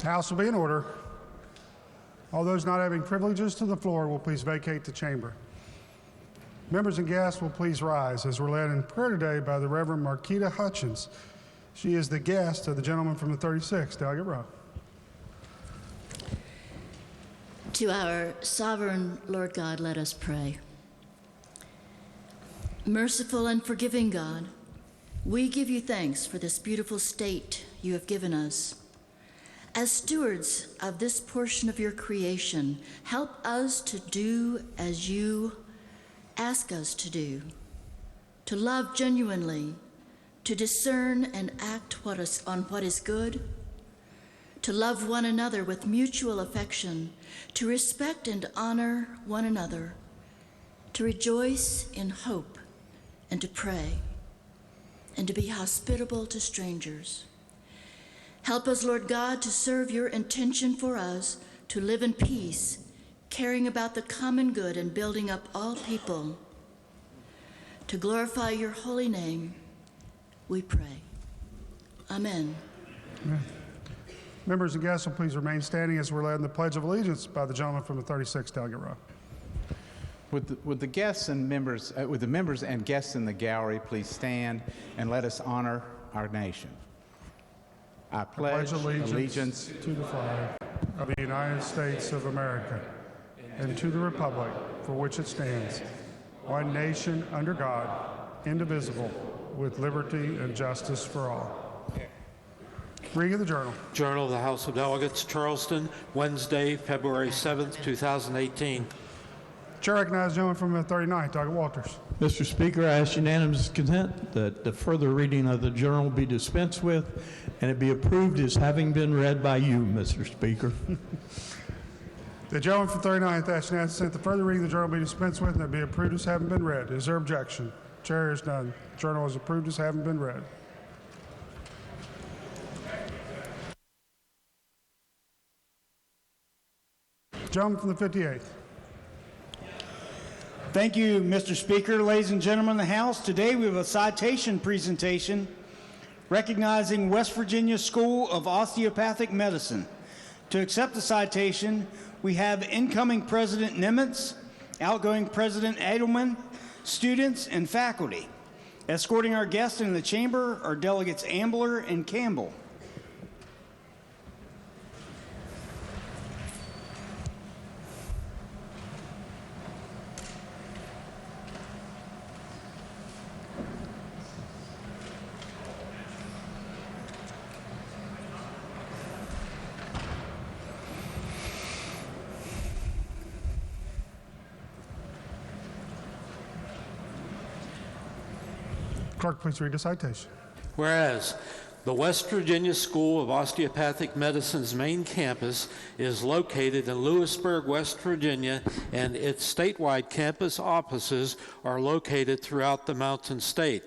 House will be in order. All those not having privileges to the floor will please vacate the chamber. Members and guests will please rise as we're led in prayer today by the Reverend Marquita Hutchins. She is the guest of the gentleman from the 36th Delegate Row. To our sovereign Lord God, let us pray. Merciful and forgiving God, we give you thanks for this beautiful state you have given us. As stewards of this portion of your creation, help us to do as you ask us to do, to love genuinely, to discern and act on what is good, to love one another with mutual affection, to respect and honor one another, to rejoice in hope and to pray, and to be hospitable to strangers. Help us, Lord God, to serve your intention for us to live in peace, caring about the common good and building up all people. To glorify your holy name, we pray. Amen. Amen. Members and guests will please remain standing as we're led in the Pledge of Allegiance by the gentleman from the 36th Delegate Row. Would the guests and members, would the members and guests in the gallery please stand and let us honor our nation. I pledge allegiance to the flag of the United States of America and to the republic for which it stands, one nation under God, indivisible, with liberty and justice for all. Reading of the Journal. Journal of the House of Delegates, Charleston, Wednesday, February 7th, 2018. Chair recognizes the gentleman from the 39th, Delegate Walters. Mr. Speaker, I ask unanimous consent that the further reading of the journal be dispensed with and it be approved as having been read by you, Mr. Speaker. The gentleman from 39th asks unanimous consent the further reading of the journal be dispensed with and it be approved as having been read. Is there objection? Chair is none. The journal is approved as having been read. Gentleman from the 58th. Thank you, Mr. Speaker. Ladies and gentlemen of the House, today we have a citation presentation recognizing West Virginia School of Osteopathic Medicine. To accept the citation, we have incoming President Nimitz, outgoing President Edelman, students, and faculty. Escorting our guests in the chamber are Delegates Ambler and Campbell. Clerk, please read the citation. Whereas the West Virginia School of Osteopathic Medicine's main campus is located in Lewisburg, West Virginia, and its statewide campus offices are located throughout the Mountain State.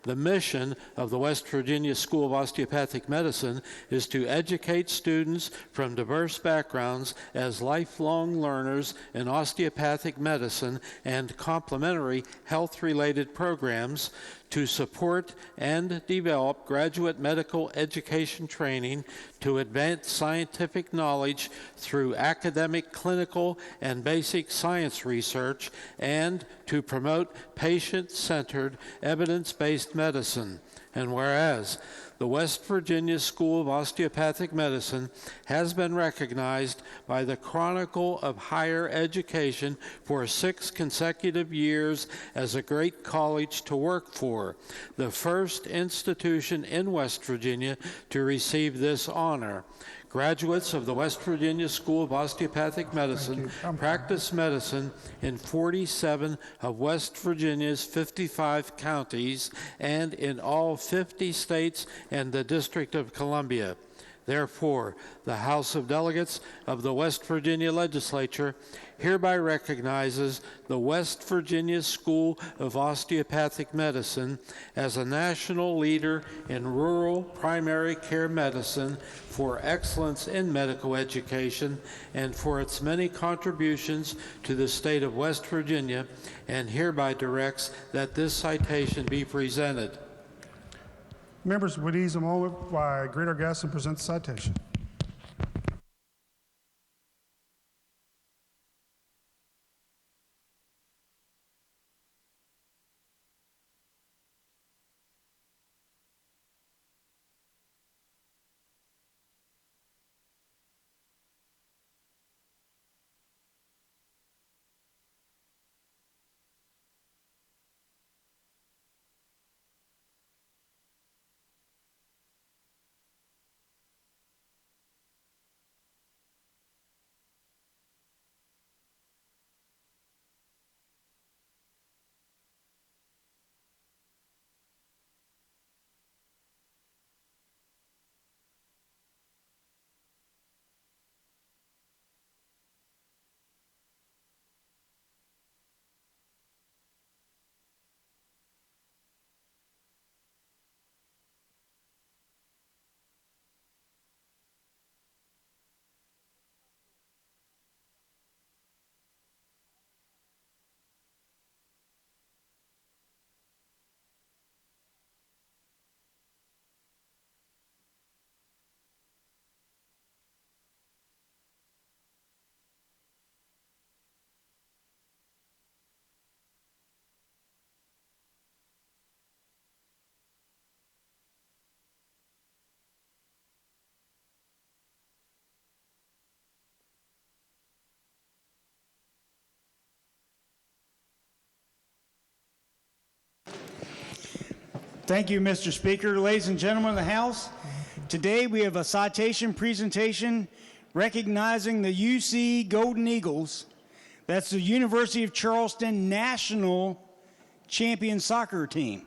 The mission of the West Virginia School of Osteopathic Medicine is to educate students from diverse backgrounds as lifelong learners in osteopathic medicine and complementary health-related programs, to support and develop graduate medical education training, to advance scientific knowledge through academic, clinical, and basic science research, and to promote patient-centered, evidence-based medicine. And whereas the West Virginia School of Osteopathic Medicine has been recognized by the Chronicle of Higher Education for 6 consecutive years as a great college to work for, the first institution in West Virginia to receive this honor. Graduates of the West Virginia School of Osteopathic Medicine practice medicine in 47 of West Virginia's 55 counties and in all 50 states and the District of Columbia. Therefore, the House of Delegates of the West Virginia Legislature hereby recognizes the West Virginia School of Osteopathic Medicine as a national leader in rural primary care medicine for excellence in medical education and for its many contributions to the state of West Virginia, and hereby directs that this citation be presented. Members would ease a moment while I greet our guests and present the citation. Thank you, Mr. Speaker. Ladies and gentlemen of the House, today we have a citation presentation recognizing the UC Golden Eagles. That's the University of Charleston National Champion Soccer Team.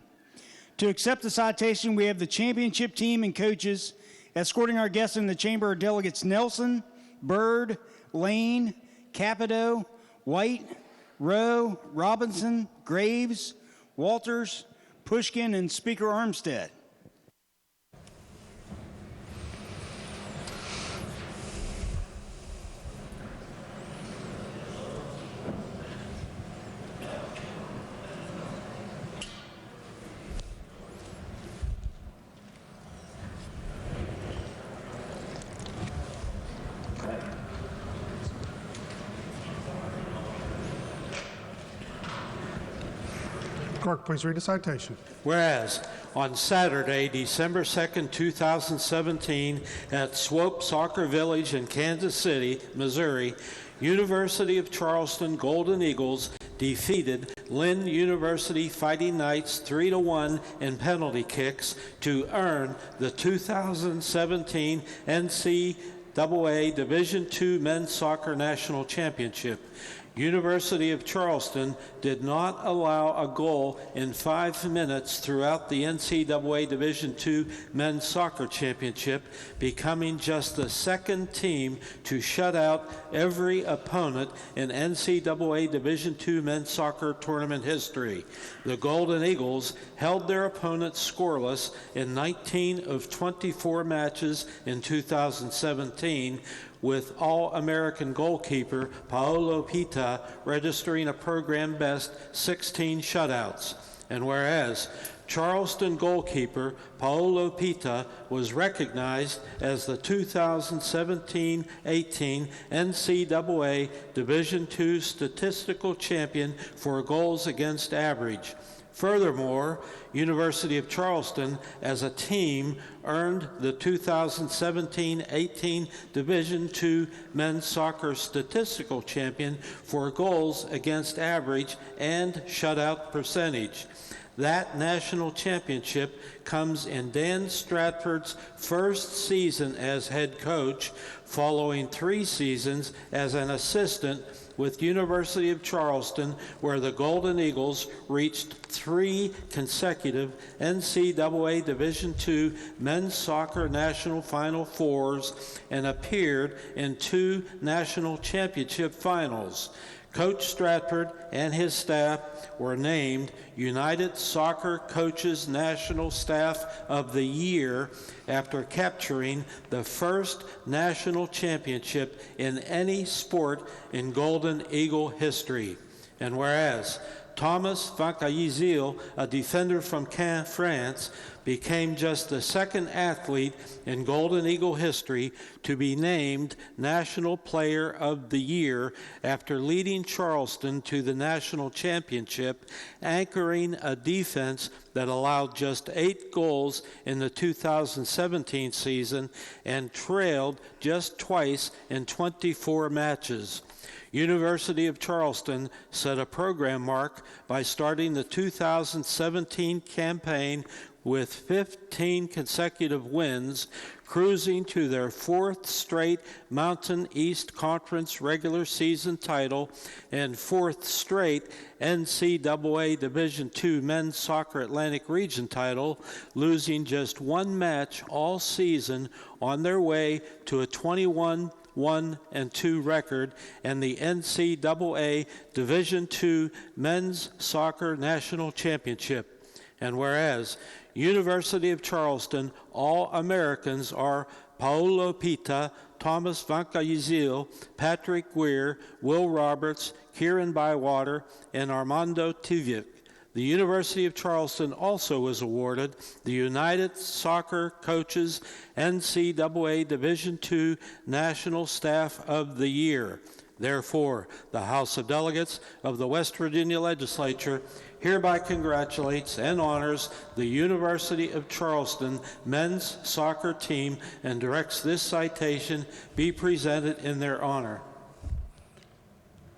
To accept the citation, we have the championship team and coaches. Escorting our guests in the chamber are delegates Nelson, Byrd, Lane, Capito, White, Rowe, Robinson, Graves, Walters, Pushkin, and Speaker Armstead. Clerk, please read the citation. Whereas on Saturday, December 2nd, 2017, at Swope Soccer Village in Kansas City, Missouri, University of Charleston Golden Eagles defeated Lynn University Fighting Knights 3-1 in penalty kicks to earn the 2017 NCAA Division II Men's Soccer National Championship. University of Charleston did not allow a goal in 5 minutes throughout the NCAA Division II Men's Soccer Championship, becoming just the second team to shut out every opponent in NCAA Division II Men's Soccer tournament history. The Golden Eagles held their opponents scoreless in 19 of 24 matches in 2017, with All-American goalkeeper Paolo Pita registering a program-best 16 shutouts. And whereas Charleston goalkeeper Paolo Pita was recognized as the 2017-18 NCAA Division II statistical champion for goals against average. Furthermore, University of Charleston as a team earned the 2017-18 Division II Men's Soccer Statistical Champion for goals against average and shutout percentage. That national championship comes in Dan Stratford's first season as head coach, following 3 seasons as an assistant with University of Charleston, where the Golden Eagles reached 3 consecutive NCAA Division II Men's Soccer National Final Fours and appeared in 2 national championship finals. Coach Stratford and his staff were named United Soccer Coaches National Staff of the Year after capturing the first national championship in any sport in Golden Eagle history. And whereas Thomas Vancayzil, a defender from Caen, France, became just the second athlete in Golden Eagle history to be named National Player of the Year after leading Charleston to the national championship, anchoring a defense that allowed just 8 goals in the 2017 season and trailed just twice in 24 matches. University of Charleston set a program mark by starting the 2017 campaign with 15 consecutive wins, cruising to their 4th straight Mountain East Conference regular season title and 4th straight NCAA Division II Men's Soccer Atlantic Region title, losing just 1 match all season on their way to a 21-1-2 record and the NCAA Division II Men's Soccer National Championship. And whereas University of Charleston All-Americans are Paolo Pita, Thomas Vancayzil, Patrick Weir, Will Roberts, Kieran Bywater, and Armando Tivic. The University of Charleston also was awarded the United Soccer Coaches NCAA Division II National Staff of the Year. Therefore, the House of Delegates of the West Virginia Legislature hereby congratulates and honors the University of Charleston men's soccer team and directs this citation be presented in their honor.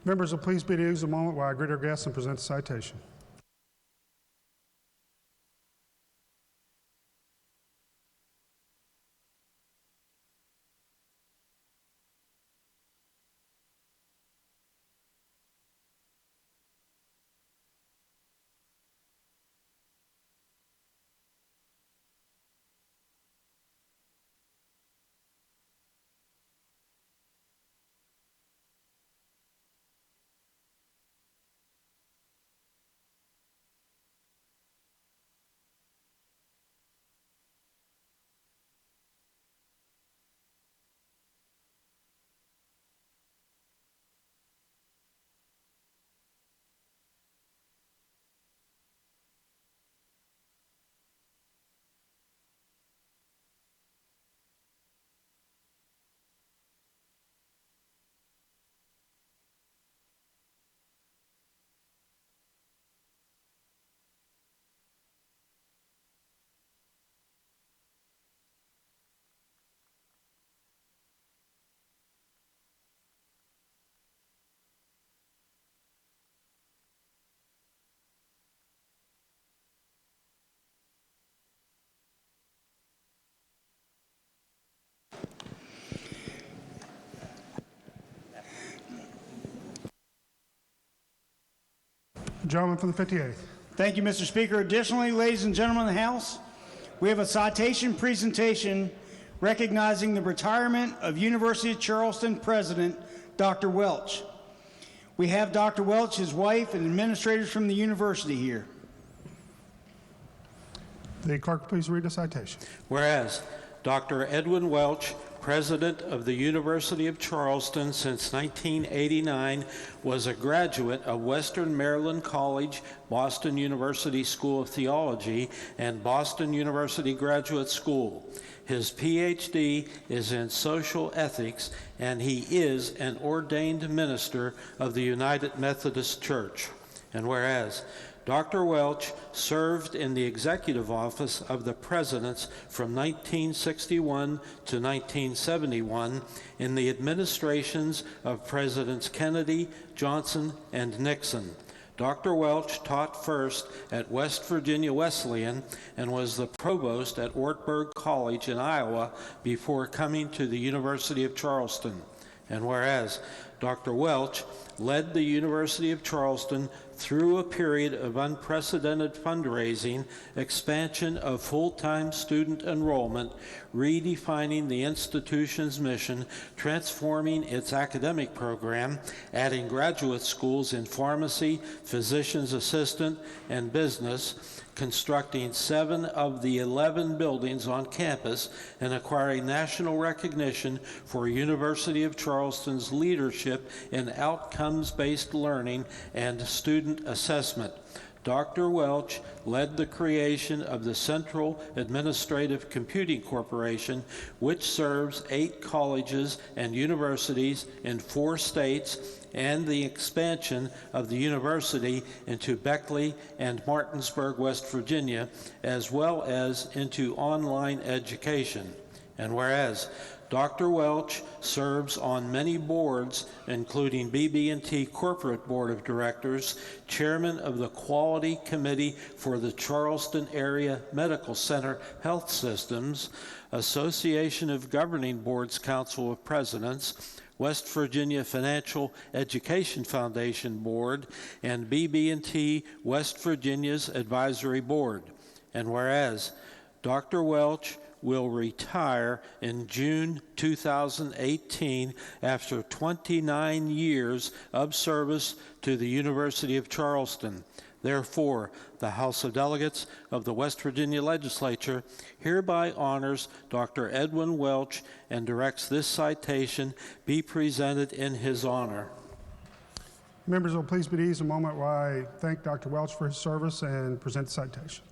Members will please be excused a moment while I greet our guests and present the citation. Gentleman from the 58th. Thank you, Mr. Speaker. Additionally, ladies and gentlemen of the House, we have a citation presentation recognizing the retirement of University of Charleston President Dr. Welch. We have Dr. Welch, his wife, and administrators from the university here. The clerk, please read the citation. Whereas Dr. Edwin Welch, President of the University of Charleston since 1989, was a graduate of Western Maryland College, Boston University School of Theology, and Boston University Graduate School. His PhD is in social ethics, and he is an ordained minister of the United Methodist Church. And whereas Dr. Welch served in the executive office of the presidents from 1961 to 1971 in the administrations of Presidents Kennedy, Johnson, and Nixon. Dr. Welch taught first at West Virginia Wesleyan and was the provost at Wartburg College in Iowa before coming to the University of Charleston. And whereas Dr. Welch led the University of Charleston through a period of unprecedented fundraising, expansion of full-time student enrollment, redefining the institution's mission, transforming its academic program, adding graduate schools in pharmacy, physician's assistant, and business, constructing 7 of the 11 buildings on campus, and acquiring national recognition for University of Charleston's leadership in outcomes-based learning and student assessment. Dr. Welch led the creation of the Central Administrative Computing Corporation, which serves 8 colleges and universities in 4 states, and the expansion of the university into Beckley and Martinsburg, West Virginia, as well as into online education. And whereas Dr. Welch serves on many boards, including BB&T Corporate Board of Directors, Chairman of the Quality Committee for the Charleston Area Medical Center Health Systems, Association of Governing Boards Council of Presidents, West Virginia Financial Education Foundation Board, and BB&T West Virginia's Advisory Board. And whereas Dr. Welch will retire in June 2018 after 29 years of service to the University of Charleston. Therefore, the House of Delegates of the West Virginia Legislature hereby honors Dr. Edwin Welch and directs this citation be presented in his honor. Members will please be at ease a moment while I thank Dr. Welch for his service and present the citation.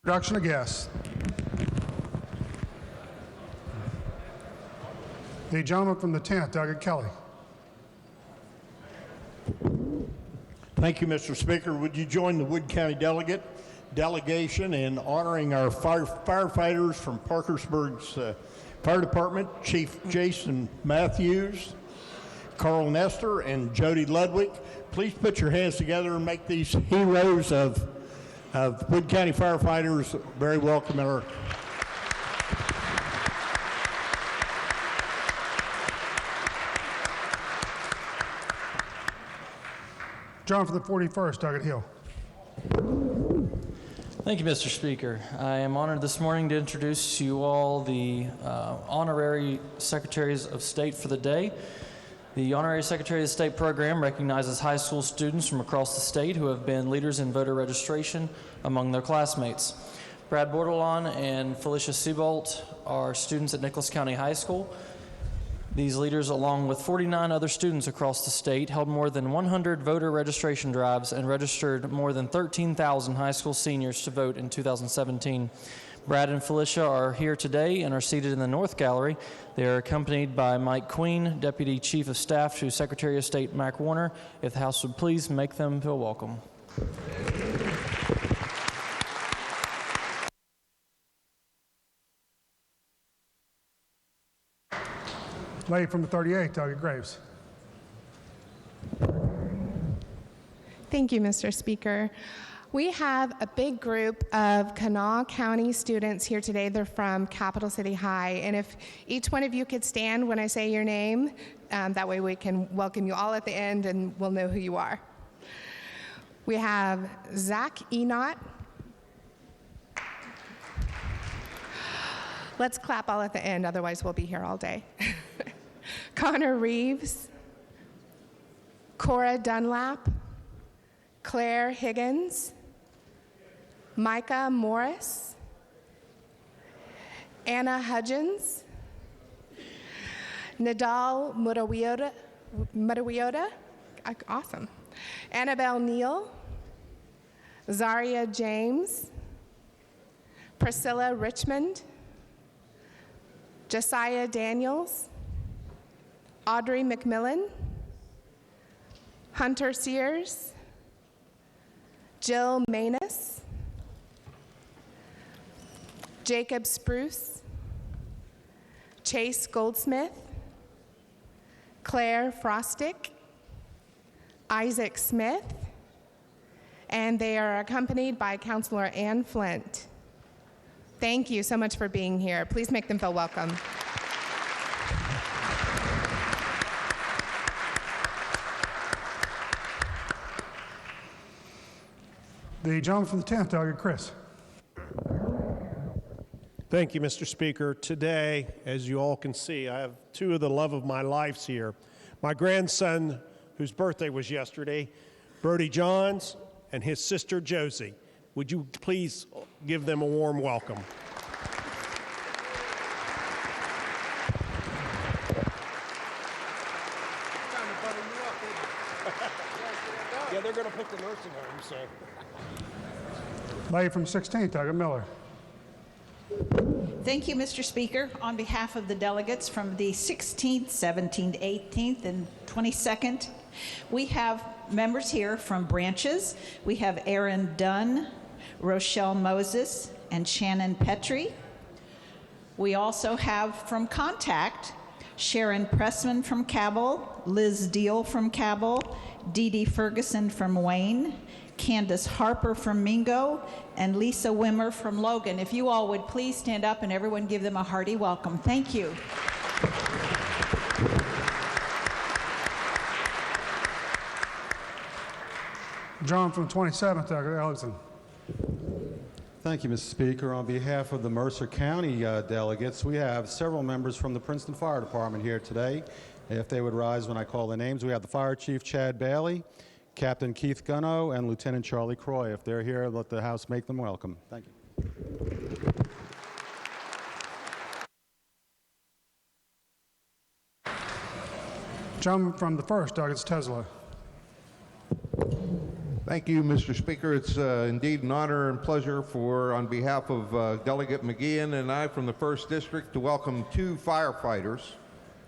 Introduction of guests. The gentleman from the 10th, Doug Kelly. Thank you, Mr. Speaker. Would you join the Wood County delegation in honoring our firefighters from Parkersburg's Fire Department, Chief Jason Matthews, Carl Nestor, and Jody Ludwig. Please put your hands together and make these heroes of Wood County firefighters very welcome in our John from the 41st, Doggett Hill. Thank you, Mr. Speaker. I am honored this morning to introduce to you all the honorary secretaries of state for the day. The Honorary Secretary of State program recognizes high school students from across the state who have been leaders in voter registration among their classmates. Brad Bordelon and Felicia Seabolt are students at Nicholas County High School. These leaders, along with 49 other students across the state, held more than 100 voter registration drives and registered more than 13,000 high school seniors to vote in 2017. Brad and Felicia are here today and are seated in the North Gallery. They are accompanied by Mike Queen, Deputy Chief of Staff to Secretary of State Mac Warner. If the House would please make them feel welcome. Lady from the 38th, Doggett Graves. Thank you, Mr. Speaker. We have a big group of Kanawha County students here today. They're from Capital City High. And if each one of you could stand when I say your name, that way we can welcome you all at the end and we'll know who you are. We have Zach Enott. Let's clap all at the end, otherwise we'll be here all day. Connor Reeves, Cora Dunlap, Claire Higgins, Micah Morris, Anna Hudgens, Nadal Mutawiota, awesome, Annabelle Neal, Zaria James, Priscilla Richmond, Josiah Daniels, Audrey McMillan, Hunter Sears, Jill Manus, Jacob Spruce, Chase Goldsmith, Claire Frostick, Isaac Smith, and they are accompanied by Counselor Ann Flint. Thank you so much for being here. Please make them feel welcome. The gentleman from the 10th, Doggett Chris. Thank you, Mr. Speaker. Today, as you all can see, I have two of the love of my lives here. My grandson, whose birthday was yesterday, Brody Johns, and his sister Josie. Would you please give them a warm welcome? Yeah, they're going to pick the nursing home, so. Lady from 16th, Doggett Miller. Thank you, Mr. Speaker. On behalf of the delegates from the 16th, 17th, 18th, and 22nd, we have members here from branches. We have Aaron Dunn, Rochelle Moses, and Shannon Petrie. We also have from Contact, Sharon Pressman from Cabell, Liz Deal from Cabell, Dee Dee Ferguson from Wayne, Candace Harper from Mingo, and Lisa Wimmer from Logan. If you all would please stand up and everyone give them a hearty welcome. Thank you. John from 27th, Doggett Ellingson. Thank you, Mr. Speaker. On behalf of the Mercer County delegates, we have several members from the Princeton Fire Department here today. If they would rise when I call their names, we have the Fire Chief Chad Bailey, Captain Keith Gunno, and Lieutenant Charlie Croy. If they're here, let the House make them welcome. Thank you. Gentleman from the 1st, Doggett Tesla. Thank you, Mr. Speaker. It's indeed an honor and pleasure on behalf of Delegate McGeehan and I from the 1st District to welcome 2 firefighters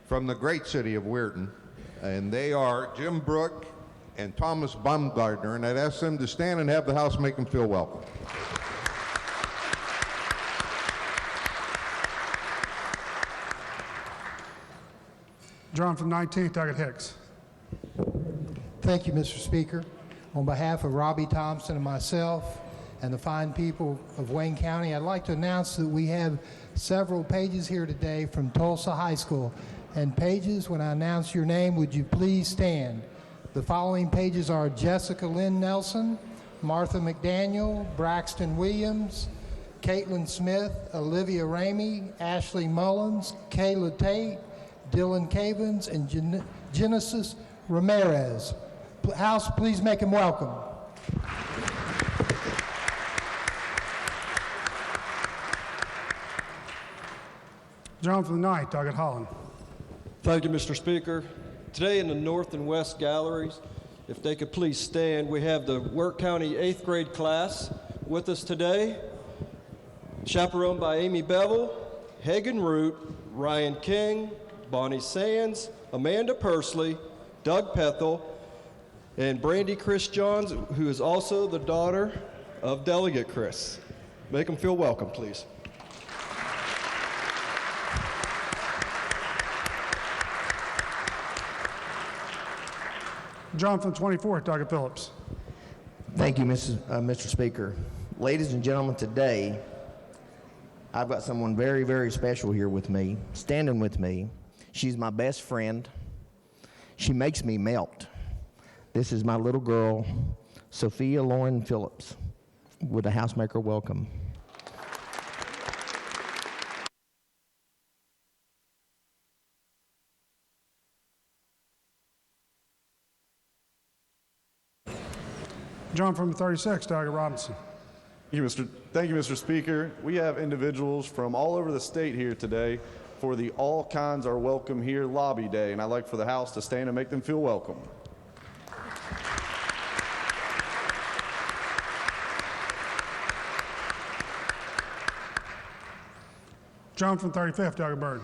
from the great city of Weirton. And they are Jim Brook and Thomas Baumgartner. And I'd ask them to stand and have the House make them feel welcome. John from 19th, Doggett Hicks. Thank you, Mr. Speaker. On behalf of Robbie Thompson and myself and the fine people of Wayne County, I'd like to announce that we have several pages here today from Tulsa High School. And pages, when I announce your name, would you please stand? The following pages are Jessica Lynn Nelson, Martha McDaniel, Braxton Williams, Caitlin Smith, Olivia Ramey, Ashley Mullins, Kayla Tate, Dylan Cavins, and Genesis Ramirez. House, please make him welcome. John from the 9th, Doggett Holland. Thank you, Mr. Speaker. Today in the North and West galleries, if they could please stand, we have the Wirt County 8th grade class with us today, chaperoned by Amy Bevel, Hagen Root, Ryan King, Bonnie Sands, Amanda Pursley, Doug Pethel, and Brandy Chris Johns, who is also the daughter of Delegate Chris. Make them feel welcome, please. John from 24th, Doggett Phillips. Thank you, Mr. Speaker. Ladies and gentlemen, today I've got someone very, very special here with me, standing with me. She's my best friend. She makes me melt. This is my little girl, Sophia Lauren Phillips, with a housemaker welcome. John from 36, Doggett Robinson. Thank you, Mr. Speaker. We have individuals from all over the state here today for the All Kinds Are Welcome Here Lobby Day, and I'd like for the House to stand and make them feel welcome. John from 35th, Doggett Byrd.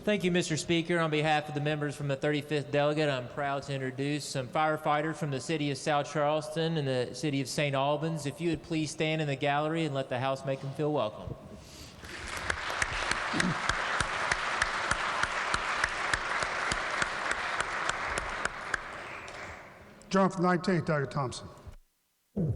Thank you, Mr. Speaker. On behalf of the members from the 35th Delegate, I'm proud to introduce some firefighters from the city of South Charleston and the city of St. Albans. If you would please stand in the gallery and let the House make them feel welcome. John from 19th, Doggett Thompson.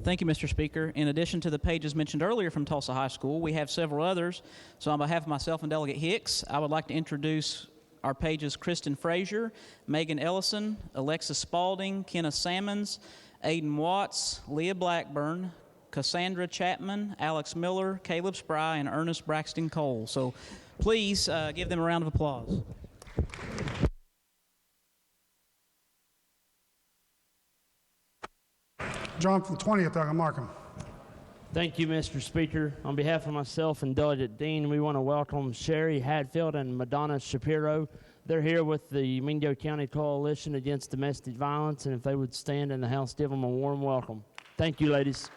Thank you, Mr. Speaker. In addition to the pages mentioned earlier from Tulsa High School, we have several others. So on behalf of myself and Delegate Hicks, I would like to introduce our pages Kristen Frazier, Megan Ellison, Alexis Spalding, Kenneth Sammons, Aiden Watts, Leah Blackburn, Cassandra Chapman, Alex Miller, Caleb Spry, and Ernest Braxton Cole. So please give them a round of applause. John from 20th, Doggett Markham. Thank you, Mr. Speaker. On behalf of myself and Delegate Dean, we want to welcome Sherry Hadfield and Madonna Shapiro. They're here with the Mingo County Coalition Against Domestic Violence, and if they would stand in the House, give them a warm welcome. Thank you, ladies.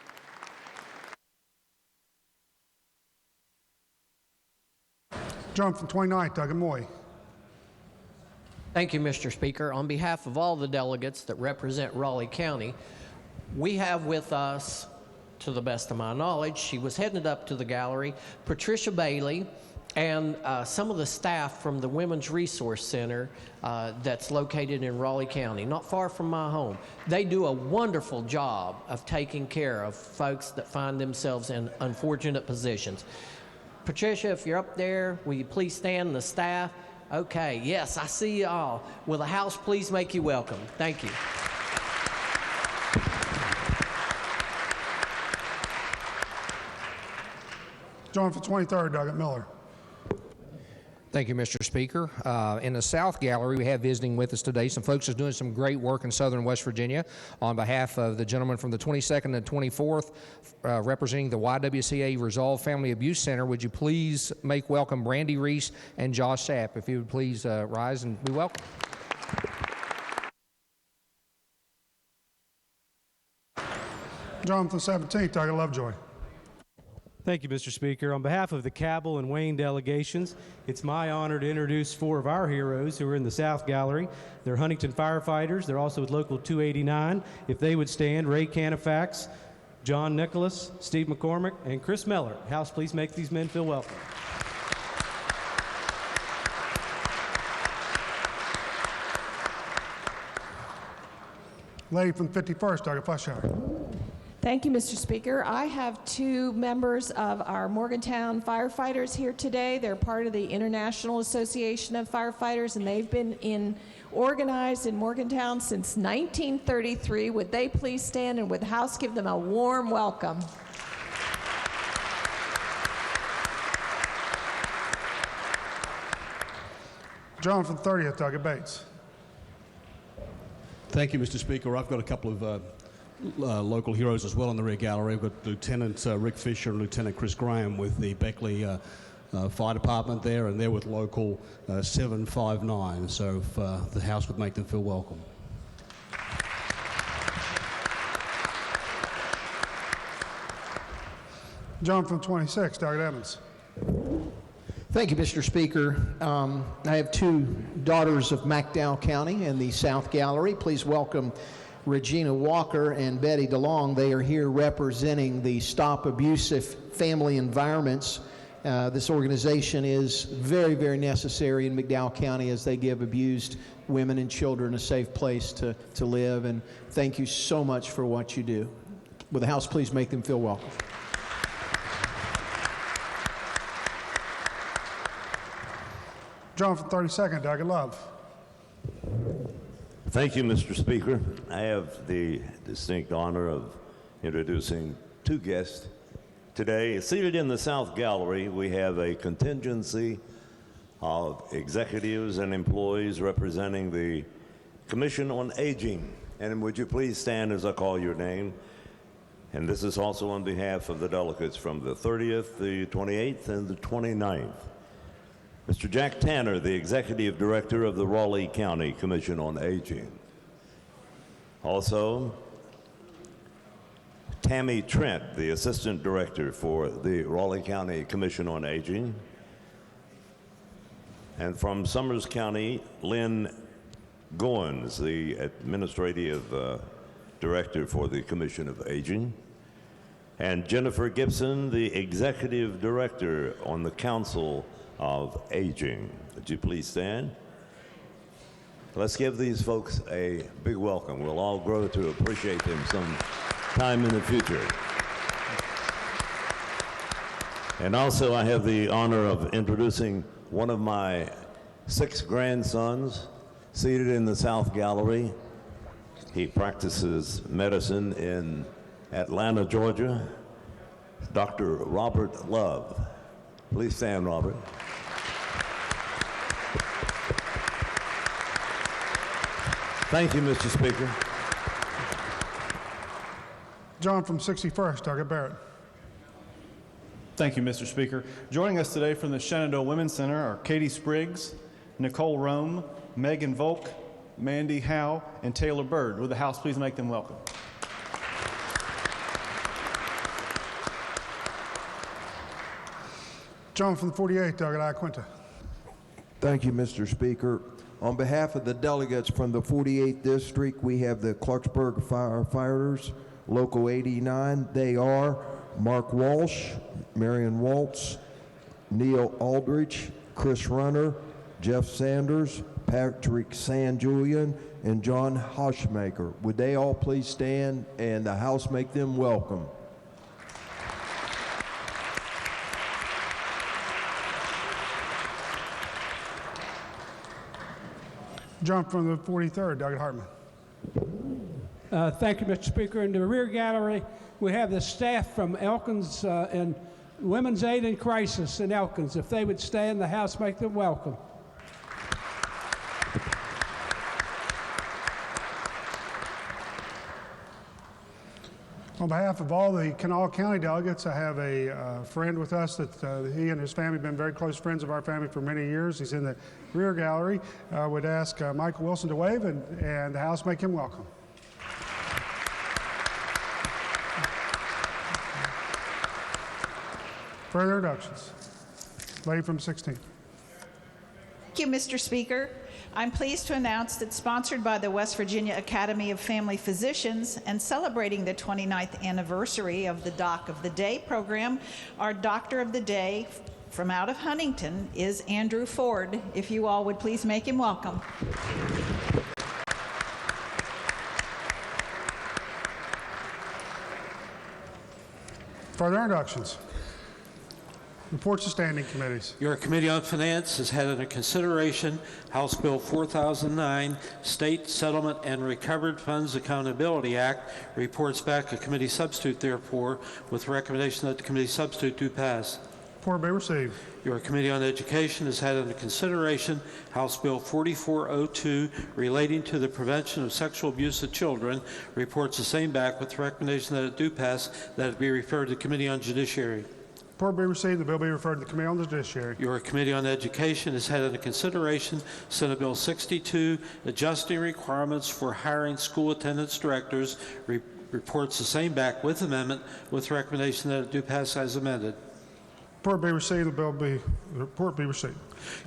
John from 29th, Doggett Moy. Thank you, Mr. Speaker. On behalf of all the delegates that represent Raleigh County, we have with us, to the best of my knowledge, she was headed up to the gallery, Patricia Bailey, and some of the staff from the Women's Resource Center that's located in Raleigh County, not far from my home. They do a wonderful job of taking care of folks that find themselves in unfortunate positions. Patricia, if you're up there, will you please stand, the staff? Okay, yes, I see you all. Will the House please make you welcome? Thank you. John from 23rd, Doggett Miller. Thank you, Mr. Speaker. In the South Gallery, we have visiting with us today some folks who's doing some great work in southern West Virginia. On behalf of the gentleman from the 22nd and 24th, representing the YWCA Resolve Family Abuse Center, would you please make welcome Brandy Reese and Josh Sapp? If you would please rise and be welcome. John from the 17th, Doug Lovejoy. Thank you, Mr. Speaker. On behalf of the Cabell and Wayne delegations, it's my honor to introduce 4 of our heroes who are in the South Gallery. They're Huntington firefighters. They're also with Local 289. If they would stand, Ray Canifax, John Nicholas, Steve McCormick, and Chris Meller. House, please make these men feel welcome. Lady from the 51st, Doug Fleischauer. Thank you, Mr. Speaker. I have 2 members of our Morgantown firefighters here today. They're part of the International Association of Firefighters, and they've been organized in Morgantown since 1933. Would they please stand and would the House give them a warm welcome? John from 30th, Doug Bates. Thank you, Mr. Speaker. I've got a couple of local heroes as well in the rear gallery. I've got Lieutenant Rick Fisher and Lieutenant Chris Graham with the Beckley Fire Department there, and they're with Local 759. So if the House would make them feel welcome. John from 26, Doug Evans. Thank you, Mr. Speaker. I have 2 daughters of McDowell County in the South Gallery. Please welcome Regina Walker and Betty DeLong. They are here representing the Stop Abusive Family Environments. This organization is very, very necessary in McDowell County as they give abused women and children a safe place to live. And thank you so much for what you do. Will the House please make them feel welcome? John from 32nd, Doug Love. Thank you, Mr. Speaker. I have the distinct honor of introducing 2 guests today. Seated in the South Gallery, we have a contingency of executives and employees representing the Commission on Aging. And would you please stand as I call your name? And this is also on behalf of the delegates from the 30th, the 28th, and the 29th. Mr. Jack Tanner, the Executive Director of the Raleigh County Commission on Aging. Also, Tammy Trent, the Assistant Director for the Raleigh County Commission on Aging. And from Summers County, Lynn Goins, the Administrative Director for the Commission of Aging. And Jennifer Gibson, the Executive Director on the Council of Aging. Would you please stand? Let's give these folks a big welcome. We'll all grow to appreciate them some time in the future. And also I have the honor of introducing one of my 6 grandsons seated in the South Gallery. He practices medicine in Atlanta, Georgia. Dr. Robert Love. Please stand, Robert. Thank you, Mr. Speaker. John from 61st, Doug Barrett. Thank you, Mr. Speaker. Joining us today from the Shenandoah Women's Center are Katie Spriggs, Nicole Rome, Megan Volk, Mandy Howe, and Taylor Bird. Would the House please make them welcome? John from the 48th, Doug Iaquinta. Thank you, Mr. Speaker. On behalf of the delegates from the 48th District, we have the Clarksburg Firefighters, Local 89. They are Mark Walsh, Marion Waltz, Neil Aldrich, Chris Runner, Jeff Sanders, Patrick Sanjulian, and John Hoshmaker. Would they all please stand and the House make them welcome? John from the 43rd, Doug Hartman. Thank you, Mr. Speaker. In the rear gallery, we have the staff from Elkins and Women's Aid in Crisis in Elkins. If they would stand, the House make them welcome. On behalf of all the Kanawha County delegates, I have a friend with us that he and his family have been very close friends of our family for many years. He's in the rear gallery. I would ask Michael Wilson to wave and the House make him welcome. Further introductions. Lady from 16. Thank you, Mr. Speaker. I'm pleased to announce that, sponsored by the West Virginia Academy of Family Physicians and celebrating the 29th anniversary of the Doc of the Day program, our Doctor of the Day from out of Huntington is Andrew Ford. If you all would please make him welcome. Further introductions. Reports to standing committees. Your Committee on Finance has had under consideration House Bill 4009, State Settlement and Recovered Funds Accountability Act. Reports back a committee substitute, therefore, with recommendation that the committee substitute do pass. Report be received. Your Committee on Education has had under consideration House Bill 4402 relating to the prevention of sexual abuse of children. Reports the same back with recommendation that it do pass, that it be referred to the Committee on Judiciary. Report be received. The bill be referred to the Committee on the Judiciary. Your Committee on Education has had under consideration Senate Bill 62, adjusting requirements for hiring school attendance directors. Reports the same back with amendment, with recommendation that it do pass as amended. Report be received. The report be received.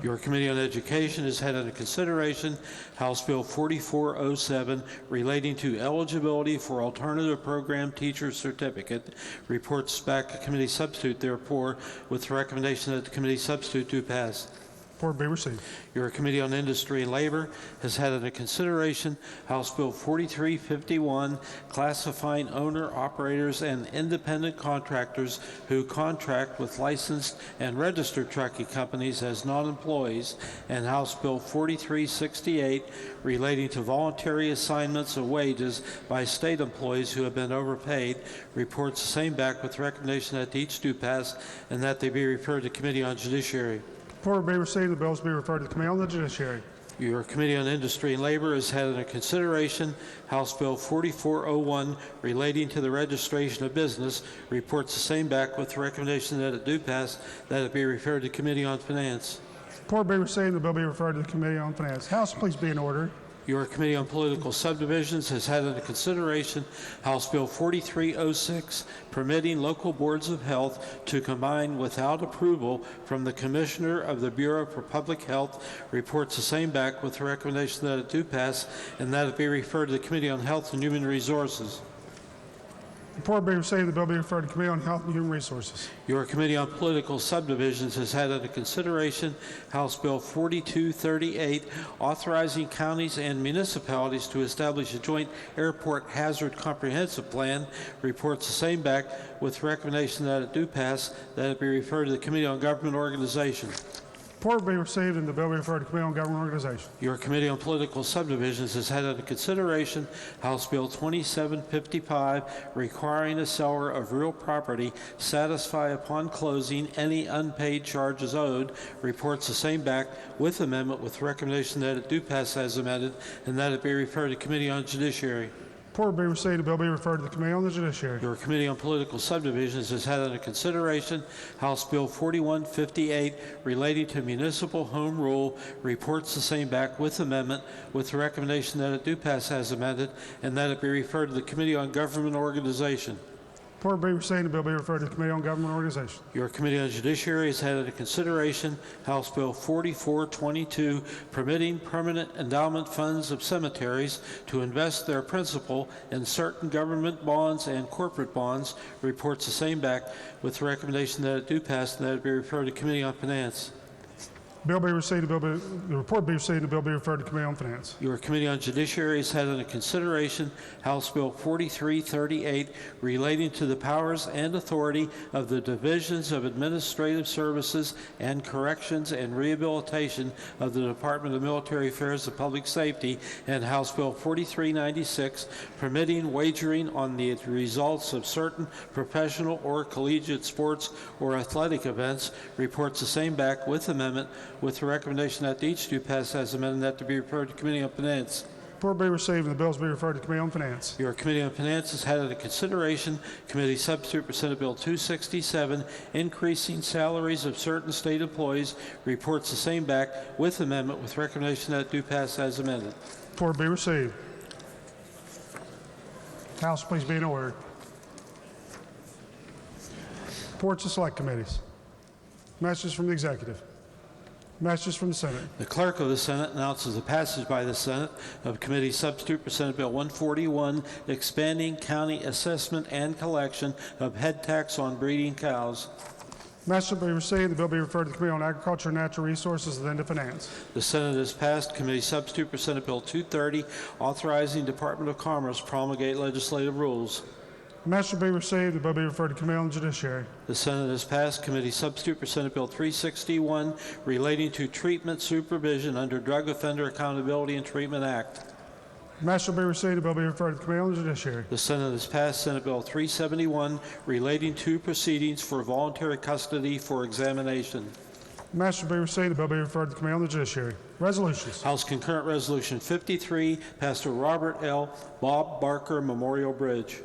Your Committee on Education has had under consideration House Bill 4407 relating to eligibility for alternative program teacher certificate. Reports back to committee substitute, therefore, with recommendation that the committee substitute do pass. Report be received. Your Committee on Industry and Labor has had under consideration House Bill 4351, classifying owner-operators and independent contractors who contract with licensed and registered trucking companies as non-employees, and House Bill 4368, relating to voluntary assignments of wages by state employees who have been overpaid. Reports the same back with recommendation that each do pass and that they be referred to Committee on Judiciary. Report be received. The bills be referred to the Committee on the Judiciary. Your Committee on Industry and Labor has had under consideration House Bill 4401 relating to the registration of business. Reports the same back with the recommendation that it do pass, that it be referred to Committee on Finance. Report be received. The bill be referred to the Committee on Finance. House, please be in order. Your Committee on Political Subdivisions has had under consideration House Bill 4306, permitting local boards of health to combine without approval from the Commissioner of the Bureau for Public Health. Reports the same back with the recommendation that it do pass and that it be referred to the Committee on Health and Human Resources. Report be received. The bill be referred to the Committee on Health and Human Resources. Your Committee on Political Subdivisions has had under consideration House Bill 4238, authorizing counties and municipalities to establish a joint airport hazard comprehensive plan. Reports the same back with recommendation that it do pass, that it be referred to the Committee on Government Organization. Report be received and the bill be referred to the Committee on Government Organization. Your Committee on Political Subdivisions has had under consideration House Bill 2755, requiring a seller of real property satisfy upon closing any unpaid charges owed. Reports the same back with amendment, with recommendation that it do pass as amended and that it be referred to Committee on Judiciary. Report be received. The bill be referred to the Committee on the Judiciary. Your Committee on Political Subdivisions has had under consideration House Bill 4158 relating to municipal home rule. Reports the same back with amendment, with the recommendation that it do pass as amended and that it be referred to the Committee on Government Organization. Report be received. The bill be referred to the Committee on Government Organization. Your Committee on Judiciary has had under consideration House Bill 4422, permitting permanent endowment funds of cemeteries to invest their principal in certain government bonds and corporate bonds. Reports the same back with the recommendation that it do pass and that it be referred to Committee on Finance. Bill be received. The report be received. The bill be referred to the Committee on Finance. Your Committee on Judiciary has had under consideration House Bill 4338 relating to the powers and authority of the Divisions of Administrative Services and Corrections and Rehabilitation of the Department of Military Affairs and Public Safety, and House Bill 4396 permitting wagering on the results of certain professional or collegiate sports or athletic events. Reports the same back with amendment, with the recommendation that each do pass as amended, that to be referred to Committee on Finance. Report be received and the bills be referred to Committee on Finance. Your Committee on Finance has had under consideration Committee Substitute for Senate Bill 267, increasing salaries of certain state employees. Reports the same back with amendment, with recommendation that it do pass as amended. Report be received. House, please be in order. Reports to select committees. Messages from the executive. Messages from the Senate. The clerk of the Senate announces the passage by the Senate of Committee Substitute for Senate Bill 141, expanding county assessment and collection of head tax on breeding cows. Message will be received. The bill be referred to the Committee on Agriculture and Natural Resources and then to Finance. The Senate has passed Committee Substitute for Senate Bill 230, authorizing Department of Commerce promulgate legislative rules. Message will be received. The bill be referred to the Committee on the Judiciary. The Senate has passed Committee Substitute for Senate Bill 361, relating to treatment supervision under Drug Offender Accountability and Treatment Act. Message will be received. The bill be referred to the Committee on the Judiciary. The Senate has passed Senate Bill 371, relating to proceedings for voluntary custody for examination. Message will be received. The bill be referred to the Committee on the Judiciary. Resolutions. House Concurrent Resolution 53, Pastor Robert L. Bob Barker Memorial Bridge.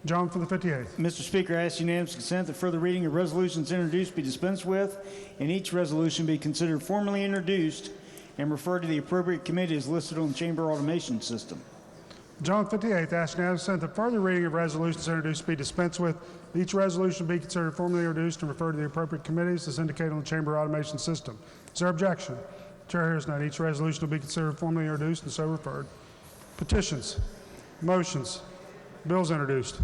John for the 58th. Mr. Speaker, I ask unanimous consent that further reading of resolutions introduced be dispensed with, and each resolution be considered formally introduced and referred to the appropriate committee as listed on the chamber automation system. John 58th, ask unanimous consent that further reading of resolutions introduced be dispensed with. Each resolution be considered formally introduced and referred to the appropriate committees as indicated on the chamber automation system. Is there objection? Chair hears none. Each resolution will be considered formally introduced and so referred. Petitions, motions, bills introduced.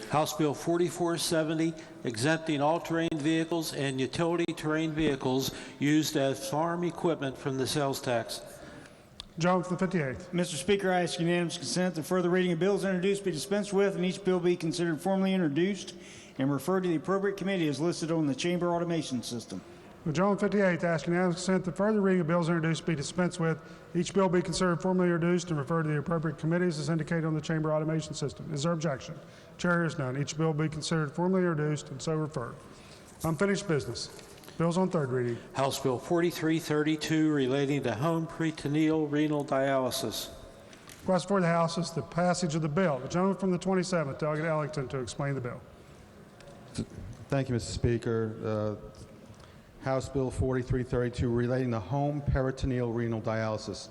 House Bill 4470, exempting all-terrain vehicles and utility terrain vehicles used as farm equipment from the sales tax. John for the 58th. Mr. Speaker, I ask unanimous consent that further reading of bills introduced be dispensed with, and each bill be considered formally introduced and referred to the appropriate committee as listed on the chamber automation system. John 58th, ask unanimous consent that further reading of bills introduced be dispensed with. Each bill be considered formally introduced and referred to the appropriate committees as indicated on the chamber automation system. Is there objection? Chair hears none. Each bill be considered formally introduced and so referred. Unfinished business. Bills on third reading. House Bill 4332, relating to home peritoneal renal dialysis. Request for the House is the passage of the bill. The gentleman from the 27th, Delegate Ellington, to explain the bill. Thank you, Mr. Speaker. House Bill 4332 relating to home peritoneal renal dialysis.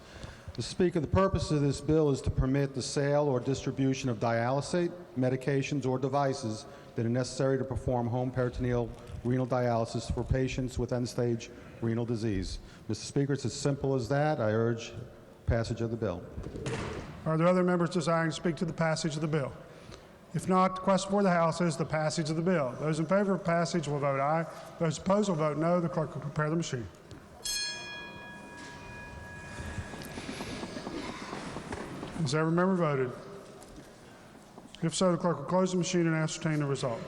Mr. Speaker, the purpose of this bill is to permit the sale or distribution of dialysate, medications, or devices that are necessary to perform home peritoneal renal dialysis for patients with end-stage renal disease. Mr. Speaker, it's as simple as that. I urge passage of the bill. Are there other members desiring to speak to the passage of the bill? If not, the question for the House is the passage of the bill. Those in favor of passage will vote aye. Those opposed will vote no. The clerk will prepare the machine. Has every member voted? If so, the clerk will close the machine and ascertain the result.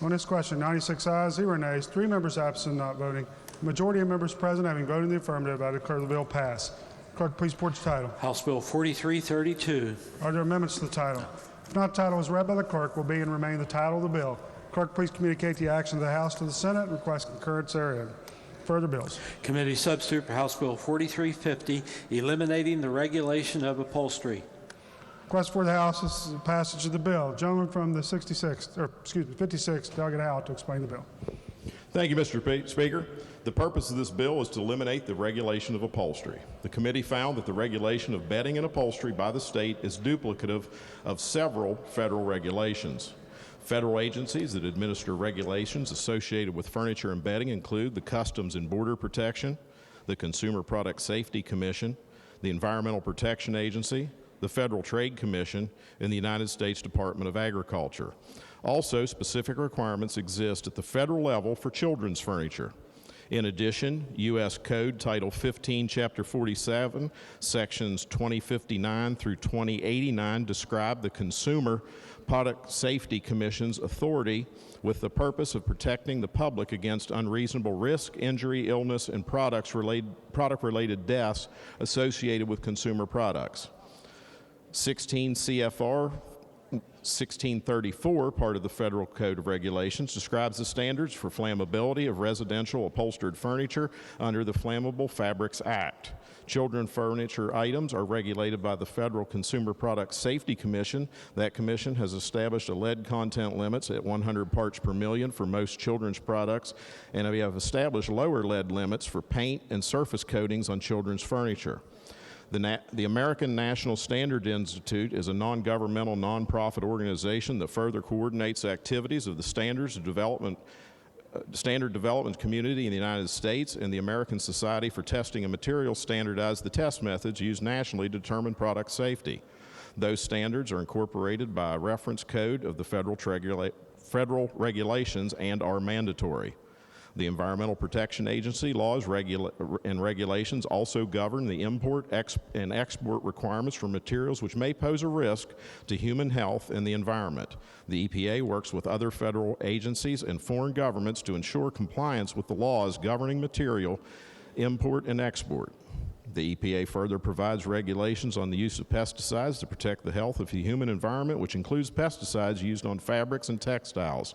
On this question, 96 ayes, 0 nays, 3 members absent, not voting. The majority of members present having voted in the affirmative, I declare the bill passed. Clerk, please report the title. House Bill 4332. Are there amendments to the title? If not, the title is read by the clerk will be and remain the title of the bill. Clerk, please communicate the action of the House to the Senate and request concurrence therein. Further bills. Committee Substitute for House Bill 4350, eliminating the regulation of upholstery. Request for the House is the passage of the bill. Gentleman from the 56th, Delegate Howe, to explain the bill. Thank you, Mr. Speaker. The purpose of this bill is to eliminate the regulation of upholstery. The committee found that the regulation of bedding and upholstery by the state is duplicative of several federal regulations. Federal agencies that administer regulations associated with furniture and bedding include the Customs and Border Protection, the Consumer Product Safety Commission, the Environmental Protection Agency, the Federal Trade Commission, and the United States Department of Agriculture. Also, specific requirements exist at the federal level for children's furniture. In addition, U.S. Code Title 15, Chapter 47, Sections 2059 through 2089 describe the Consumer Product Safety Commission's authority with the purpose of protecting the public against unreasonable risk, injury, illness, and product-related deaths associated with consumer products. 16 CFR 1634, part of the Federal Code of Regulations, describes the standards for flammability of residential upholstered furniture under the Flammable Fabrics Act. Children furniture items are regulated by the Federal Consumer Product Safety Commission. That commission has established a lead content limits at 100 parts per million for most children's products, and we have established lower lead limits for paint and surface coatings on children's furniture. The American National Standard Institute is a non-governmental, non-profit organization that further coordinates activities of the standard development community in the United States, and the American Society for Testing and Materials standardize the test methods used nationally to determine product safety. Those standards are incorporated by a reference code of the federal regulations and are mandatory. The Environmental Protection Agency laws and regulations also govern the import and export requirements for materials which may pose a risk to human health and the environment. The EPA works with other federal agencies and foreign governments to ensure compliance with the laws governing material import and export. The EPA further provides regulations on the use of pesticides to protect the health of the human environment, which includes pesticides used on fabrics and textiles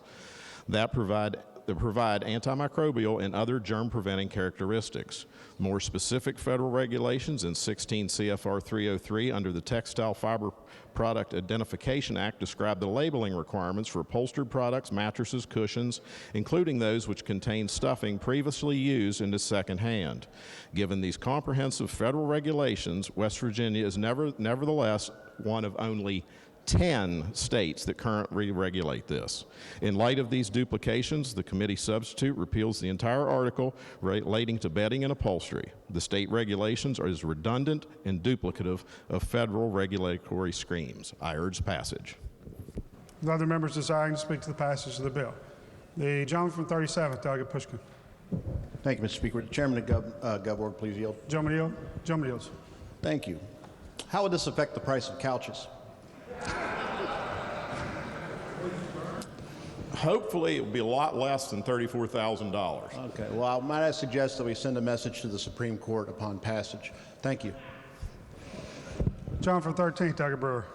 that provide antimicrobial and other germ-preventing characteristics. More specific federal regulations in 16 CFR 303 under the Textile Fiber Product Identification Act describe the labeling requirements for upholstered products, mattresses, cushions, including those which contain stuffing previously used in the second hand. Given these comprehensive federal regulations, West Virginia is nevertheless one of only 10 states that currently regulate this. In light of these duplications, the committee substitute repeals the entire article relating to bedding and upholstery. The state regulations are as redundant and duplicative of federal regulatory schemes. I urge passage. With other members desiring to speak to the passage of the bill. The gentleman from 37th, Delegate Pushkin. Thank you, Mr. Speaker. The chairman of GovOrg, please yield. Gentleman yield. Gentleman yields. Thank you. How would this affect the price of couches? Hopefully, it will be a lot less than $34,000. Okay. Well, might I suggest that we send a message to the Supreme Court upon passage? Thank you. John from 13th, Delegate Brewer.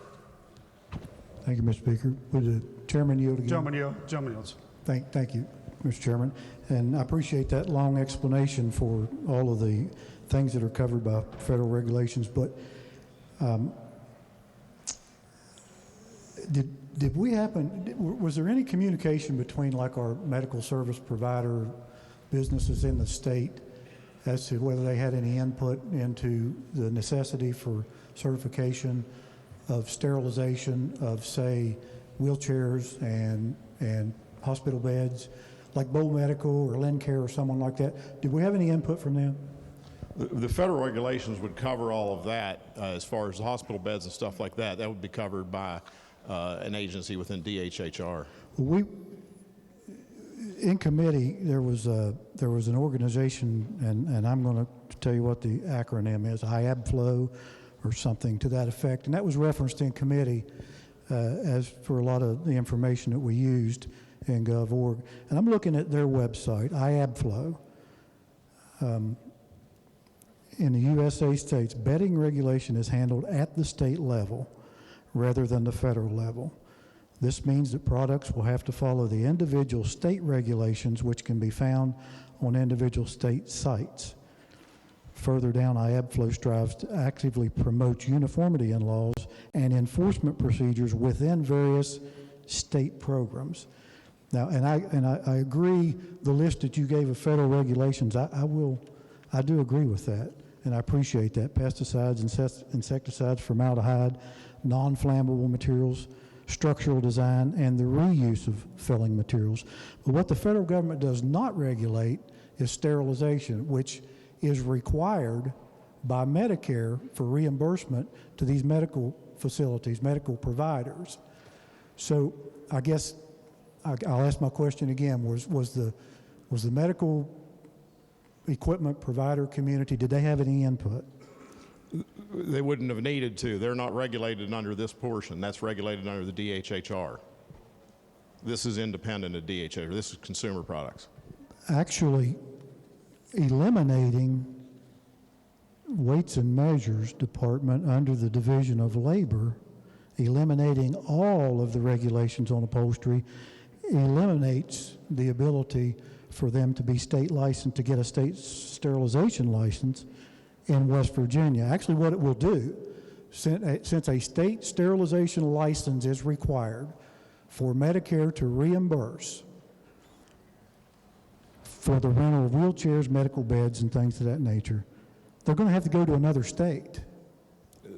Thank you, Mr. Speaker. Would the chairman yield again? Gentleman yield. Gentleman yields. Thank you, Mr. Chairman. And I appreciate that long explanation for all of the things that are covered by federal regulations. But did we happen, was there any communication between like our medical service provider businesses in the state as to whether they had any input into the necessity for certification of sterilization of, say, wheelchairs and hospital beds, like Bow Medical or Lincare or someone like that? Did we have any input from them? The federal regulations would cover all of that as far as the hospital beds and stuff like that. That would be covered by an agency within DHHR. In committee, there was an organization, and I'm going to tell you what the acronym is, IABFLO or something to that effect, and that was referenced in committee as for a lot of the information that we used in GovOrg. And I'm looking at their website, IABFLO. In the USA states, bedding regulation is handled at the state level rather than the federal level. This means that products will have to follow the individual state regulations, which can be found on individual state sites. Further down, IABFLO strives to actively promote uniformity in laws and enforcement procedures within various state programs. Now, and I agree, the list that you gave of federal regulations, I do agree with that, and I appreciate that. Pesticides, insecticides, formaldehyde, non-flammable materials, structural design, and the reuse of filling materials. But what the federal government does not regulate is sterilization, which is required by Medicare for reimbursement to these medical facilities, medical providers. So I guess I'll ask my question again. Was the medical equipment provider community, did they have any input? They wouldn't have needed to. They're not regulated under this portion. That's regulated under the DHHR. This is independent of DHHR. This is consumer products. Actually, eliminating Weights and Measures Department under the Division of Labor Eliminating all of the regulations on upholstery eliminates the ability for them to be state licensed, to get a state sterilization license in West Virginia. Actually, what it will do, since a state sterilization license is required for Medicare to reimburse for the rental of wheelchairs, medical beds, and things of that nature, they're going to have to go to another state.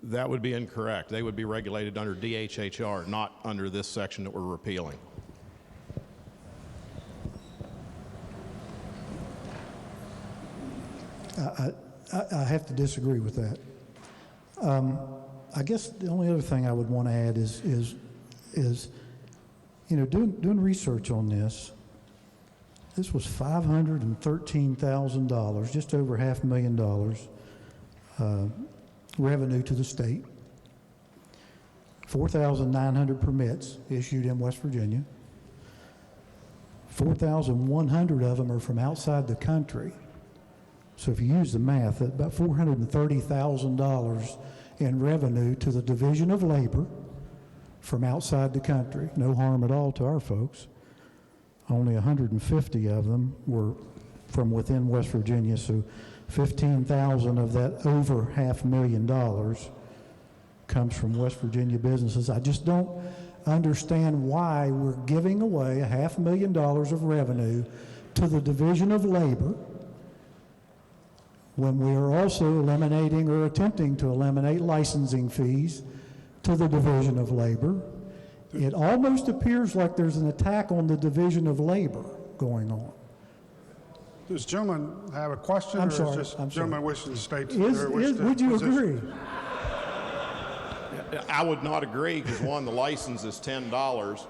That would be incorrect. They would be regulated under DHHR, not under this section that we're repealing. I have to disagree with that. I guess the only other thing I would want to add is you know, doing research on this. This was $513,000, just over $500,000 revenue to the state. 4,900 permits issued in West Virginia. 4,100 of them are from outside the country. So if you use the math, that's about $430,000 in revenue to the Division of Labor from outside the country. No harm at all to our folks. Only 150 of them were from within West Virginia, so 15,000 of that over $500,000 comes from West Virginia businesses. I just don't understand why we're giving away $500,000 of revenue to the Division of Labor when we are also eliminating or attempting to eliminate licensing fees to the Division of Labor. It almost appears like there's an attack on the Division of Labor going on. Does gentleman have a question? I'm or sorry, is just I'm gentleman sorry. wishing to state Would you agree? I would not agree because, one, the license is $10.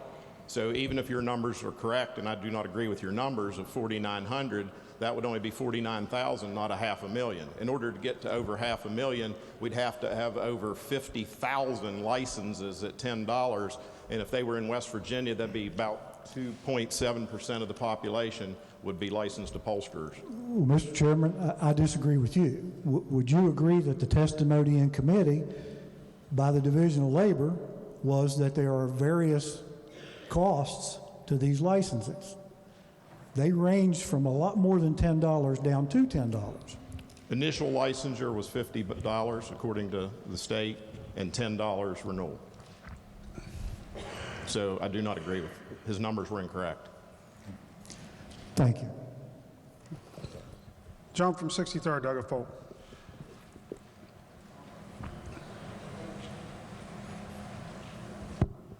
So even if your numbers are correct, and I do not agree with your numbers of 4,900, that would only be 49,000, not $500,000. In order to get to over $500,000, we'd have to have over 50,000 licenses at $10. And if they were in West Virginia, that'd be about 2.7% of the population would be licensed upholsterers. Well, Mr. Chairman, I disagree with you. Would you agree that the testimony in committee by the Division of Labor was that there are various costs to these licenses? They range from a lot more than $10 down to $10. Initial licensure was $50 according to the state, and $10 renewal. So I do not agree with his numbers were incorrect. Thank you. Jump from 63rd, Douglas Folk.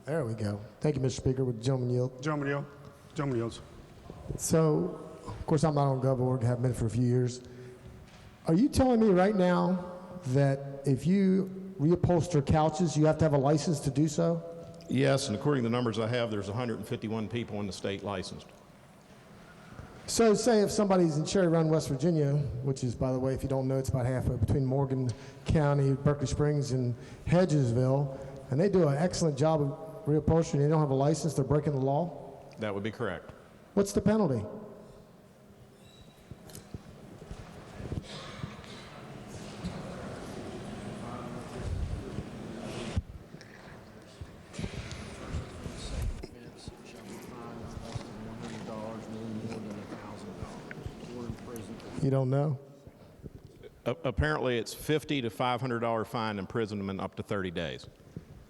There we go. Thank you, Mr. Speaker. Would the gentleman yield? Gentleman yield. Gentleman yields. So, of course, I'm not on GovOrg, have been for a few years. Are you telling me right now that if you reupholster couches, you have to have a license to do so? Yes, and according to the numbers I have, there's 151 people in the state licensed. So say if somebody's in Cherry Run, West Virginia, which is, by the way, if you don't know, it's about halfway between Morgan County, Berkeley Springs, and Hedgesville, and they do an excellent job of reupholstering, they don't have a license, they're breaking the law? That would be correct. What's the penalty? You don't know? Apparently, it's $50 to $500 fine, imprisonment up to 30 days.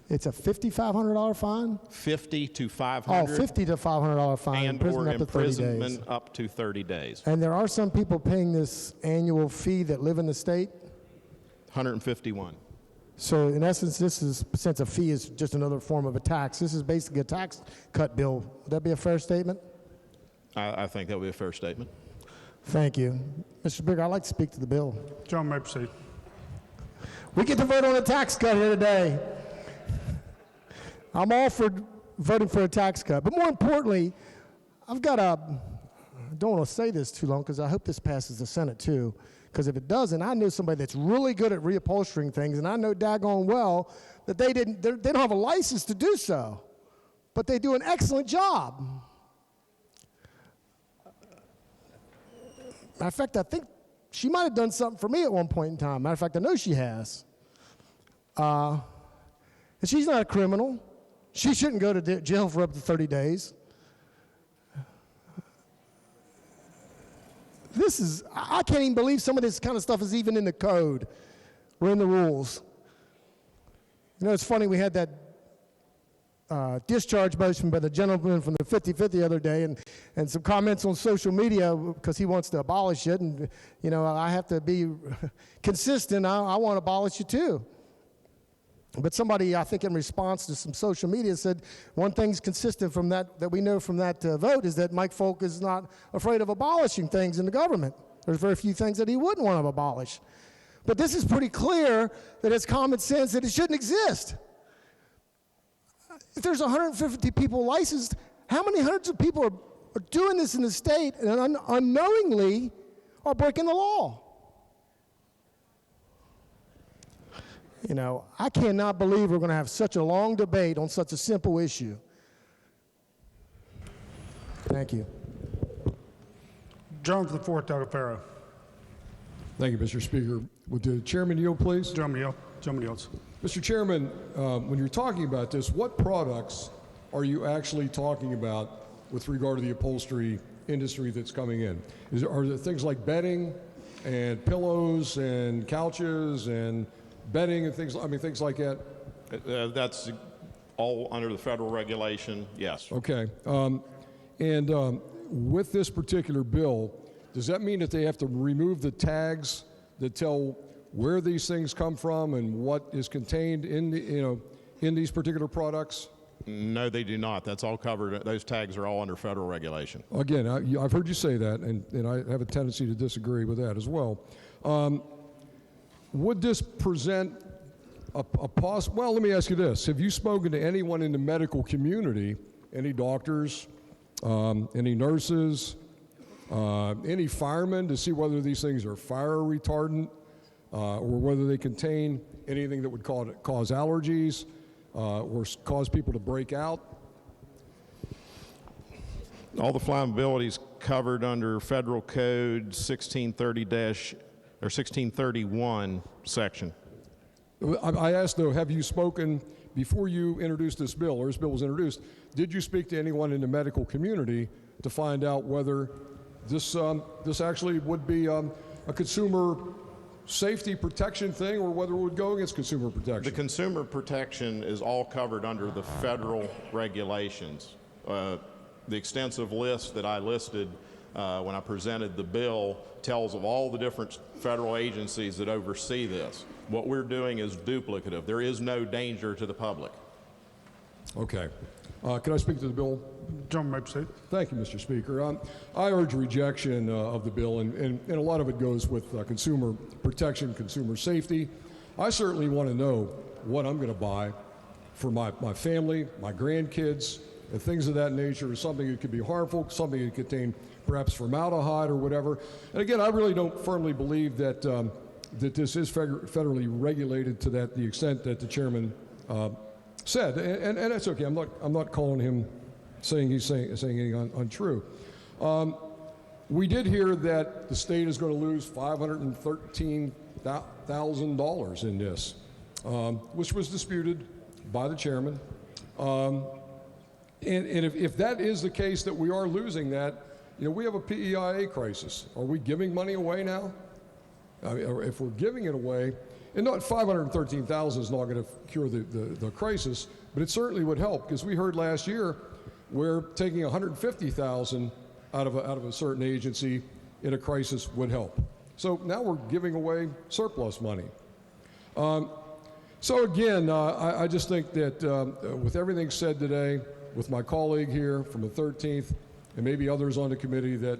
It's a $5,500 fine? 50 to 500. Oh, $50 to $500 fine, and imprisonment or up to 30 days. imprisonment up to 30 days. And there are some people paying this annual fee that live in the state? 151. So in essence, this is, since a fee is just another form of a tax, this is basically a tax cut bill. Would that be a fair statement? I think that would be a fair statement. Thank you. Mr. Speaker, I'd like to speak to the bill. John, may proceed. We get to vote on a tax cut here today. I'm all for voting for a tax cut, but more importantly, I don't want to say this too long because I hope this passes the Senate too, because if it doesn't, I know somebody that's really good at reupholstering things, and I know daggone well that they don't have a license to do so, but they do an excellent job. Matter of fact, I think she might have done something for me at one point in time. Matter of fact, I know she has. And she's not a criminal. She shouldn't go to jail for up to 30 days. I can't even believe some of this kind of stuff is even in the code or in the rules. You know, it's funny, we had that discharge motion by the gentleman from the 55th the other day, and some comments on social media because he wants to abolish it, and, you know, I have to be consistent. I want to abolish it too. But somebody, I think in response to some social media, said one thing's consistent from that we know from that vote is that Mike Folk is not afraid of abolishing things in the government. There's very few things that he wouldn't want to abolish. But this is pretty clear that it's common sense that it shouldn't exist. If there's 150 people licensed, how many hundreds of people are doing this in the state and unknowingly are breaking the law? You know, I cannot believe we're going to have such a long debate on such a simple issue. Thank you. Gentleman from the 4th, Doug Farrow. Thank you, Mr. Speaker. Would the chairman yield, please? Gentleman yields. Mr. Chairman, when you're talking about this, what products are you actually talking about with regard to the upholstery industry that's coming in? Are there things like bedding and pillows and couches and bedding and things like that? That's all under the federal regulation, yes. Okay. With this particular bill, does that mean that they have to remove the tags that tell where these things come from and what is contained in these particular products? No, they do not. That's all covered. Those tags are all under federal regulation. Again, I've heard you say that, and I have a tendency to disagree with that as well. Would this present well, let me ask you this. Have you spoken to anyone in the medical community, any doctors, any nurses, any firemen, to see whether these things are fire retardant or whether they contain anything that would cause allergies or cause people to break out? All the flammability is covered under Federal Code 1631 section. I asked, though, have you spoken, before you introduced this bill, or this bill was introduced, did you speak to anyone in the medical community to find out whether this actually would be a consumer safety protection thing or whether it would go against consumer protection? The consumer protection is all covered under the federal regulations. The extensive list that I listed when I presented the bill tells of all the different federal agencies that oversee this. What we're doing is duplicative. There is no danger to the public. Okay. Can I speak to the bill? Gentleman may proceed. Thank you, Mr. Speaker. I urge rejection of the bill, and a lot of it goes with consumer protection, consumer safety. I certainly want to know what I'm going to buy for my family, my grandkids, and things of that nature. Is something that could be harmful, something that could contain perhaps formaldehyde or whatever. And again, I really don't firmly believe that that this is federally regulated to the extent that the chairman said, and that's okay. I'm not calling him saying he's saying anything untrue. We did hear that the state is going to lose $513,000 in this, which was disputed by the chairman. And if that is the case, that we are losing that, we have a PEIA crisis. Are we giving money away now? I mean, if we're giving it away, and not $513,000 is not going to cure the crisis, but it certainly would help, because we heard last year where taking $150,000 out of a certain agency in a crisis would help. So now we're giving away surplus money. So again, I just think that with everything said today, with my colleague here from the 13th, and maybe others on the committee, that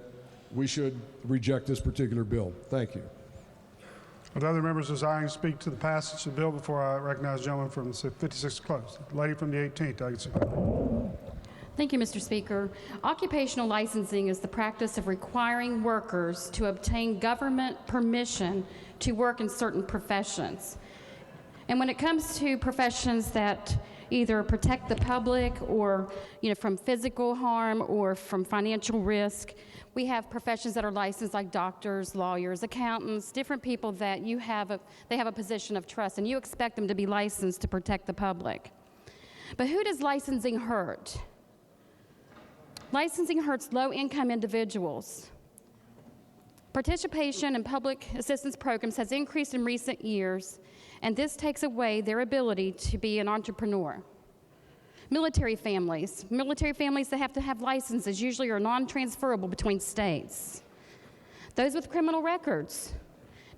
we should reject this particular bill. Thank you. Would other members desiring to speak to the passage of the bill before I recognize the gentleman from the 56th close? The lady from the 18th, Thank you, Mr. Speaker. Occupational licensing is the practice of requiring workers to obtain government permission to work in certain professions. And when it comes to professions that either protect the public or, from physical harm or from financial risk. We have professions that are licensed like doctors, lawyers, accountants, different people that they have a position of trust, and you expect them to be licensed to protect the public. But who does licensing hurt? Licensing hurts low-income individuals. Participation in public assistance programs has increased in recent years, and this takes away their ability to be an entrepreneur. Military families that have to have licenses usually are non-transferable between states. Those with criminal records.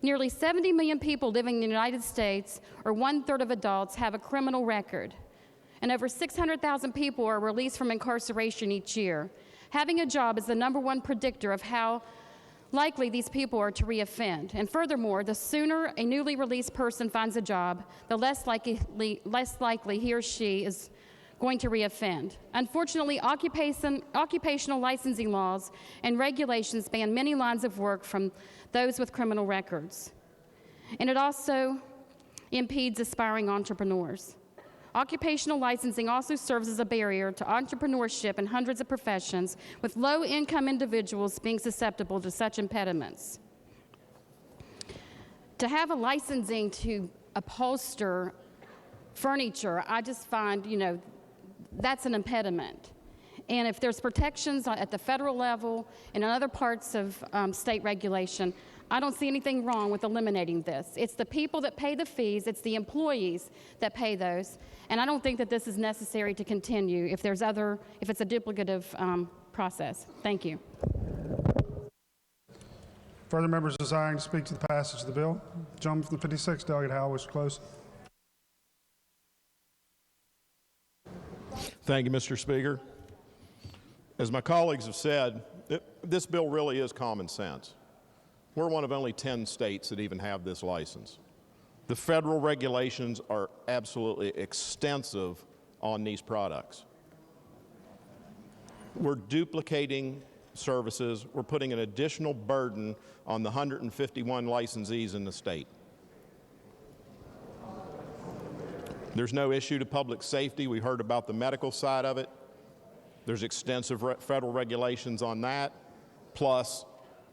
Nearly 70 million people living in the United States, or 1/3 of adults, have a criminal record. And over 600,000 people are released from incarceration each year. Having a job is the #1 predictor of how likely these people are to reoffend. And furthermore, the sooner a newly released person finds a job, the less likely he or she is going to reoffend. Unfortunately, occupational licensing laws and regulations ban many lines of work from those with criminal records. And it also impedes aspiring entrepreneurs. Occupational licensing also serves as a barrier to entrepreneurship in hundreds of professions, with low-income individuals being susceptible to such impediments. To have a licensing to upholster furniture, I just find, that's an impediment. And if there's protections at the federal level and in other parts of state regulation, I don't see anything wrong with eliminating this. It's the people that pay the fees, it's the employees that pay those, and I don't think that this is necessary to continue if it's a duplicative process. Thank you. Further members desiring to speak to the passage of the bill? Gentleman from the 56th, Delegate Howell, wish to close. Thank you, Mr. Speaker. As my colleagues have said, this bill really is common sense. We're one of only 10 states that even have this license. The federal regulations are absolutely extensive on these products. We're duplicating services. We're putting an additional burden on the 151 licensees in the state. There's no issue to public safety. We heard about the medical side of it. There's extensive federal regulations on that, plus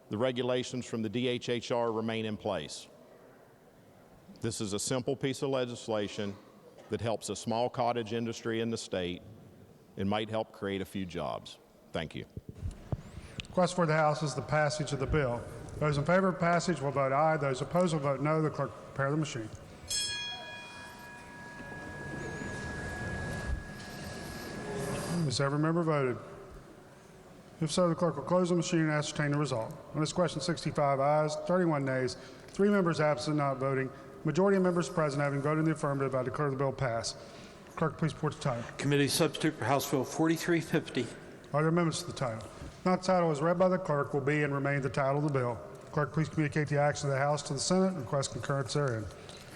the regulations from the DHHR remain in place. This is a simple piece of legislation that helps a small cottage industry in the state and might help create a few jobs. Thank you. Request for the House is the passage of the bill. Those in favor of passage will vote aye. Those opposed will vote no. The clerk will prepare the machine. Has every member voted? If so, the clerk will close the machine and ascertain the result. On this question, 65 ayes, 31 nays, 3 members absent, not voting. Majority of members present having voted in the affirmative, I declare the bill passed. Clerk, please report the title. Committee substitute for House Bill 4350. Are there amendments to the title? Not the title as read by the clerk will be and remain the title of the bill. Clerk, please communicate the action of the House to the Senate and request concurrence therein.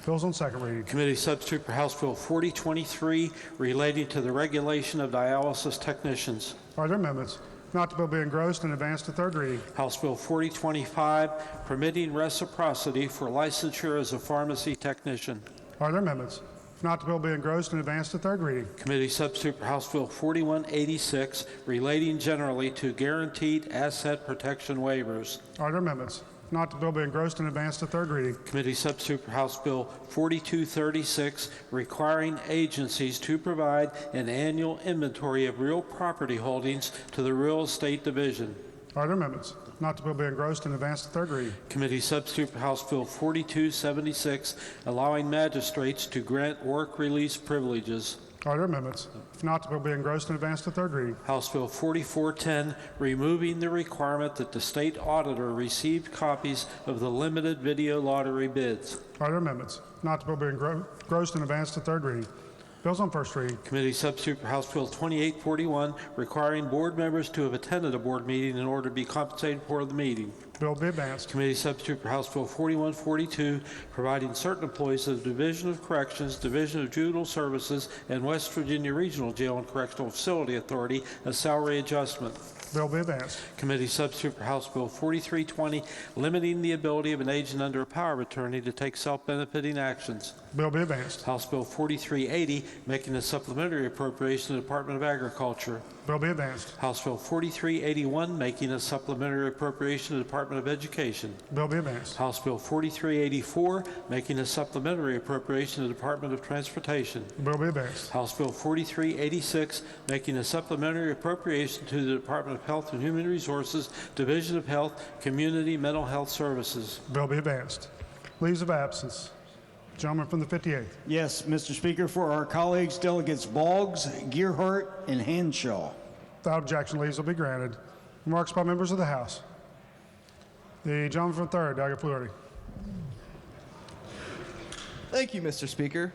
Bills on second reading. Committee substitute for House Bill 4023 relating to the regulation of dialysis technicians. Are there amendments? Not the bill be engrossed and advanced to third reading. House Bill 4025 permitting reciprocity for licensure as a pharmacy technician. Are there amendments? If not, the bill be engrossed and advanced to third reading. Committee substitute for House Bill 4186 relating generally to guaranteed asset protection waivers. Are there amendments? If not, the bill be engrossed and advanced to third reading. Committee substitute for House Bill 4236 requiring agencies to provide an annual inventory of real property holdings to the Real Estate Division. Are there amendments? If not, the bill be engrossed and advanced to third reading. Committee substitute for House Bill 4276 allowing magistrates to grant work release privileges. Are there amendments? If not, the bill be engrossed and advanced to third reading. House Bill 4410 removing the requirement that the state auditor receive copies of the limited video lottery bids. Are there amendments? If not, the bill be engrossed and advanced to third reading. Bills on first reading. Committee substitute for House Bill 2841 requiring board members to have attended a board meeting in order to be compensated for the meeting. Bill be advanced. Committee substitute for House Bill 4142 providing certain employees of the Division of Corrections, Division of Juvenile Services, and West Virginia Regional Jail and Correctional Facility Authority a salary adjustment. Bill be advanced. Committee substitute for House Bill 4320, limiting the ability of an agent under a power of attorney to take self-benefiting actions. Bill be advanced. House Bill 4380, making a supplementary appropriation to the Department of Agriculture. Bill be advanced. House Bill 4381, making a supplementary appropriation to the Department of Education. Bill be advanced. House Bill 4384, making a supplementary appropriation to the Department of Transportation. Bill be advanced. House Bill 4386, making a supplementary appropriation to the Department of Health and Human Resources, Division of Health, Community Mental Health Services. Bill be advanced. Leaves of absence. Gentleman from the 58th. Yes, Mr. Speaker, for our colleagues, delegates Boggs, Gearhart, and Henshaw. Without objection, leaves will be granted. Remarks by members of the House. The gentleman from 3rd, Delegate Fluharty. Thank you, Mr. Speaker.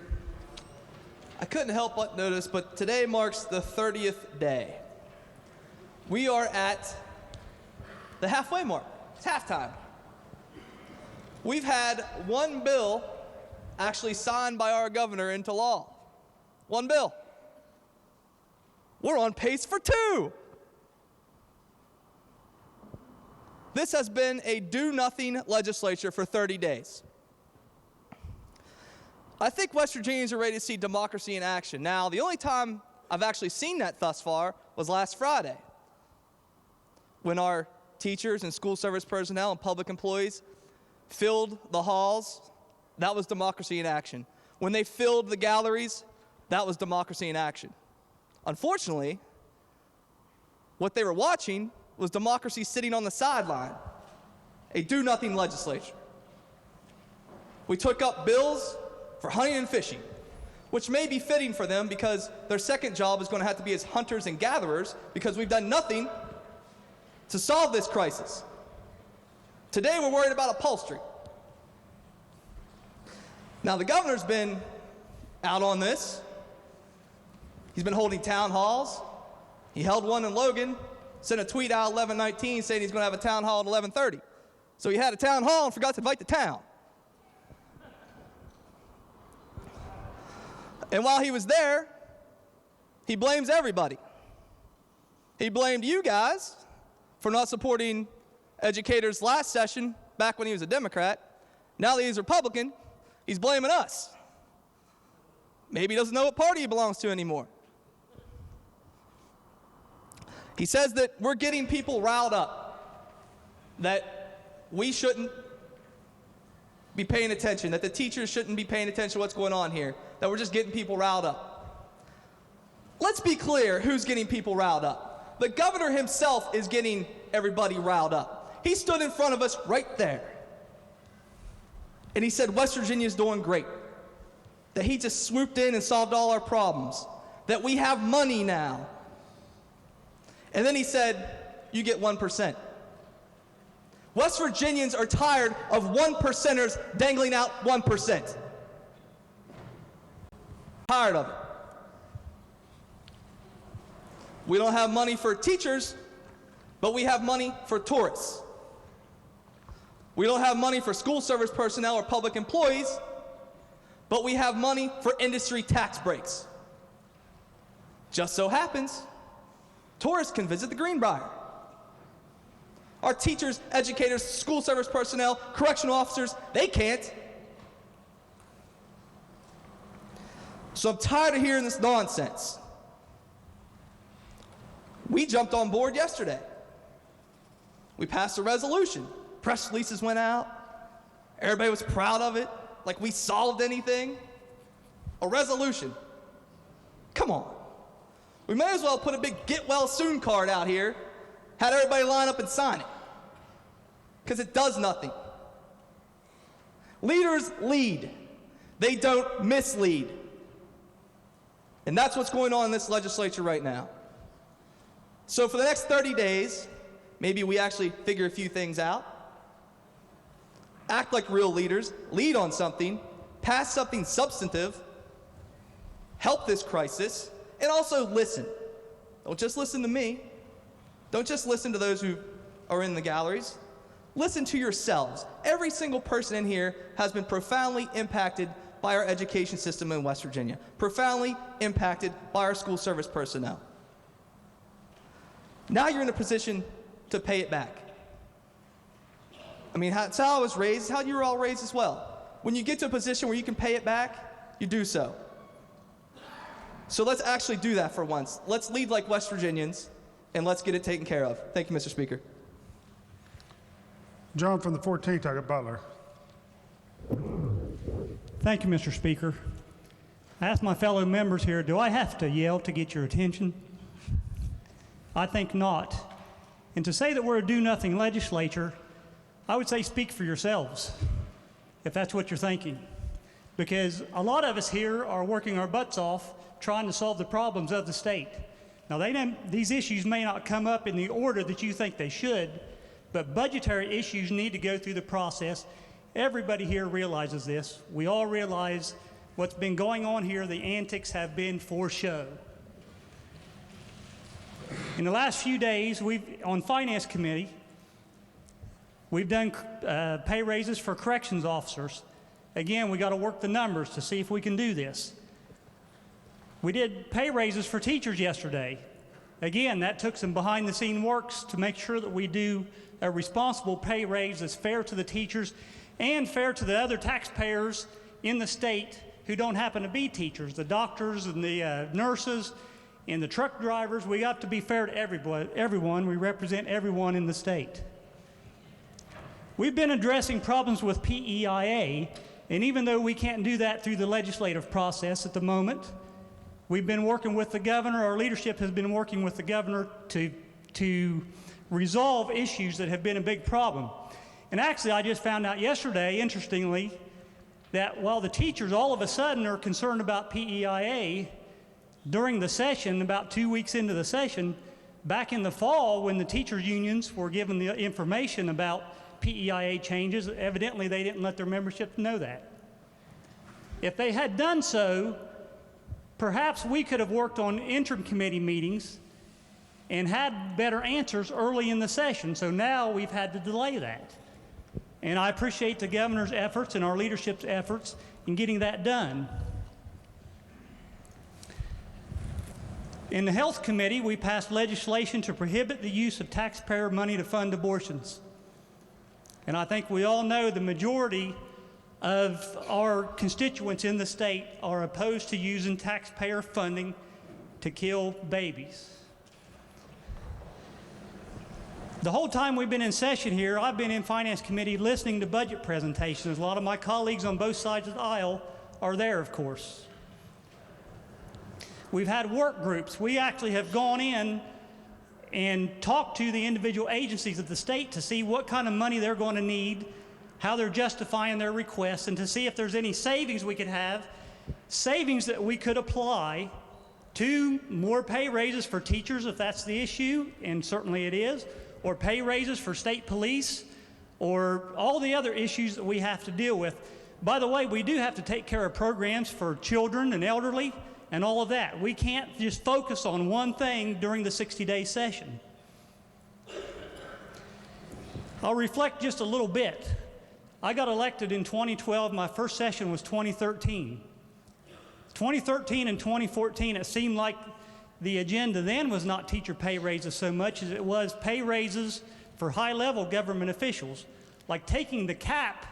I couldn't help but notice, but today marks the 30th day. We are at the halfway mark. It's halftime. We've had one bill actually signed by our governor into law. One bill. We're on pace for 2. This has been a do-nothing legislature for 30 days. I think West Virginians are ready to see democracy in action. Now, the only time I've actually seen that thus far was last Friday, when our teachers and school service personnel and public employees filled the halls. That was democracy in action. When they filled the galleries, that was democracy in action. Unfortunately, what they were watching was democracy sitting on the sideline, a do-nothing legislature. We took up bills for hunting and fishing, which may be fitting for them because their second job is going to have to be as hunters and gatherers because we've done nothing to solve this crisis. Today we're worried about upholstery. Now, the governor's been out on this. He's been holding town halls. He held one in Logan, sent a tweet out 11:19 saying he's going to have a town hall at 11:30. So he had a town hall and forgot to invite the town. And while he was there, he blames everybody. He blamed you guys for not supporting educators last session, back when he was a Democrat. Now that he's Republican, he's blaming us. Maybe he doesn't know what party he belongs to anymore. He says that we're getting people riled up, that we shouldn't be paying attention, that the teachers shouldn't be paying attention to what's going on here, that we're just getting people riled up. Let's be clear who's getting people riled up. The governor himself is getting everybody riled up. He stood in front of us right there, and he said West Virginia's doing great, that he just swooped in and solved all our problems, that we have money now. And then he said, you get 1%. West Virginians are tired of 1%ers dangling out 1%. Tired of it. We don't have money for teachers, but we have money for tourists. We don't have money for school service personnel or public employees, but we have money for industry tax breaks. Just so happens, tourists can visit the Greenbrier. Our teachers, educators, school service personnel, correctional officers, they can't. So I'm tired of hearing this nonsense. We jumped on board yesterday. We passed a resolution. Press releases went out. Everybody was proud of it, like we solved anything. A resolution. Come on. We may as well put a big get well soon card out here, had everybody line up and sign it, because it does nothing. Leaders lead. They don't mislead. And that's what's going on in this legislature right now. So for the next 30 days, maybe we actually figure a few things out, act like real leaders, lead on something, pass something substantive, help this crisis, and also listen. Don't just listen to me. Don't just listen to those who are in the galleries. Listen to yourselves. Every single person in here has been profoundly impacted by our education system in West Virginia, profoundly impacted by our school service personnel. Now you're in a position to pay it back. I mean, that's how I was raised, how you were all raised as well. When you get to a position where you can pay it back, you do so. So let's actually do that for once. Let's lead like West Virginians, and let's get it taken care of. Thank you, Mr. Speaker. John from the 14th, I got Butler. Thank you, Mr. Speaker. I ask my fellow members here, do I have to yell to get your attention? I think not. And to say that we're a do-nothing legislature, I would say speak for yourselves, if that's what you're thinking. Because a lot of us here are working our butts off trying to solve the problems of the state. Now, these issues may not come up in the order that you think they should, but budgetary issues need to go through the process. Everybody here realizes this. We all realize what's been going on here. The antics have been for show. In the last few days, on Finance Committee, we've done pay raises for corrections officers. Again, we got to work the numbers to see if we can do this. We did pay raises for teachers yesterday. Again, that took some behind-the-scene works to make sure that we do a responsible pay raise that's fair to the teachers and fair to the other taxpayers in the state who don't happen to be teachers, the doctors and the nurses and the truck drivers. We got to be fair to everyone. We represent everyone in the state. We've been addressing problems with PEIA, and even though we can't do that through the legislative process at the moment, we've been working with the governor. Our leadership has been working with the governor to resolve issues that have been a big problem. And actually, I just found out yesterday, interestingly, that while the teachers all of a sudden are concerned about PEIA, during the session, about 2 weeks into the session, back in the fall when the teachers' unions were given the information about PEIA changes, evidently they didn't let their membership know that. If they had done so, perhaps we could have worked on interim committee meetings and had better answers early in the session. So now we've had to delay that. And I appreciate the governor's efforts and our leadership's efforts in getting that done. In the Health Committee, we passed legislation to prohibit the use of taxpayer money to fund abortions. And I think we all know the majority of our constituents in the state are opposed to using taxpayer funding to kill babies. The whole time we've been in session here, I've been in Finance Committee listening to budget presentations. A lot of my colleagues on both sides of the aisle are there, of course. We've had work groups. We actually have gone in and talked to the individual agencies of the state to see what kind of money they're going to need, how they're justifying their requests, and to see if there's any savings we could have, savings that we could apply to more pay raises for teachers if that's the issue, and certainly it is, or pay raises for state police, or all the other issues that we have to deal with. By the way, we do have to take care of programs for children and elderly and all of that. We can't just focus on one thing during the 60-day session. I'll reflect just a little bit. I got elected in 2012. My first session was 2013. 2013 and 2014, it seemed like the agenda then was not teacher pay raises so much as it was pay raises for high-level government officials, like taking the cap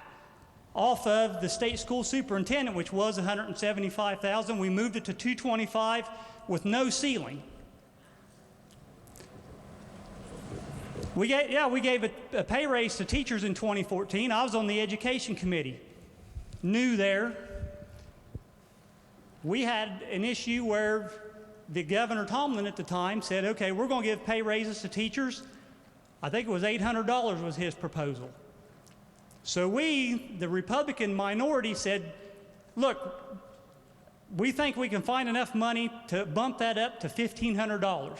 off of the state school superintendent, which was $175,000. We moved it to $225,000 with no ceiling. We gave a pay raise to teachers in 2014. I was on the Education Committee, new there. We had an issue where the Governor Tomlin at the time said, okay, we're going to give pay raises to teachers. I think it was $800 was his proposal. So we, the Republican minority, said, look, we think we can find enough money to bump that up to $1,500,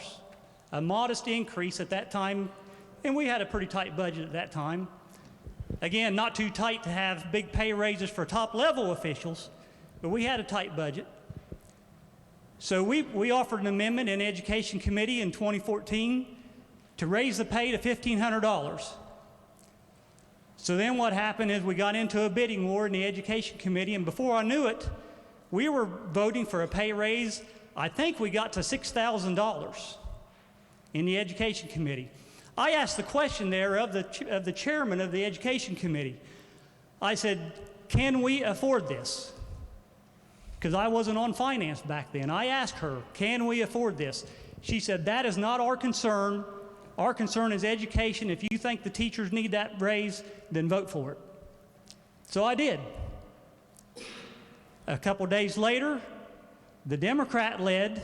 a modest increase at that time, and we had a pretty tight budget at that time. Again, not too tight to have big pay raises for top-level officials, but we had a tight budget. So we offered an amendment in Education Committee in 2014 to raise the pay to $1,500. So then what happened is we got into a bidding war in the Education Committee, and before I knew it, we were voting for a pay raise. I think we got to $6,000. in the Education Committee. I asked the question there of the chairman of the Education Committee. I said, can we afford this? Because I wasn't on finance back then. I asked her, can we afford this? She said, that is not our concern. Our concern is education. If you think the teachers need that raise, then vote for it. So I did. A couple days later, the Democrat-led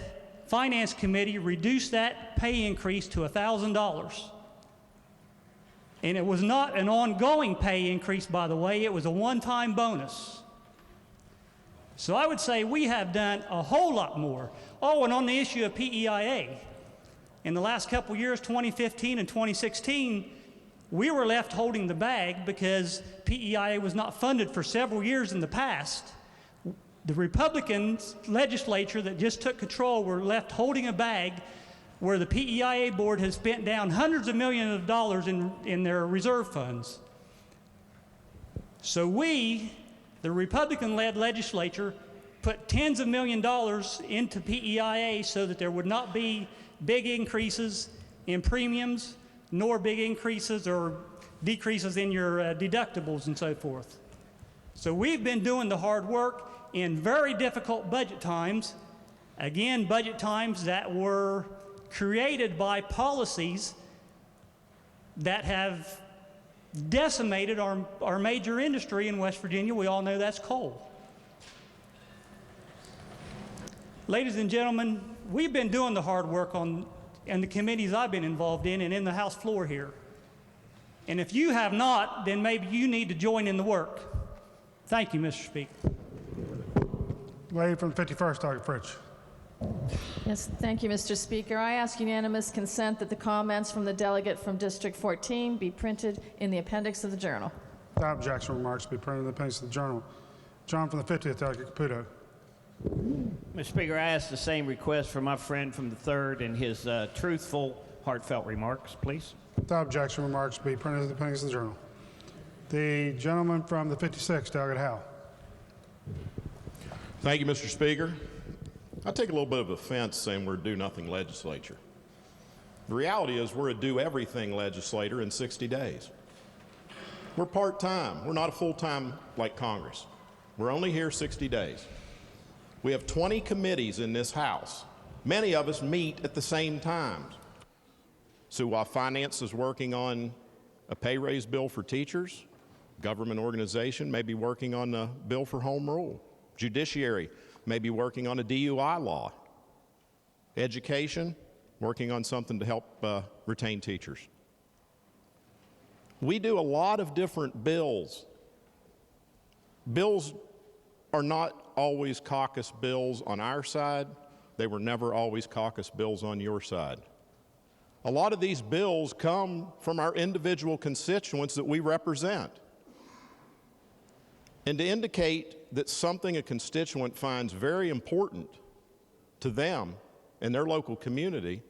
Finance Committee reduced that pay increase to $1,000. And it was not an ongoing pay increase, by the way. It was a one-time bonus. So I would say we have done a whole lot more. Oh, and on the issue of PEIA, in the last couple years, 2015 and 2016, we were left holding the bag because PEIA was not funded for several years in the past. The Republican legislature that just took control were left holding a bag where the PEIA board has spent down hundreds of millions of dollars in their reserve funds. So we, the Republican-led legislature, put tens of millions of dollars into PEIA so that there would not be big increases in premiums, nor big increases or decreases in your deductibles and so forth. So we've been doing the hard work in very difficult budget times. Again, budget times that were created by policies that have decimated our major industry in West Virginia. We all know that's coal. Ladies and gentlemen, we've been doing the hard work in the committees I've been involved in and in the House floor here. And if you have not, then maybe you need to join in the work. Thank you, Mr. Speaker. Lady from the 51st, Dr. Fritsch. Yes, thank you, Mr. Speaker. I ask unanimous consent that the comments from the delegate from District 14 be printed in the appendix of the journal. Without objection, remarks be printed in the appendix of the journal. John from the 50th, Delegate Caputo. Mr. Speaker, I ask the same request from my friend from the 3rd and his truthful, heartfelt remarks, please. Without objection, remarks be printed in the appendix of the journal. The gentleman from the 56th, Delegate Howe. Thank you, Mr. Speaker. I take a little bit of offense saying we're a do-nothing legislature. The reality is we're a do-everything legislator in 60 days. We're part-time. We're not a full-time like Congress. We're only here 60 days. We have 20 committees in this House. Many of us meet at the same time. So while Finance is working on a pay raise bill for teachers, government organization may be working on a bill for home rule. Judiciary may be working on a DUI law. Education, working on something to help retain teachers. We do a lot of different bills. Bills are not always caucus bills on our side. They were never always caucus bills on your side. A lot of these bills come from our individual constituents that we represent. And to indicate that something a constituent finds very important to them and their local community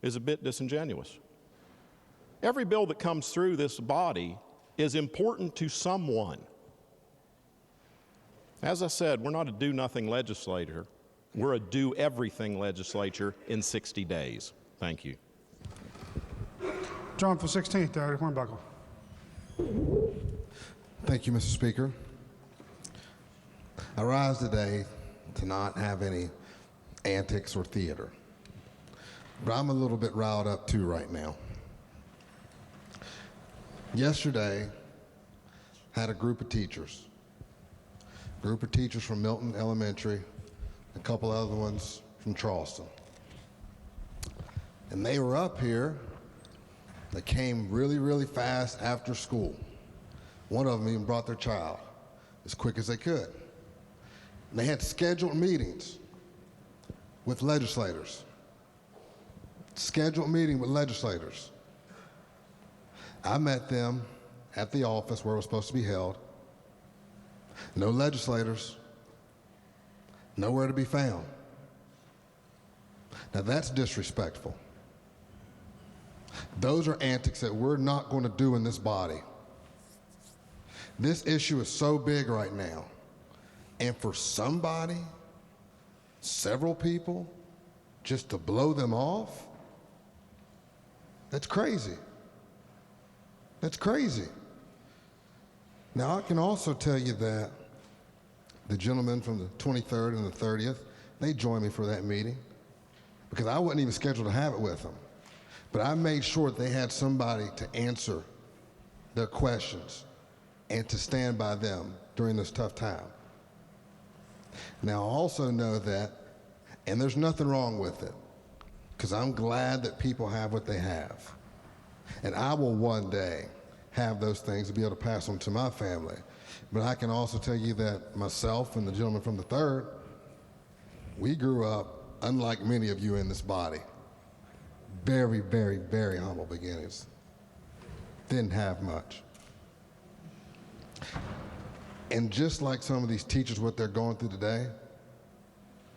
is a bit disingenuous. Every bill that comes through this body is important to someone. As I said, we're not a do-nothing legislature. We're a do-everything legislature in 60 days. Thank you. John from 16th, Delegate Hornbuckle. Thank you, Mr. Speaker. I rise today to not have any antics or theater, but I'm a little bit riled up too right now. Yesterday, had a group of teachers from Milton Elementary, a couple other ones from Charleston. And they were up here. They came really, really fast after school. One of them even brought their child as quick as they could. And they had scheduled meetings with legislators. Scheduled meeting with legislators. I met them at the office where it was supposed to be held. No legislators, nowhere to be found. Now that's disrespectful. Those are antics that we're not going to do in this body. This issue is so big right now. And for somebody, several people, just to blow them off, That's crazy. That's crazy. Now, I can also tell you that the gentlemen from the 23rd and the 30th, they joined me for that meeting because I wasn't even scheduled to have it with them. But I made sure that they had somebody to answer their questions and to stand by them during this tough time. Now, I also know that, and there's nothing wrong with it, because I'm glad that people have what they have. And I will one day have those things to be able to pass on to my family. But I can also tell you that myself and the gentleman from the 3rd, we grew up, unlike many of you in this body, very, very, very humble beginnings. Didn't have much. And just like some of these teachers, what they're going through today,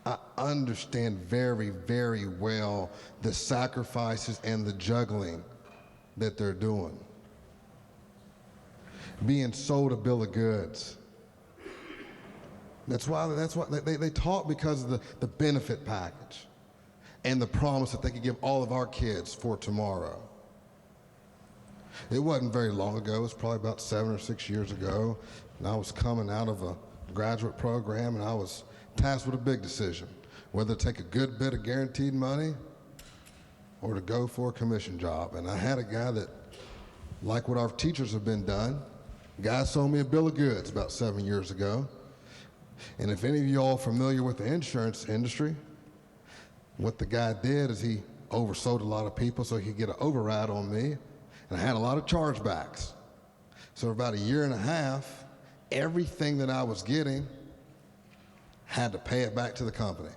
I understand very, very well the sacrifices and the juggling that they're doing. Being sold a bill of goods. That's why they talk, because of the benefit package and the promise that they could give all of our kids for tomorrow. It wasn't very long ago, it was probably about 7 or 6 years ago, and I was coming out of a graduate program, and I was tasked with a big decision, whether to take a good bit of guaranteed money or to go for a commission job. And I had a guy that, like what our teachers have been done, a guy sold me a bill of goods about 7 years ago. And if any of you all are familiar with the insurance industry, what the guy did is he oversold a lot of people so he could get an override on me, and I had a lot of chargebacks. So for about a year and a half, everything that I was getting, had to pay it back to the company.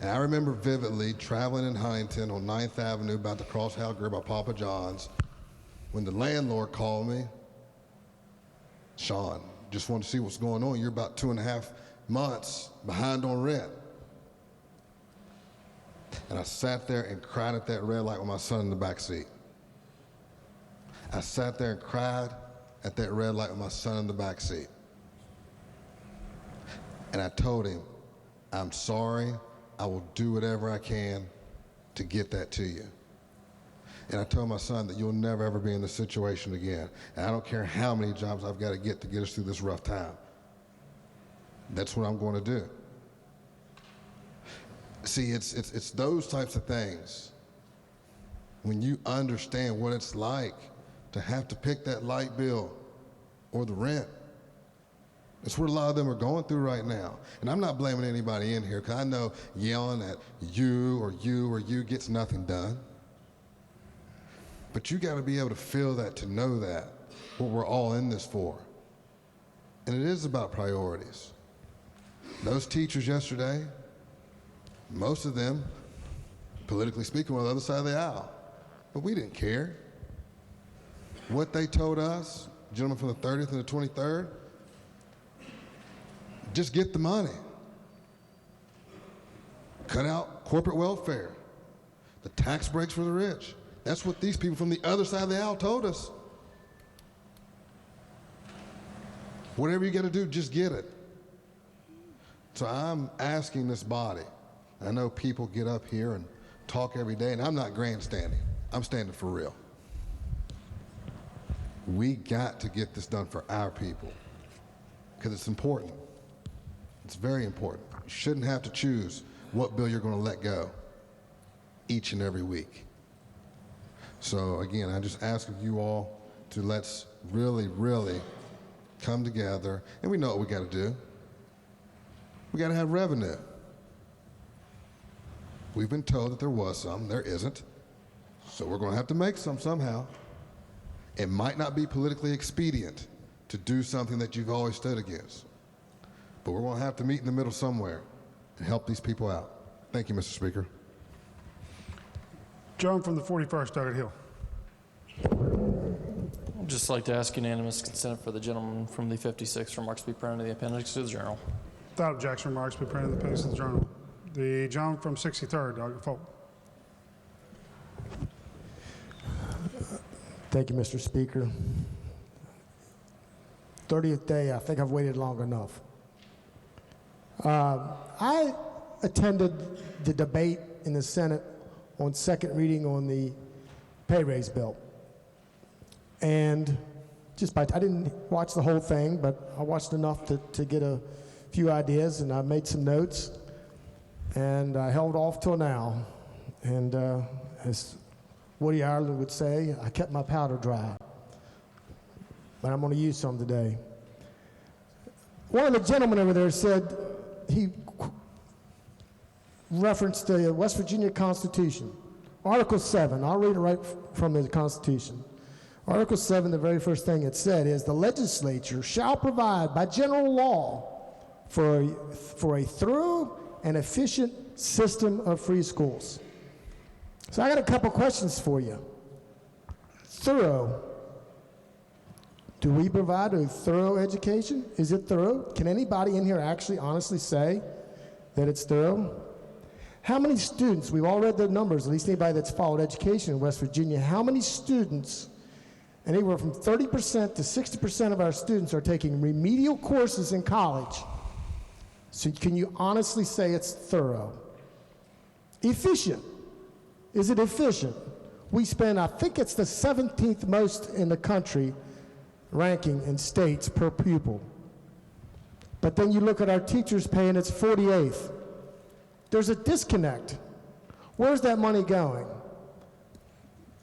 And I remember vividly traveling in Huntington on 9th Avenue, about to cross Hal Greer by Papa John's, when the landlord called me. Sean, just want to see what's going on. You're about 2.5 months behind on rent. And I sat there and cried at that red light with my son in the back seat. I sat there and cried at that red light with my son in the back seat. And I told him, I'm sorry, I will do whatever I can to get that to you. And I told my son that you'll never ever be in this situation again. And I don't care how many jobs I've got to get us through this rough time. That's what I'm going to do. See, it's those types of things. When you understand what it's like to have to pick that light bill or the rent, that's what a lot of them are going through right now. And I'm not blaming anybody in here, because I know yelling at you or you gets nothing done. But you got to be able to feel that, to know that, what we're all in this for. And it is about priorities. Those teachers yesterday, most of them, politically speaking, were on the other side of the aisle. But we didn't care. What they told us, gentlemen from the 30th and the 23rd, just get the money. Cut out corporate welfare, the tax breaks for the rich. That's what these people from the other side of the aisle told us. Whatever you got to do, just get it. So I'm asking this body. I know people get up here and talk every day, and I'm not grandstanding. I'm standing for real. We got to get this done for our people, because it's important. It's very important. You shouldn't have to choose what bill you're going to let go each and every week. So again, I just ask of you all to let's really, really come together, and we know what we got to do. We got to have revenue. We've been told that there was some, there isn't. So we're going to have to make some somehow. It might not be politically expedient to do something that you've always stood against, but we're going to have to meet in the middle somewhere and help these people out. Thank you, Mr. Speaker. John from the 41st, Doggett Hill. I'd just like to ask unanimous consent for the gentleman from the 56th remarks to be printed in the appendix to the journal. Without objection, remarks be printed in the appendix of the journal. The gentleman from 63rd, Doggett Folk. Thank you, Mr. Speaker. 30th day, I think I've waited long enough. I attended the debate in the Senate on second reading on the pay raise bill. And I didn't watch the whole thing, but I watched enough to get a few ideas, and I made some notes, and I held off till now. And as Woody Ireland would say, I kept my powder dry. But I'm going to use some today. One of the gentlemen over there said, he referenced the West Virginia Constitution. Article 7, I'll read it right from the Constitution. Article 7, the very first thing it said is, the legislature shall provide by general law for a thorough and efficient system of free schools. So I got a couple questions for you. Thorough. Do we provide a thorough education? Is it thorough? Can anybody in here actually honestly say that it's thorough? How many students, we've all read the numbers, at least anybody that's followed education in West Virginia, how many students, anywhere from 30% to 60% of our students are taking remedial courses in college? So can you honestly say it's thorough? Efficient. Is it efficient? We spend, I think it's the 17th most in the country ranking in states per pupil. But then you look at our teachers' pay and it's 48th. There's a disconnect. Where's that money going?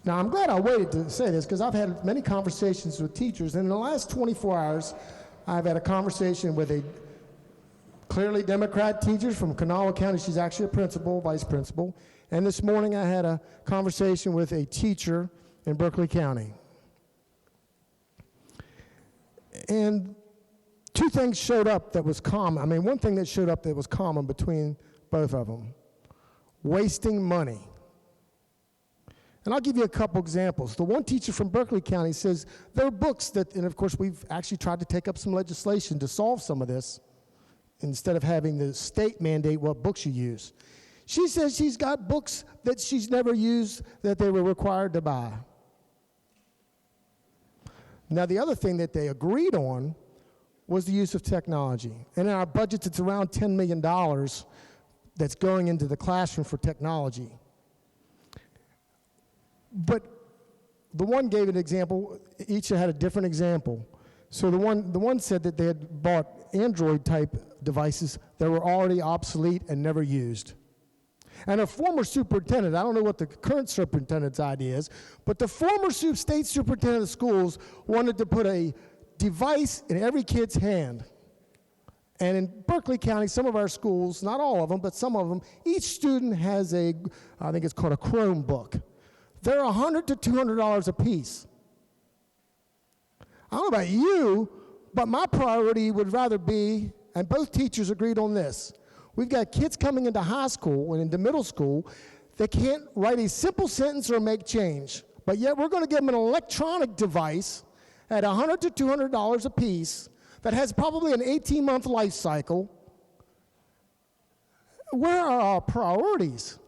Now, I'm glad I waited to say this because I've had many conversations with teachers, and in the last 24 hours, I've had a conversation with a clearly Democrat teacher from Kanawha County. She's actually a principal, vice principal. And this morning I had a conversation with a teacher in Berkeley County. And two things showed up that was common. I mean, one thing that showed up that was common between both of them: wasting money. And I'll give you a couple examples. The one teacher from Berkeley County says there are books that, and of course we've actually tried to take up some legislation to solve some of this, instead of having the state mandate what books you use. She says she's got books that she's never used that they were required to buy. Now, the other thing that they agreed on was the use of technology. And in our budgets, it's around $10 million that's going into the classroom for technology. But the one gave an example, each had a different example. So the one said that they had bought Android-type devices that were already obsolete and never used. And a former superintendent, I don't know what the current superintendent's idea is, but the former state superintendent of schools wanted to put a device in every kid's hand. And in Berkeley County, some of our schools, not all of them, but some of them, each student has I think it's called a Chromebook. They're $100 to $200 a piece. I don't know about you, but my priority would rather be, and both teachers agreed on this, we've got kids coming into high school and into middle school that can't write a simple sentence or make change, but yet we're going to give them an electronic device at $100 to $200 a piece that has probably an 18-month life cycle. Where are our priorities?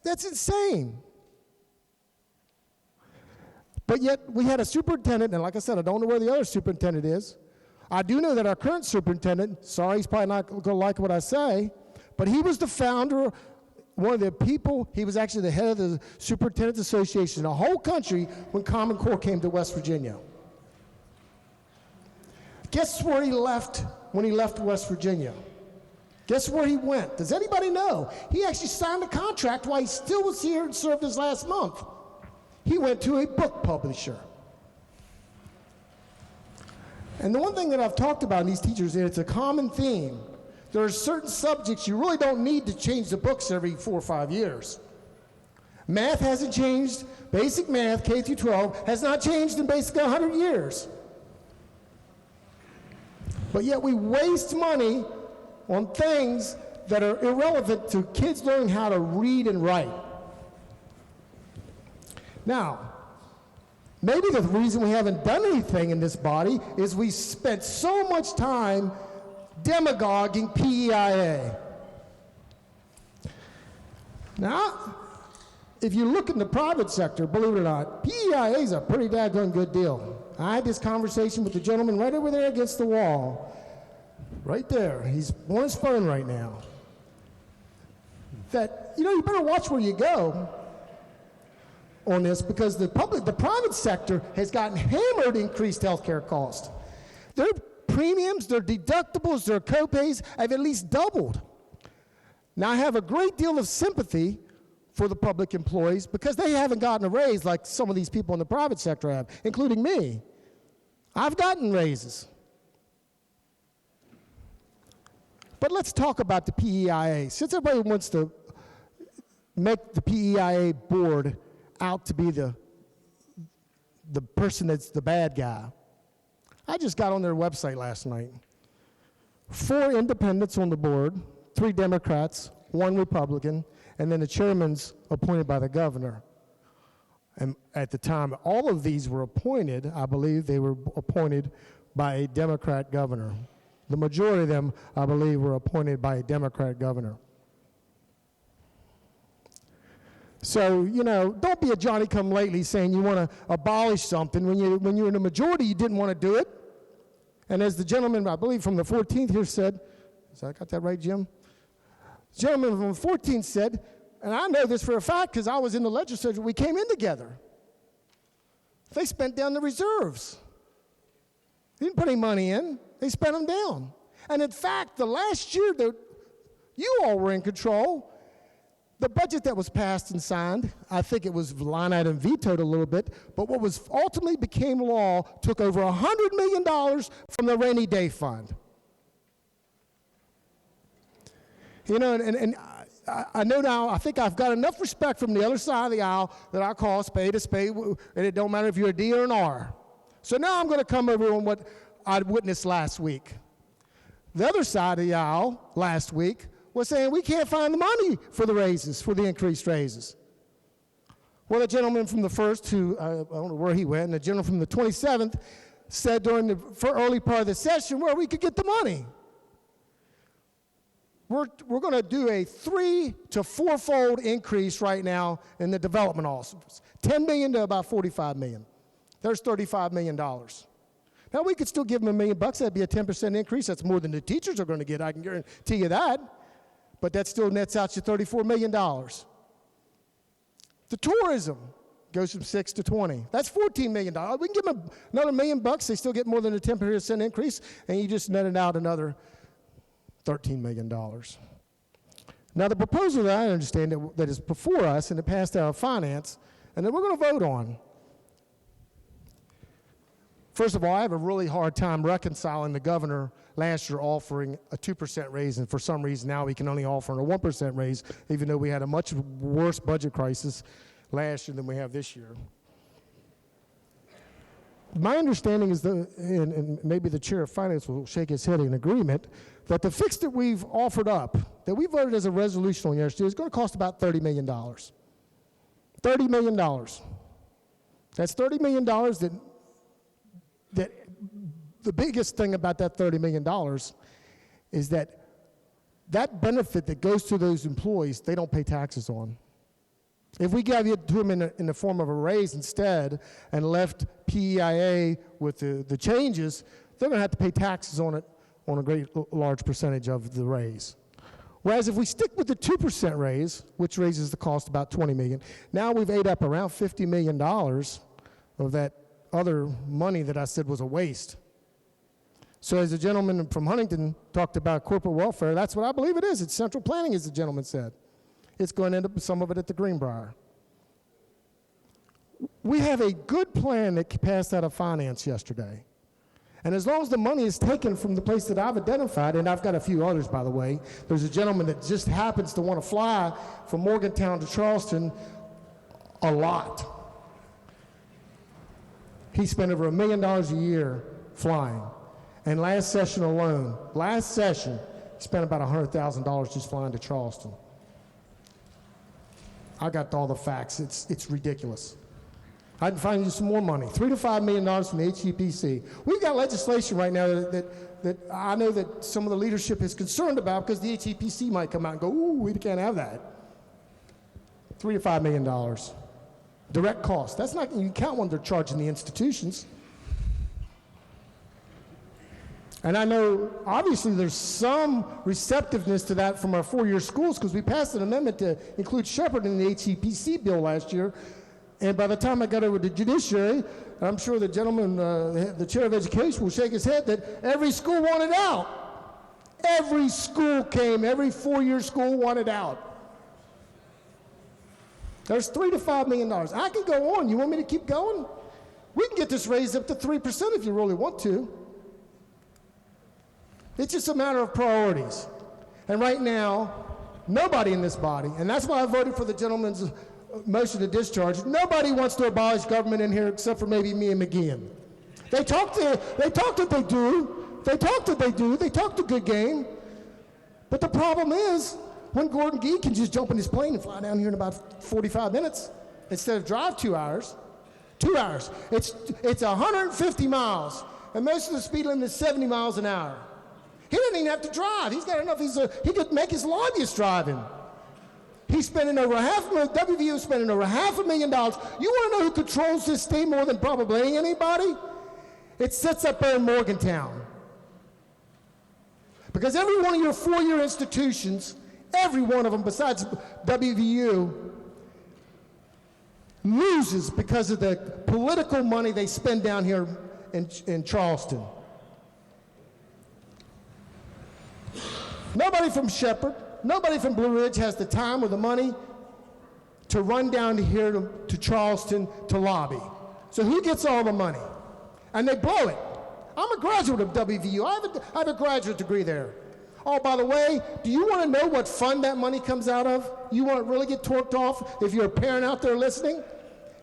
That's insane. But yet we had a superintendent, and like I said, I don't know where the other superintendent is. I do know that our current superintendent, sorry, he's probably not going to like what I say, but he was the founder, one of the people, he was actually the head of the Superintendent's Association in the whole country when Common Core came to West Virginia. Guess where he left when he left West Virginia? Guess where he went? Does anybody know? He actually signed a contract while he still was here and served his last month. He went to a book publisher. And the one thing that I've talked about in these teachers, and it's a common theme, there are certain subjects you really don't need to change the books every 4 or 5 years. Math hasn't changed. Basic math, K through 12, has not changed in basically 100 years. But yet we waste money on things that are irrelevant to kids learning how to read and write. Now, maybe the reason we haven't done anything in this body is we spent so much time demagoguing PEIA. Now, if you look in the private sector, believe it or not, PEIA is a pretty daggone good deal. I had this conversation with the gentleman right over there against the wall. Right there. He's on his phone right now. that, you better watch where you go on this, because the private sector has gotten hammered increased healthcare costs. Their premiums, their deductibles, their copays have at least doubled. Now, I have a great deal of sympathy for the public employees because they haven't gotten a raise like some of these people in the private sector have, including me. I've gotten raises. But let's talk about the PEIA. Since everybody wants to make the PEIA board out to be the person that's the bad guy, I just got on their website last night. 4 independents on the board, 3 Democrats, 1 Republican, and then the chairman's appointed by the governor. And at the time, all of these were appointed, I believe they were appointed by a Democrat governor. The majority of them, I believe, were appointed by a Democrat governor. So, don't be a Johnny-come-lately saying you want to abolish something. When you're in a majority, you didn't want to do it. And as the gentleman, I believe, from the 14th here said, I got that right, Jim? The gentleman from the 14th said, and I know this for a fact because I was in the legislature, we came in together. They spent down the reserves. They didn't put any money in. They spent them down. And in fact, the last year that you all were in control, the budget that was passed and signed, I think it was line item vetoed a little bit, but what was ultimately became law took over $100 million from the rainy day fund. And I know now, I think I've got enough respect from the other side of the aisle that I call a spade, and it don't matter if you're a D or an R. So now I'm going to come over on what I witnessed last week. The other side of the aisle last week was saying we can't find the money for the raises, for the increased raises. Well, the gentleman from the first, who I don't know where he went, and the gentleman from the 27th said during the early part of the session where we could get the money. We're going to do a 3- to 4-fold increase right now in the development offices, $10 million to about $45 million. There's $35 million. Now, we could still give them $1 million. That'd be a 10% increase. That's more than the teachers are going to get. I can guarantee you that. But that still nets out you $34 million. The tourism goes from 6 to 20. That's $14 million. We can give them another $1 million. They still get more than a 10% increase, and you just netted out another $13 million. Now, the proposal that I understand that is before us and it passed out of finance, and that we're going to vote on. First of all, I have a really hard time reconciling the governor last year offering a 2% raise, and for some reason now we can only offer a 1% raise, even though we had a much worse budget crisis last year than we have this year. My understanding is, and maybe the chair of finance will shake his head in agreement, that the fix that we've offered up, that we voted as a resolution on yesterday, is going to cost about $30 million. $30 million. That's $30 million that the biggest thing about that $30 million is that benefit that goes to those employees, they don't pay taxes on. If we gave it to them in the form of a raise instead and left PEIA with the changes, they're going to have to pay taxes on it on a great large percentage of the raise. Whereas if we stick with the 2% raise, which raises the cost about $20 million, now we've ate up around $50 million of that other money that I said was a waste. So as the gentleman from Huntington talked about corporate welfare, that's what I believe it is. It's central planning, as the gentleman said. It's going to end up with some of it at the Greenbrier. We have a good plan that passed out of finance yesterday. And as long as the money is taken from the place that I've identified, and I've got a few others, by the way, there's a gentleman that just happens to want to fly from Morgantown to Charleston a lot. He spent over $1 million a year flying. And last session alone, he spent about $100,000 just flying to Charleston. I got all the facts. It's ridiculous. I can find you some more money, $3 to $5 million from the HEPC. We've got legislation right now that I know that some of the leadership is concerned about because the HEPC might come out and go, ooh, we can't have that. $3 to $5 million. Direct cost. That's not, you count when they're charging the institutions. And I know, obviously, there's some receptiveness to that from our four-year schools because we passed an amendment to include Shepherd in the HCPC bill last year. And by the time I got over to judiciary, I'm sure the gentleman, the chair of education, will shake his head that every school wanted out. Every school came, every four-year school wanted out. There's $3 to $5 million. I can go on. You want me to keep going? We can get this raised up to 3% if you really want to. It's just a matter of priorities. And right now, nobody in this body, and that's why I voted for the gentleman's motion to discharge, nobody wants to abolish government in here except for maybe me and McGeehan. They talk that they do. They talk the good game. But the problem is, when Gordon Gee can just jump in his plane and fly down here in about 45 minutes instead of drive 2 hours. 2 hours. It's 150 miles, and most of the speed limit is 70 miles an hour. He doesn't even have to drive. He's got enough. He could make his lobbyists drive him. He's spending over WVU is spending over $500,000. You want to know who controls this state more than probably anybody? It sits up there in Morgantown. Because every one of your four-year institutions, every one of them besides WVU, loses because of the political money they spend down here in Charleston. Nobody from Shepherd, nobody from Blue Ridge has the time or the money to run down to here to Charleston to lobby. So who gets all the money? And they blow it. I'm a graduate of WVU. I have a graduate degree there. Oh, by the way, do you want to know what fund that money comes out of? You want to really get torqued off if you're a parent out there listening?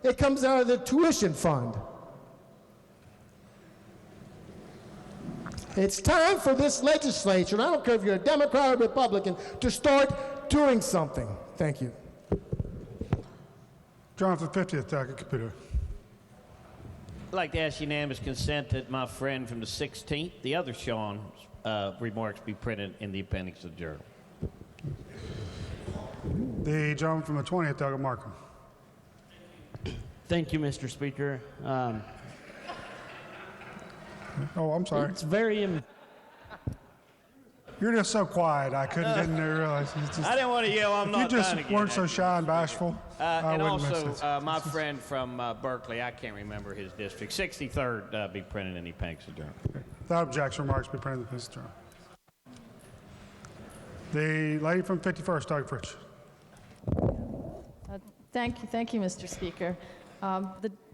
It comes out of the tuition fund. It's time for this legislature, and I don't care if you're a Democrat or Republican, to start doing something. Thank you. John for the 50th, Docket Computer. I'd like to ask unanimous consent that my friend from the 16th, the other Sean's remarks be printed in the appendix of the journal. The gentleman from the 20th, Docket Markham. Thank you, Mr. Speaker. Oh, I'm sorry. It's very... You're just so quiet. I didn't realize. I didn't want to yell. I'm not If you just done again. weren't so shy and bashful, I And wouldn't miss also, it. my friend from Berkeley, I can't remember his district, 63rd, be printed in the appendix of the journal. Without objection, remarks be printed in the Journal. The lady from 51st, Doug Fritsch. Thank you, Mr. Speaker.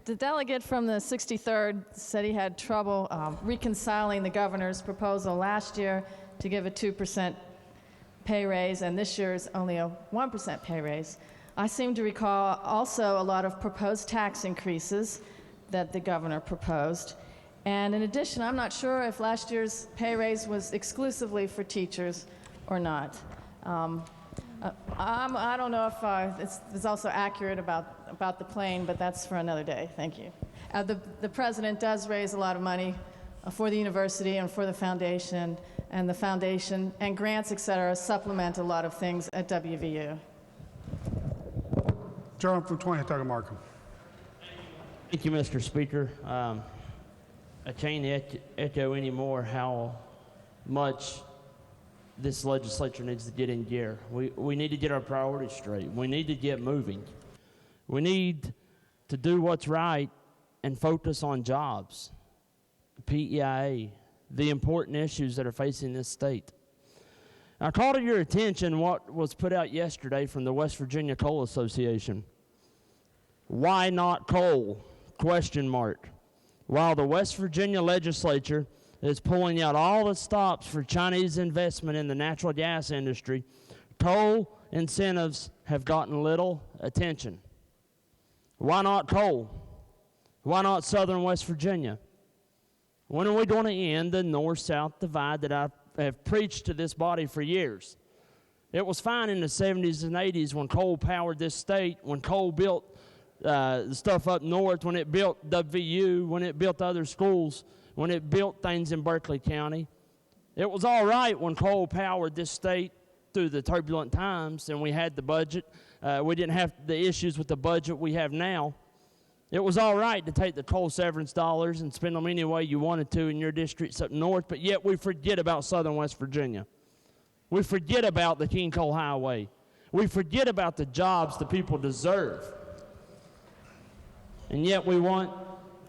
The delegate from the 63rd said he had trouble reconciling the governor's proposal last year to give a 2% pay raise, and this year is only a 1% pay raise. I seem to recall also a lot of proposed tax increases that the governor proposed. And in addition, I'm not sure if last year's pay raise was exclusively for teachers or not. I don't know if it's also accurate about the plane, but that's for another day. Thank you. The president does raise a lot of money for the university and for the foundation and grants, et cetera, supplement a lot of things at WVU. Gentleman from 20th, Doug Markham. Thank you, Mr. Speaker. I can't echo anymore how much this legislature needs to get in gear. We need to get our priorities straight. We need to get moving. We need to do what's right and focus on jobs, PEIA, the important issues that are facing this state. I call to your attention what was put out yesterday from the West Virginia Coal Association. Why not coal? Question mark. While the West Virginia legislature is pulling out all the stops for Chinese investment in the natural gas industry, coal incentives have gotten little attention. Why not coal? Why not southern West Virginia? When are we going to end the north-south divide that I have preached to this body for years? It was fine in the 70s and 80s when coal powered this state, when coal built the stuff up north, when it built WVU, when it built other schools, when it built things in Berkeley County. It was all right when coal powered this state through the turbulent times and we had the budget. We didn't have the issues with the budget we have now. It was all right to take the coal severance dollars and spend them any way you wanted to in your districts up north, but yet we forget about southern West Virginia. We forget about the King Coal Highway. We forget about the jobs the people deserve. And yet we want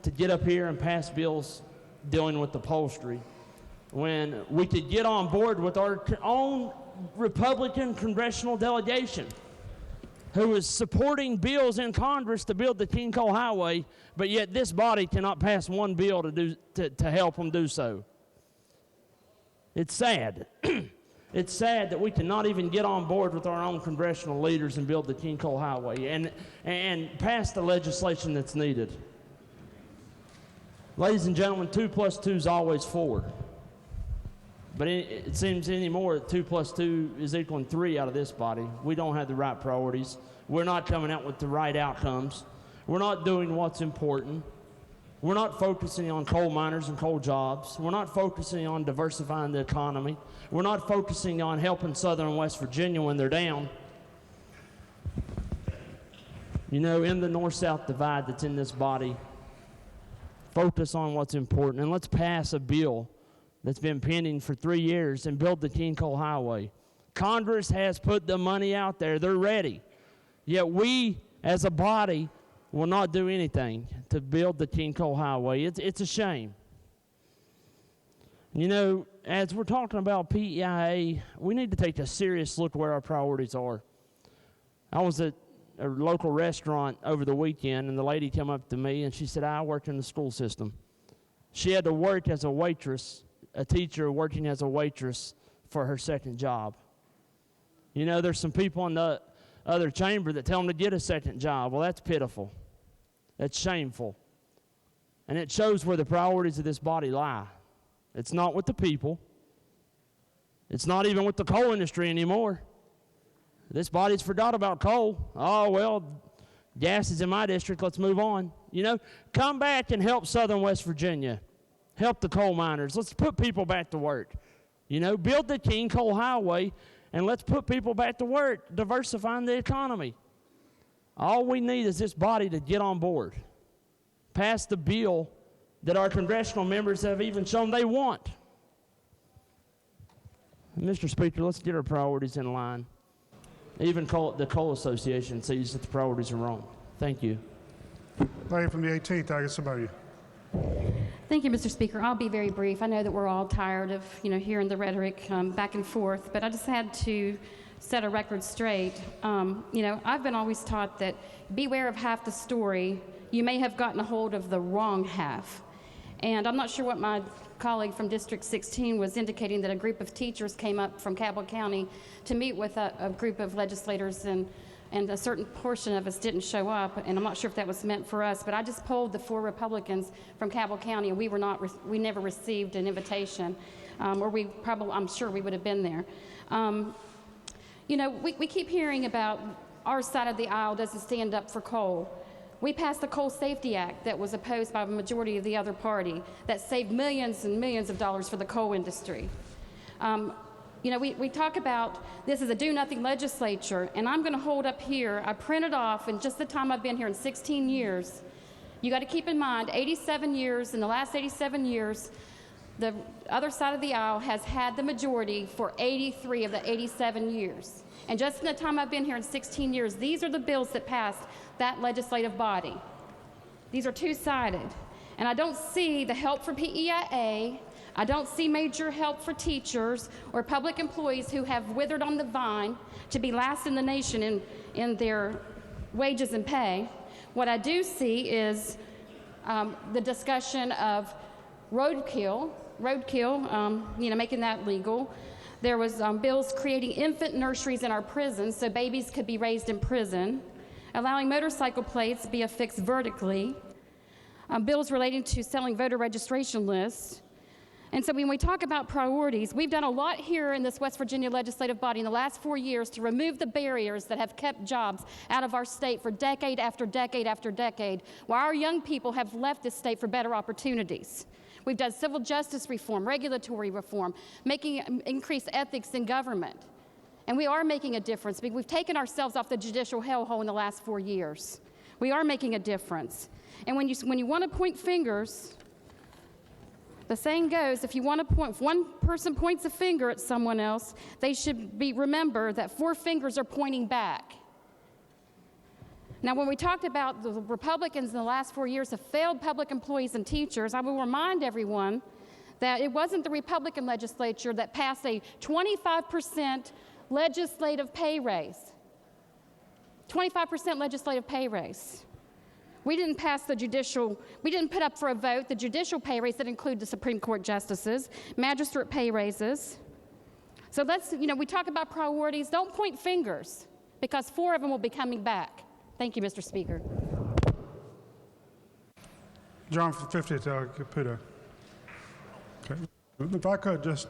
to get up here and pass bills dealing with upholstery when we could get on board with our own Republican congressional delegation who is supporting bills in Congress to build the King Coal Highway, but yet this body cannot pass one bill to help them do so. It's sad. It's sad that we cannot even get on board with our own congressional leaders and build the King Coal Highway and pass the legislation that's needed. Ladies and gentlemen, 2 + 2 is always 4. But it seems anymore that 2 + 2 is equaling 3 out of this body. We don't have the right priorities. We're not coming out with the right outcomes. We're not doing what's important. We're not focusing on coal miners and coal jobs. We're not focusing on diversifying the economy. We're not focusing on helping Southern and West Virginia when they're down. You know, in the north-south divide that's in this body, focus on what's important. And let's pass a bill that's been pending for 3 years and build the King Coal Highway. Congress has put the money out there. They're ready. Yet we, as a body, will not do anything to build the King Coal Highway. It's a shame. You know, as we're talking about PEIA, we need to take a serious look where our priorities are. I was at a local restaurant over the weekend, and the lady came up to me, and she said, I work in the school system. She had to work as a waitress, a teacher working as a waitress for her second job. You know, there's some people in the other chamber that tell them to get a second job. Well, that's pitiful. That's shameful. And it shows where the priorities of this body lie. It's not with the people. It's not even with the coal industry anymore. This body's forgot about coal. Oh, well, gas is in my district. Let's move on. You know, come back and help Southern West Virginia. Help the coal miners. Let's put people back to work. You know, build the King Coal Highway, and let's put people back to work, diversifying the economy. All we need is this body to get on board, pass the bill that our congressional members have even shown they want. Mr. Speaker, let's get our priorities in line. Even the Coal Association sees that the priorities are wrong. Thank you. Lady from the 18th, Agassiz. Thank you, Mr. Speaker. I'll be very brief. I know that we're all tired of, hearing the rhetoric back and forth, but I just had to set a record straight. I've been always taught that beware of half the story. You may have gotten a hold of the wrong half. And I'm not sure what my colleague from District 16 was indicating, that a group of teachers came up from Cabell County to meet with a group of legislators, and a certain portion of us didn't show up, and I'm not sure if that was meant for us, but I just polled the 4 Republicans from Cabell County, and we never received an invitation, or I'm sure we would have been there. We keep hearing about our side of the aisle doesn't stand up for coal. We passed the Coal Safety Act that was opposed by the majority of the other party that saved millions and millions of dollars for the coal industry. We talk about this as a do-nothing legislature, and I'm going to hold up here, I printed off in just the time I've been here in 16 years. You got to keep in mind, 87 years, in the last 87 years, the other side of the aisle has had the majority for 83 of the 87 years. And just in the time I've been here in 16 years, these are the bills that passed that legislative body. These are two-sided. And I don't see the help for PEIA. I don't see major help for teachers or public employees who have withered on the vine to be last in the nation in their wages and pay. What I do see is the discussion of roadkill, making that legal. There was bills creating infant nurseries in our prisons so babies could be raised in prison, allowing motorcycle plates to be affixed vertically, bills relating to selling voter registration lists. And so when we talk about priorities, we've done a lot here in this West Virginia legislative body in the last 4 years to remove the barriers that have kept jobs out of our state for decade after decade after decade, while our young people have left this state for better opportunities. We've done civil justice reform, regulatory reform, making increased ethics in government. And we are making a difference. We've taken ourselves off the judicial hellhole in the last 4 years. We are making a difference. And when you want to point fingers, the saying goes, if one person points a finger at someone else, they should remember that 4 fingers are pointing back. Now, when we talked about the Republicans in the last 4 years have failed public employees and teachers, I will remind everyone that it wasn't the Republican legislature that passed a 25% legislative pay raise. 25% legislative pay raise. We didn't put up for a vote the judicial pay raise that include the Supreme Court justices, magistrate pay raises. So we talk about priorities. Don't point fingers, because 4 of them will be coming back. Thank you, Mr. Speaker. John for 50th, Caputo. Okay. If I could just,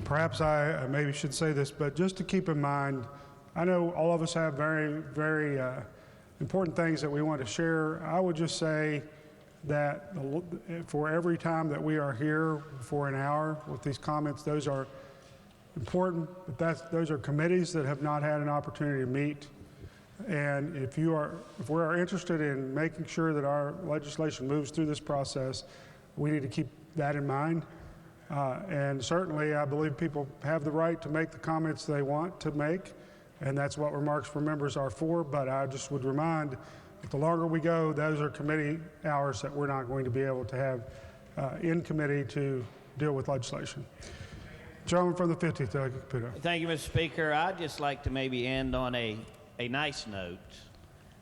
perhaps I maybe should say this, but just to keep in mind, I know all of us have very, very important things that we want to share. I would just say that for every time that we are here for an hour with these comments, those are important, but those are committees that have not had an opportunity to meet. And if we are interested in making sure that our legislation moves through this process, we need to keep that in mind. And certainly, I believe people have the right to make the comments they want to make, and that's what remarks for members are for. But I just would remind that the longer we go, those are committee hours that we're not going to be able to have in committee to deal with legislation. Gentleman from the 50th, Caputo. Thank you, Mr. Speaker. I'd just like to maybe end on a nice note,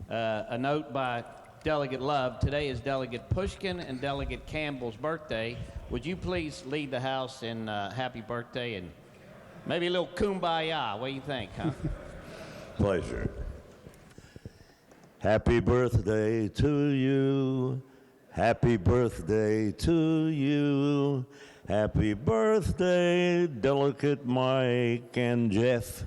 a note by Delegate Love. Today is Delegate Pushkin and Delegate Campbell's birthday. Would you please lead the House in happy birthday and maybe a little kumbaya? What do you think, huh? Pleasure. Happy birthday to you. Happy birthday to you. Happy birthday, Delegate Mike and Jeff.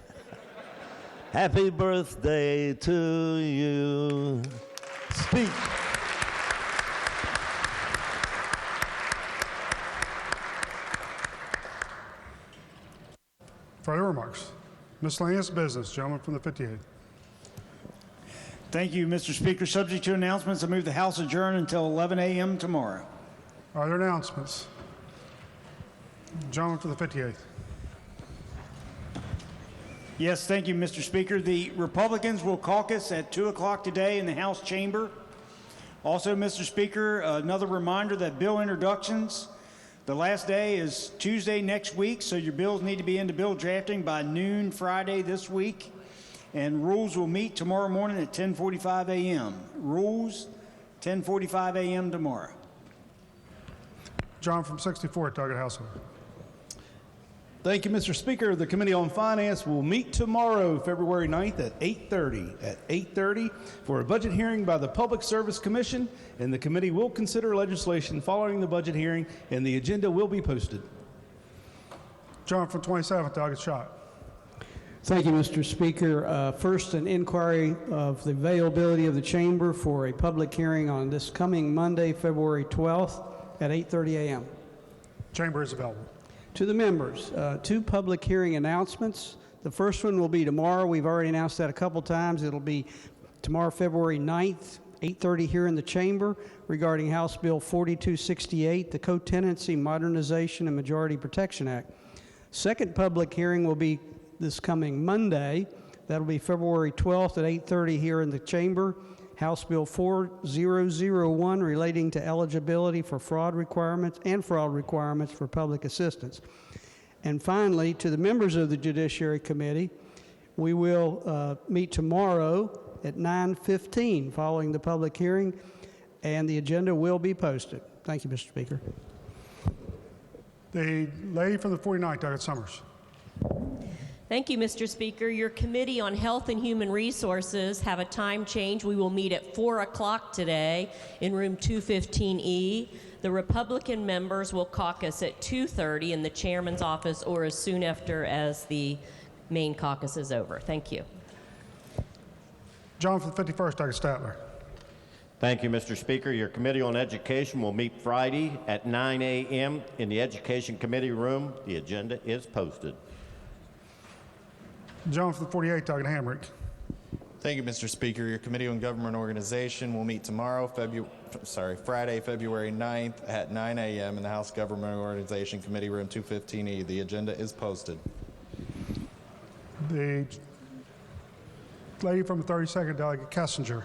Happy birthday to you. Speak. Further remarks? Miscellaneous business. Gentleman from the 58th. Thank you, Mr. Speaker. Subject to announcements, I move the House adjourn until 11 a.m. tomorrow. Are there announcements? Gentleman from the 58th. Yes, thank you, Mr. Speaker. The Republicans will caucus at 2 o'clock today in the House chamber. Also, Mr. Speaker, another reminder that bill introductions, the last day is Tuesday next week, so your bills need to be into bill drafting by noon Friday this week. And rules will meet tomorrow morning at 10:45 a.m. Rules, 10:45 a.m. tomorrow. John from 64, Target Household. Thank you, Mr. Speaker. The Committee on Finance will meet tomorrow, February 9th at 8:30 for a budget hearing by the Public Service Commission, and the committee will consider legislation following the budget hearing, and the agenda will be posted. John from 27th, Target Shot. Thank you, Mr. Speaker. First, an inquiry of the availability of the chamber for a public hearing on this coming Monday, February 12th at 8:30 a.m. Chamber is available. To the members, 2 public hearing announcements. The first one will be tomorrow. We've already announced that a couple times. It'll be tomorrow, February 9th, 8:30 here in the chamber regarding House Bill 4268, the Co-Tenancy Modernization and Majority Protection Act. Second public hearing will be this coming Monday. That'll be February 12th at 8:30 here in the chamber. House Bill 4001 relating to eligibility for fraud requirements for public assistance. And finally, to the members of the Judiciary Committee, we will meet tomorrow at 9:15 following the public hearing, and the agenda will be posted. Thank you, Mr. Speaker. The lady from the 49th, Target Summers. Thank you, Mr. Speaker. Your Committee on Health and Human Resources have a time change. We will meet at 4 o'clock today in room 215E. The Republican members will caucus at 2:30 in the chairman's office or as soon after as the main caucus is over. Thank you. John from the 51st, Target Statler. Thank you, Mr. Speaker. Your Committee on Education will meet Friday at 9 a.m. in the Education Committee room. The agenda is posted. John from the 48th, Target Hamrick. Thank you, Mr. Speaker. Your Committee on Government Organization will meet tomorrow, Friday, February 9th at 9 a.m. in the House Government Organization Committee Room 215E. The agenda is posted. The lady from the 32nd, Delegate Kessinger.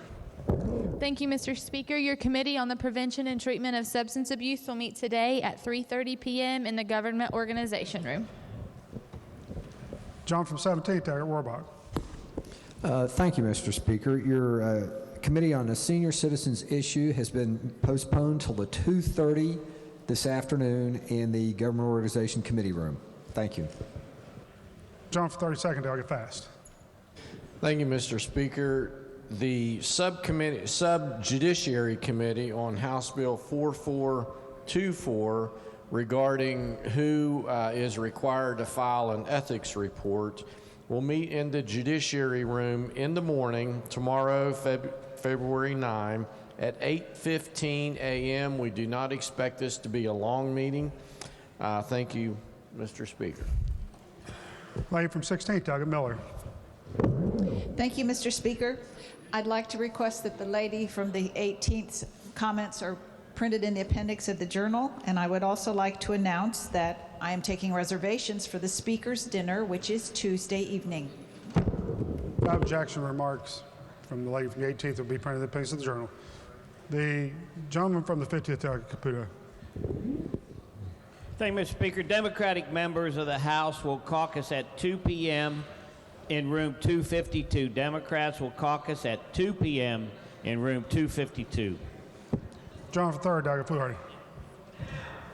Thank you, Mr. Speaker. Your Committee on the Prevention and Treatment of Substance Abuse will meet today at 3:30 p.m. in the Government Organization Room. John from 17th, Delegate Rohrbach. Thank you, Mr. Speaker. Your Committee on the Senior Citizens issue has been postponed till the 2:30 this afternoon in the Government Organization Committee Room. Thank you. John from 32nd, Delegate Fast. Thank you, Mr. Speaker. The Sub-Judiciary Committee on House Bill 4424 regarding who is required to file an ethics report will meet in the Judiciary Room in the morning, tomorrow, February 9, at 8:15 a.m. We do not expect this to be a long meeting. Thank you, Mr. Speaker. Lady from 16th, Delegate Miller. Thank you, Mr. Speaker. I'd like to request that the lady from the 18th comments are printed in the appendix of the journal, and I would also like to announce that I am taking reservations for the Speaker's dinner, which is Tuesday evening. No objection. Remarks from the lady from the 18th will be printed in the appendix of the journal. The gentleman from the 50th, Delegate Caputo. Thank you, Mr. Speaker. Democratic members of the House will caucus at 2 p.m. in room 252. Democrats will caucus at 2 p.m. in room 252. John from 3rd, Delegate Fluharty.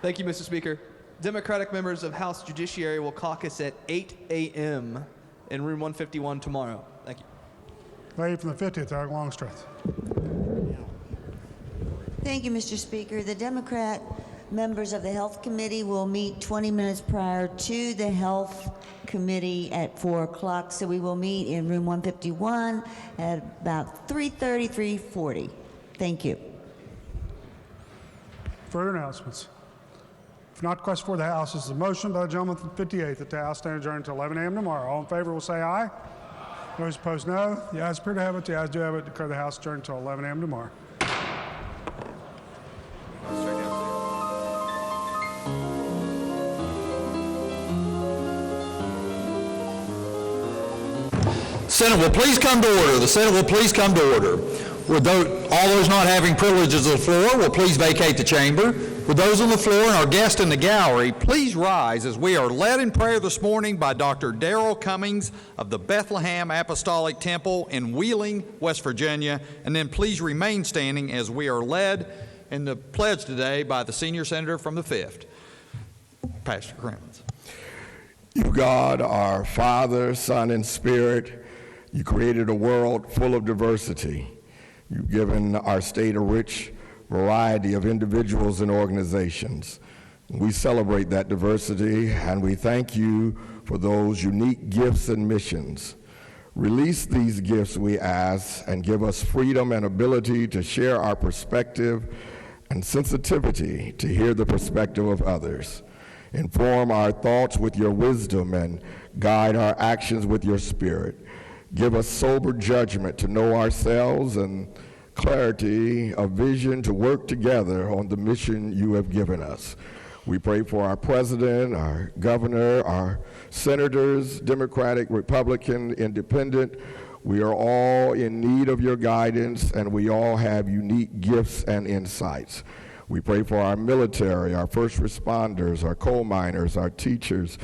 Thank you, Mr. Speaker. Democratic members of House Judiciary will caucus at 8 a.m. in room 151 tomorrow. Thank you. Lady from the 50th, Delegate Longstreth. Thank you, Mr. Speaker. The Democrat members of the Health Committee will meet 20 minutes prior to the Health Committee at 4 o'clock, so we will meet in room 151 at about 3:30, 3:40. Thank you. Further announcements. If not, question for the House is a motion by the gentleman from 58th that the House stand adjourned until 11 a.m. tomorrow. All in favor will say aye. Those opposed, no. The ayes appear to have it. The ayes do have it. Declare the House adjourned until 11 a.m. tomorrow. Senate will please come to order. The Senate will please come to order. All those not having privileges of the floor will please vacate the chamber. With those on the floor and our guests in the gallery, please rise as we are led in prayer this morning by Dr. Darrell Cummings of the Bethlehem Apostolic Temple in Wheeling, West Virginia, and then please remain standing as we are led in the pledge today by the senior senator from the 5th, Pastor Crimmins. You, God, are Father, Son, and Spirit. You created a world full of diversity. You've given our state a rich variety of individuals and organizations. We celebrate that diversity, and we thank you for those unique gifts and missions. Release these gifts, we ask, and give us freedom and ability to share our perspective and sensitivity to hear the perspective of others. Inform our thoughts with your wisdom and guide our actions with your spirit. Give us sober judgment to know ourselves and clarity of vision to work together on the mission you have given us. We pray for our president, our governor, our senators, Democratic, Republican, Independent. We are all in need of your guidance, and we all have unique gifts and insights. We pray for our military, our first responders, our coal miners, our teachers,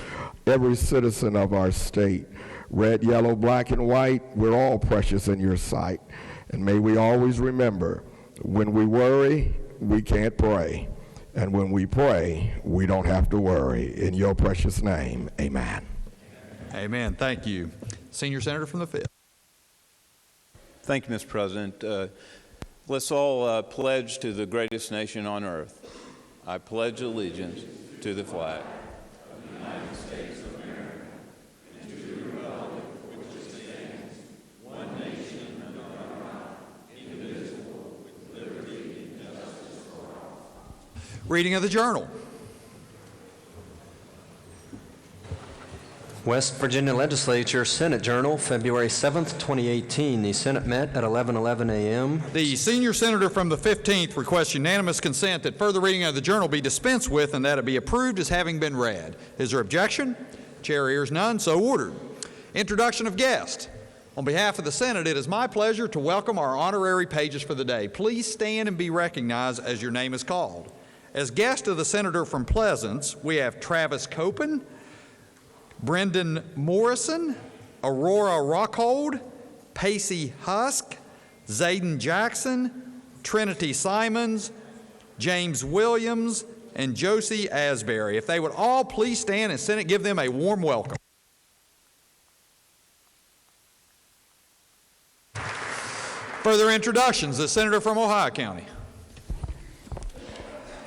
every citizen of our state. Red, yellow, black, and white, we're all precious in your sight. And may we always remember, when we worry, we can't pray. And when we pray, we don't have to worry. In your precious name, amen. Amen. Thank you. Senior Senator from the 5th. Thank you, Mr. President. Let's all pledge to the greatest nation on earth. I pledge allegiance to the flag of the United States of America and to the republic for which it stands, one nation under God, indivisible, with liberty and justice for all. Reading of the journal. West Virginia Legislature Senate Journal, February 7th, 2018. The Senate met at 11:11 a.m. The senior senator from the 15th requests unanimous consent that further reading of the journal be dispensed with and that it be approved as having been read. Is there objection? Chair hears none, so ordered. Introduction of guests. On behalf of the Senate, it is my pleasure to welcome our honorary pages for the day. Please stand and be recognized as your name is called. As guest of the senator from Pleasance, we have Travis Copen, Brendan Morrison, Aurora Rockhold, Pacey Husk, Zayden Jackson, Trinity Simons, James Williams, and Josie Asbury. If they would all please stand and Senate give them a warm welcome. Further introductions, the senator from Ohio County.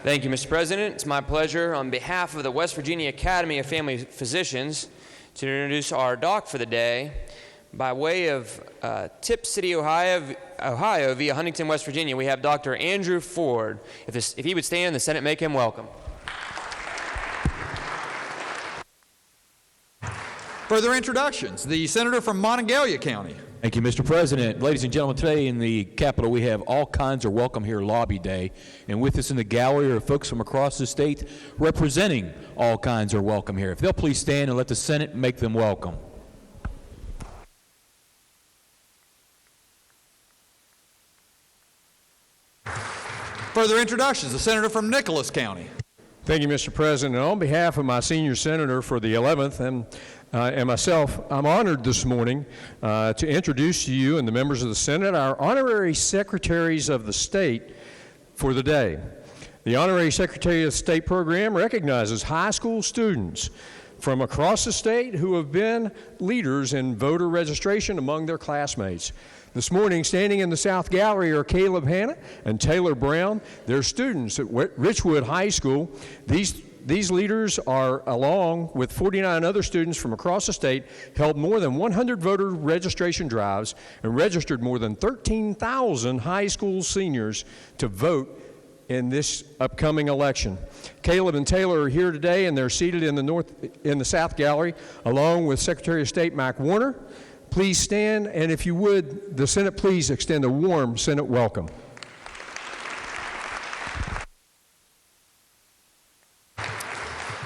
Thank you, Mr. President. It's my pleasure on behalf of the West Virginia Academy of Family Physicians to introduce our doc for the day. By way of Tip City, Ohio via Huntington, West Virginia, we have Dr. Andrew Ford. If he would stand, the Senate make him welcome. Further introductions, the senator from Monongalia County. Thank you, Mr. President. Ladies and gentlemen, today in the Capitol we have All Kinds Are Welcome Here Lobby Day. And with us in the gallery are folks from across the state representing All Kinds Are Welcome Here. If they'll please stand and let the Senate make them welcome. Further introductions, the senator from Nicholas County. Thank you, Mr. President. On behalf of my senior senator for the 11th and myself, I'm honored this morning to introduce to you and the members of the Senate our honorary secretaries of the state for the day. The Honorary Secretary of State program recognizes high school students from across the state who have been leaders in voter registration among their classmates. This morning, standing in the South Gallery are Caleb Hanna and Taylor Brown. They're students at Richwood High School. These leaders are, along with 49 other students from across the state, held more than 100 voter registration drives and registered more than 13,000 high school seniors to vote in this upcoming election. Caleb and Taylor are here today, and they're seated in the South Gallery, along with Secretary of State Mike Warner. Please stand, and if you would, the Senate please extend a warm Senate welcome.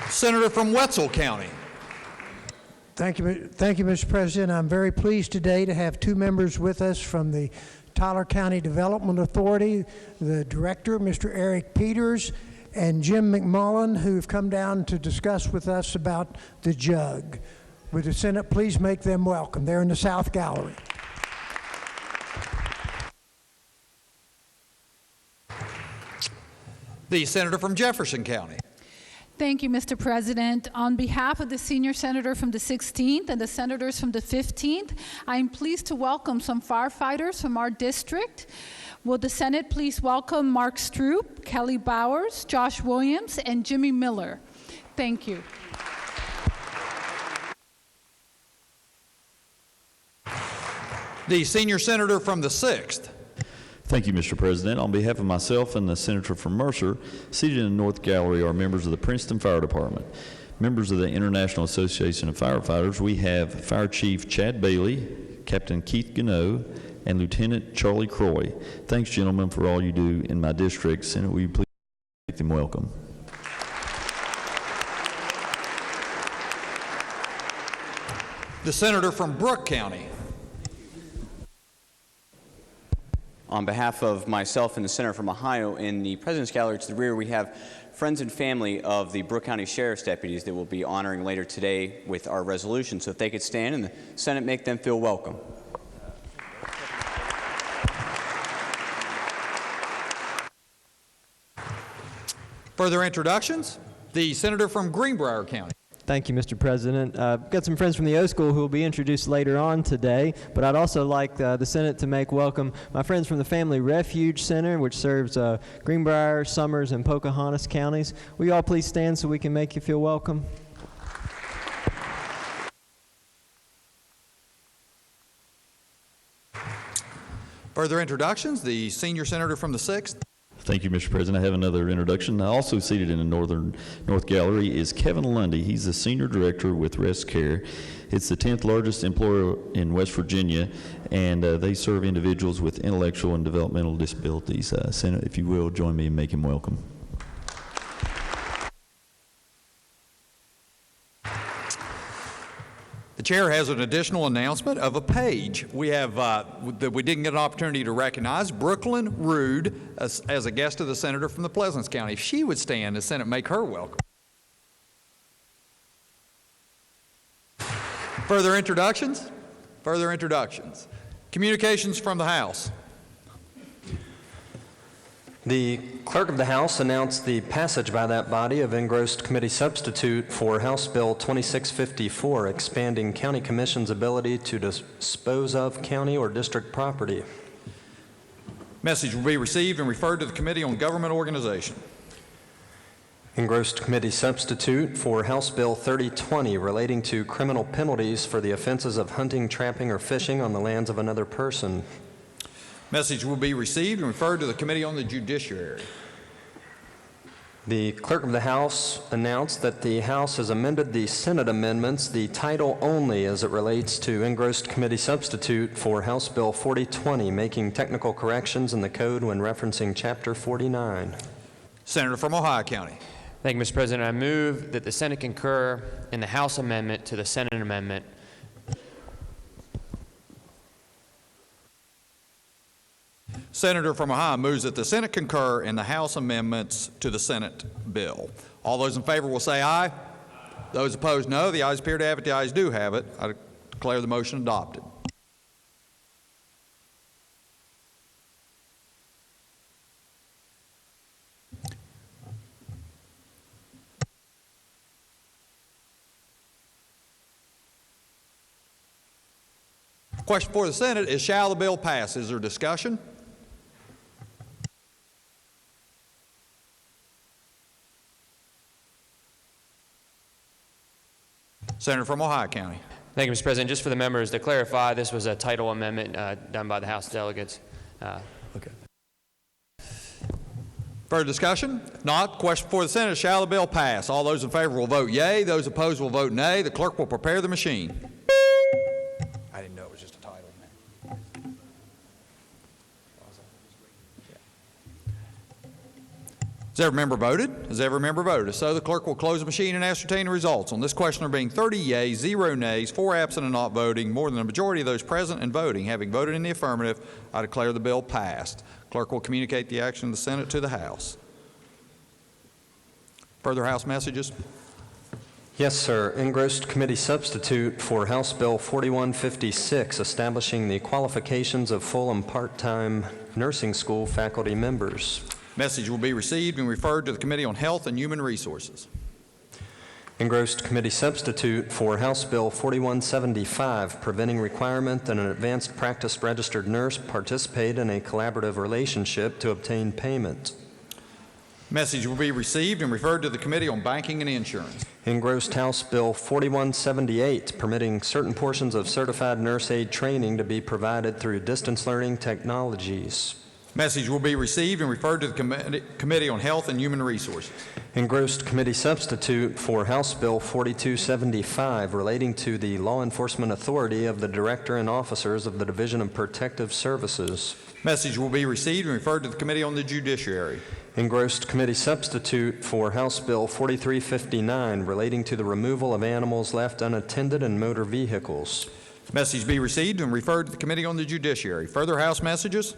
Senator from Wetzel County. Thank you, Mr. President. I'm very pleased today to have two members with us from the Tyler County Development Authority, the director, Mr. Eric Peters, and Jim McMullen, who have come down to discuss with us about the jug. Would the Senate please make them welcome? They're in the South Gallery. The senator from Jefferson County. Thank you, Mr. President. On behalf of the senior senator from the 16th and the senators from the 15th, I am pleased to welcome some firefighters from our district. Will the Senate please welcome Mark Stroop, Kelly Bowers, Josh Williams, and Jimmy Miller. Thank you. The senior senator from the 6th. Thank you, Mr. President. On behalf of myself and the senator from Mercer, seated in the North Gallery are members of the Princeton Fire Department. Members of the International Association of Firefighters, we have Fire Chief Chad Bailey, Captain Keith Gano, and Lieutenant Charlie Croy. Thanks, gentlemen, for all you do in my district. Senate, will you please make them welcome? The senator from Brooke County. On behalf of myself and the senator from Ohio, in the President's Gallery to the rear, we have friends and family of the Brooke County Sheriff's deputies that we'll be honoring later today with our resolution. So if they could stand and the Senate make them feel welcome. Further introductions? The senator from Greenbrier County. Thank you, Mr. President. I've got some friends from the O School who will be introduced later on today, but I'd also like the Senate to make welcome my friends from the Family Refuge Center, which serves Greenbrier, Summers, and Pocahontas counties. Will you all please stand so we can make you feel welcome? Further introductions? The senior senator from the 6th. Thank you, Mr. President. I have another introduction. Also seated in the North Gallery is Kevin Lundy. He's the Senior Director with Rest Care. It's the 10th largest employer in West Virginia, and they serve individuals with intellectual and developmental disabilities. Senate, if you will, join me in making him welcome. The chair has an additional announcement of a page. We have that we didn't get an opportunity to recognize Brooklyn Rude as a guest of the senator from the Pleasants County. If she would stand, the Senate make her welcome. Further introductions? Further introductions. Communications from the House. The Clerk of the House announced the passage by that body of engrossed committee substitute for House Bill 2654, expanding County Commission's ability to dispose of county or district property. Message will be received and referred to the Committee on Government Organization. Engrossed committee substitute for House Bill 3020, relating to criminal penalties for the offenses of hunting, trapping, or fishing on the lands of another person. Message will be received and referred to the Committee on the Judiciary. The Clerk of the House announced that the House has amended the Senate amendments, the title only as it relates to engrossed committee substitute for House Bill 4020, making technical corrections in the code when referencing Chapter 49. Senator from Ohio County. Thank you, Mr. President. I move that the Senate concur in the House amendment to the Senate amendment. Senator from Ohio moves that the Senate concur in the House amendments to the Senate bill. All those in favor will say aye. Those opposed, no. The ayes appear to have it. The ayes do have it. I declare the motion adopted. Question for the Senate is, shall the bill pass? Is there discussion? Senator from Ohio County. Thank you, Mr. President. Just for the members to clarify, this was a title amendment done by the House delegates. Okay. Further discussion? If not, question for the Senate, shall the bill pass? All those in favor will vote yea. Those opposed will vote nay. The clerk will prepare the machine. I didn't know it was just a title. Has every member voted? Has every member voted? So the clerk will close the machine and ascertain the results. On this question, there being 30 yeas, 0 nays, 4 absent and not voting, more than a majority of those present and voting having voted in the affirmative, I declare the bill passed. Clerk will communicate the action of the Senate to the House. Further House messages? Yes, sir. Engrossed committee substitute for House Bill 4156, establishing the qualifications of full and part-time nursing school faculty members. Message will be received and referred to the Committee on Health and Human Resources. Engrossed committee substitute for House Bill 4175, preventing requirement that an advanced practice registered nurse participate in a collaborative relationship to obtain payment. Message will be received and referred to the Committee on Banking and Insurance. Engrossed House Bill 4178, permitting certain portions of certified nurse aid training to be provided through distance learning technologies. Message will be received and referred to the Committee on Health and Human Resources. Engrossed committee substitute for House Bill 4275, relating to the law enforcement authority of the Director and officers of the Division of Protective Services. Message will be received and referred to the Committee on the Judiciary. Engrossed committee substitute for House Bill 4359, relating to the removal of animals left unattended in motor vehicles. Message be received and referred to the Committee on the Judiciary. Further House messages?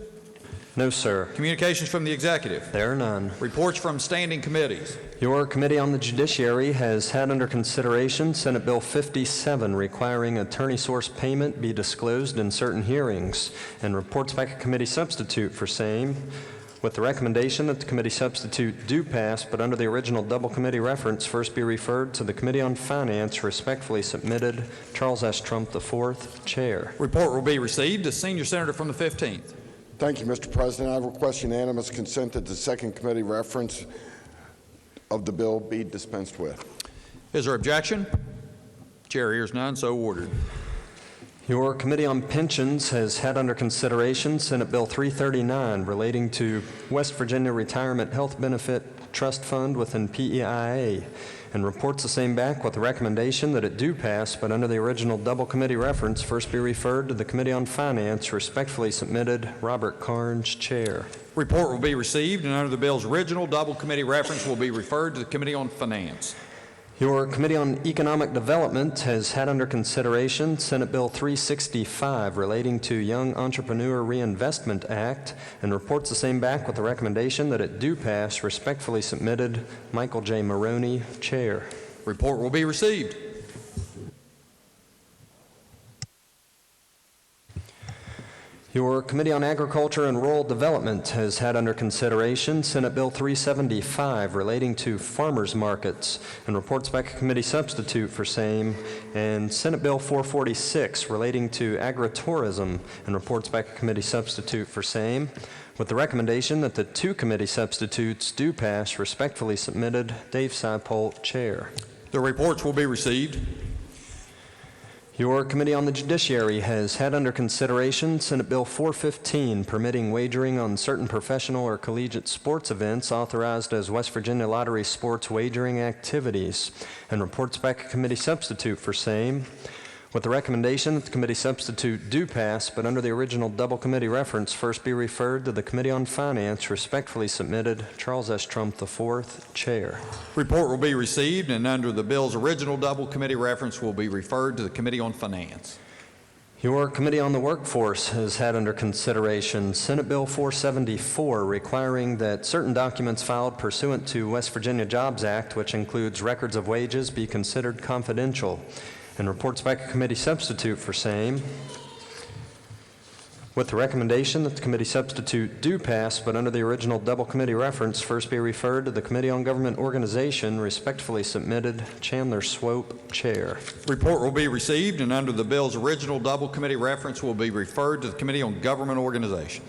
No, sir. Communications from the Executive? There are none. Reports from standing committees? Your Committee on the Judiciary has had under consideration Senate Bill 57, requiring attorney source payment be disclosed in certain hearings, and reports back a committee substitute for same, with the recommendation that the committee substitute do pass, but under the original double committee reference, first be referred to the Committee on Finance. Respectfully submitted, Charles S. Trump IV, Chair. Report will be received. The senior senator from the 15th. Thank you, Mr. President. I request unanimous consent that the second committee reference of the bill be dispensed with. Is there objection? Chair hears none, so ordered. Your Committee on Pensions has had under consideration Senate Bill 339 relating to West Virginia Retirement Health Benefit Trust Fund within PEIA, and reports the same back with the recommendation that it do pass, but under the original double committee reference, first be referred to the Committee on Finance. Respectfully submitted, Robert Carnes, Chair. Report will be received, and under the bill's original double committee reference will be referred to the Committee on Finance. Your Committee on Economic Development has had under consideration Senate Bill 365 relating to Young Entrepreneur Reinvestment Act, and reports the same back with the recommendation that it do pass. Respectfully submitted, Michael J. Maroney, Chair. Report will be received. Your Committee on Agriculture and Rural Development has had under consideration Senate Bill 375 relating to farmers markets, and reports back a committee substitute for same, and Senate Bill 446 relating to agritourism, and reports back a committee substitute for same, with the recommendation that the two committee substitutes do pass. Respectfully submitted, Dave Seipolt, Chair. The reports will be received. Your Committee on the Judiciary has had under consideration Senate Bill 415 permitting wagering on certain professional or collegiate sports events authorized as West Virginia Lottery sports wagering activities, and reports back a committee substitute for same, with the recommendation that the committee substitute do pass, but under the original double committee reference, first be referred to the Committee on Finance. Respectfully submitted, Charles S. Trump IV, Chair. Report will be received, and under the bill's original double committee reference will be referred to the Committee on Finance. Your Committee on the Workforce has had under consideration Senate Bill 474 requiring that certain documents filed pursuant to West Virginia Jobs Act, which includes records of wages, be considered confidential, and reports back a committee substitute for same, with the recommendation that the committee substitute do pass, but under the original double committee reference, first be referred to the Committee on Government Organization. Respectfully submitted, Chandler Swope, Chair. Report will be received, and under the bill's original double committee reference will be referred to the Committee on Government Organization.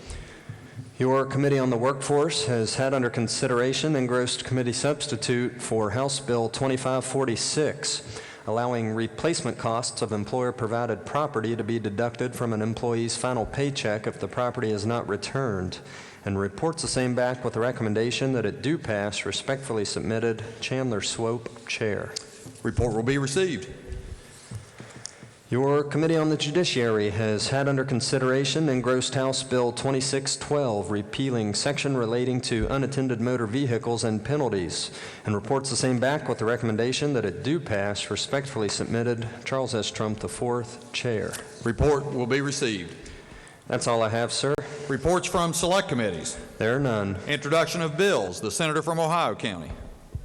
Your Committee on the Workforce has had under consideration engrossed committee substitute for House Bill 2546, allowing replacement costs of employer-provided property to be deducted from an employee's final paycheck if the property is not returned, and reports the same back with the recommendation that it do pass. Respectfully submitted, Chandler Swope, Chair. Report will be received. Your Committee on the Judiciary has had under consideration engrossed House Bill 2612, repealing section relating to unattended motor vehicles and penalties, and reports the same back with the recommendation that it do pass. Respectfully submitted, Charles S. Trump IV, Chair. Report will be received. That's all I have, sir. Reports from select committees. There are none. Introduction of bills. The Senator from Ohio County.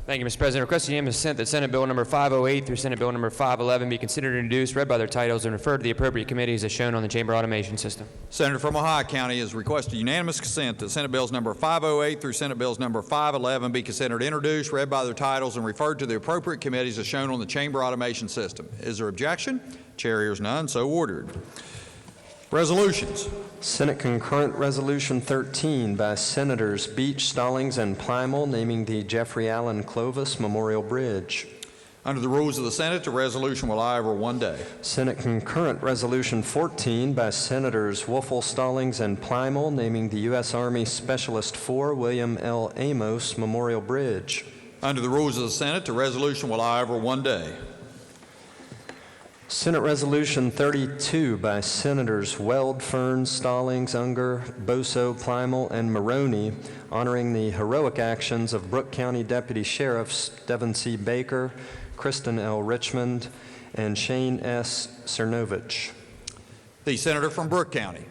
Thank you, Mr. President. Request unanimous consent that Senate Bill number 508 through Senate Bill number 511 be considered and introduced, read by their titles, and referred to the appropriate committees as shown on the chamber automation system. Senator from Ohio County has requested unanimous consent that Senate Bills number 508 through Senate Bills number 511 be considered introduced, read by their titles, and referred to the appropriate committees as shown on the chamber automation system. Is there objection? Chair hears none, so ordered. Resolutions. Senate Concurrent Resolution 13 by Senators Beach, Stallings, and Plymel naming the Jeffrey Allen Clovis Memorial Bridge. Under the rules of the Senate, the resolution will lie over one day. Senate Concurrent Resolution 14 by Senators Woelfel, Stallings, and Plymel naming the U.S. Army Specialist 4 William L. Amos Memorial Bridge. Under the rules of the Senate, the resolution will lie over one day. Senate Resolution 32 by Senators Weld, Fern, Stallings, Unger, Boso, Plymel, and Maroney honoring the heroic actions of Brooke County Deputy Sheriffs Devin C. Baker, Kristen L. Richmond, and Shane S. Cernovich. The Senator from Brooke County.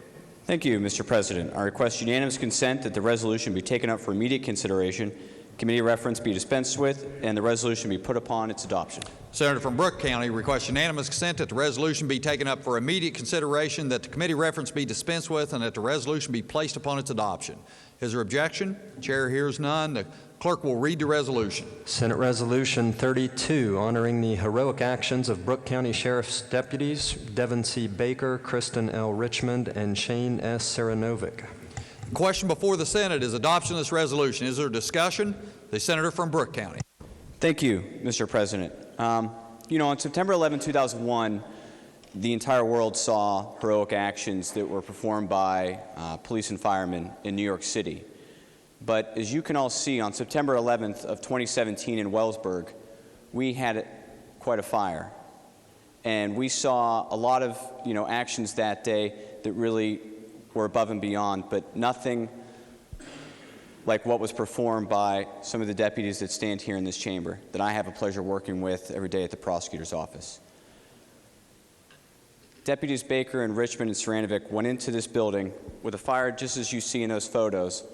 Thank you, Mr. President. I request unanimous consent that the resolution be taken up for immediate consideration, committee reference be dispensed with, and the resolution be put upon its adoption. Senator from Brooke County requests unanimous consent that the resolution be taken up for immediate consideration, that the committee reference be dispensed with, and that the resolution be placed upon its adoption. Is there objection? Chair hears none. The clerk will read the resolution. Senate Resolution 32 honoring the heroic actions of Brooke County Sheriff's deputies Devin C. Baker, Kristen L. Richmond, and Shane S. Cernovich. The question before the Senate is adoption of this resolution. Is there discussion? The Senator from Brooke County. Thank you, Mr. President. On September 11, 2001, the entire world saw heroic actions that were performed by police and firemen in New York City. But as you can all see, on September 11th of 2017 in Wellsburg, we had quite a fire. And we saw a lot of actions that day that really were above and beyond, but nothing like what was performed by some of the deputies that stand here in this chamber that I have a pleasure working with every day at the prosecutor's office. Deputies Baker and Richmond and Saranovic went into this building with a fire just as you see in those photos,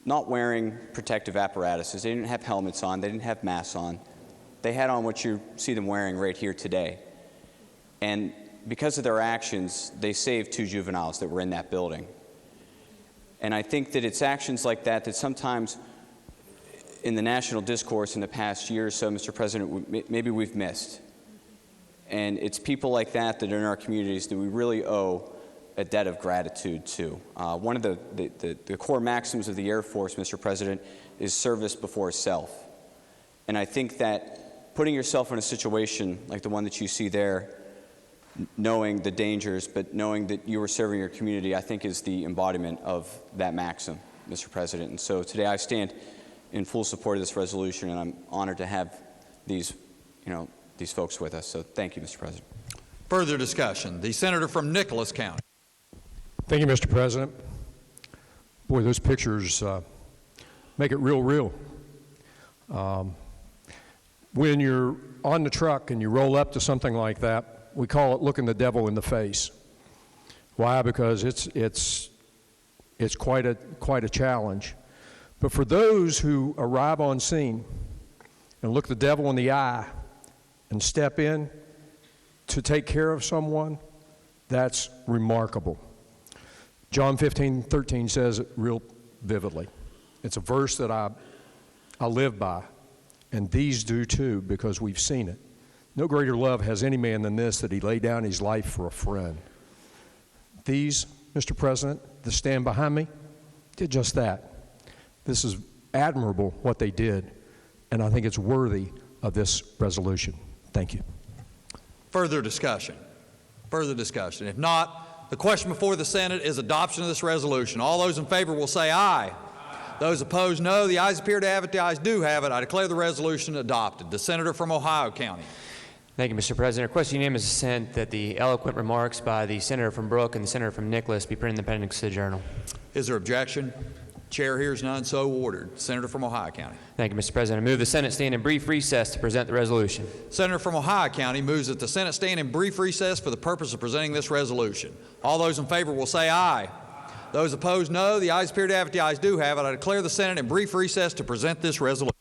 not wearing protective apparatuses. They didn't have helmets on. They didn't have masks on. They had on what you see them wearing right here today. And because of their actions, they saved 2 juveniles that were in that building. And I think that it's actions like that that sometimes in the national discourse in the past year or so, Mr. President, maybe we've missed. And it's people like that that are in our communities that we really owe a debt of gratitude to. One of the core maxims of the Air Force, Mr. President, is service before self. And I think that putting yourself in a situation like the one that you see there, knowing the dangers, but knowing that you are serving your community, I think is the embodiment of that maxim, Mr. President. And so today I stand in full support of this resolution, and I'm honored to have these folks with us. So thank you, Mr. President. Further discussion. The senator from Nicholas County. Thank you, Mr. President. Boy, those pictures make it real. When you're on the truck and you roll up to something like that, we call it looking the devil in the face. Why? Because it's quite a challenge. But for those who arrive on scene and look the devil in the eye and step in to take care of someone, that's remarkable. John 15:13 says it real vividly. It's a verse that I live by, and these do too, because we've seen it. No greater love has any man than this, that he lay down his life for a friend. These, Mr. President, that stand behind me, did just that. This is admirable what they did, and I think it's worthy of this resolution. Thank you. Further discussion. Further discussion. If not, the question before the Senate is adoption of this resolution. All those in favor will say aye. Those opposed, no. The ayes appear to have it. The ayes do have it. I declare the resolution adopted. The senator from Ohio County. Thank you, Mr. President. I request unanimous assent that the eloquent remarks by the senator from Brooke and the senator from Nicholas be printed in the appendix to the journal. Is there objection? Chair hears none, so ordered. Senator from Ohio County. Thank you, Mr. President. I move the Senate stand in brief recess to present the resolution. Senator from Ohio County moves that the Senate stand in brief recess for the purpose of presenting this resolution. All those in favor will say aye. Those opposed, no. The ayes appear to have it. The ayes do have it. I declare the Senate in brief recess to present this resolution.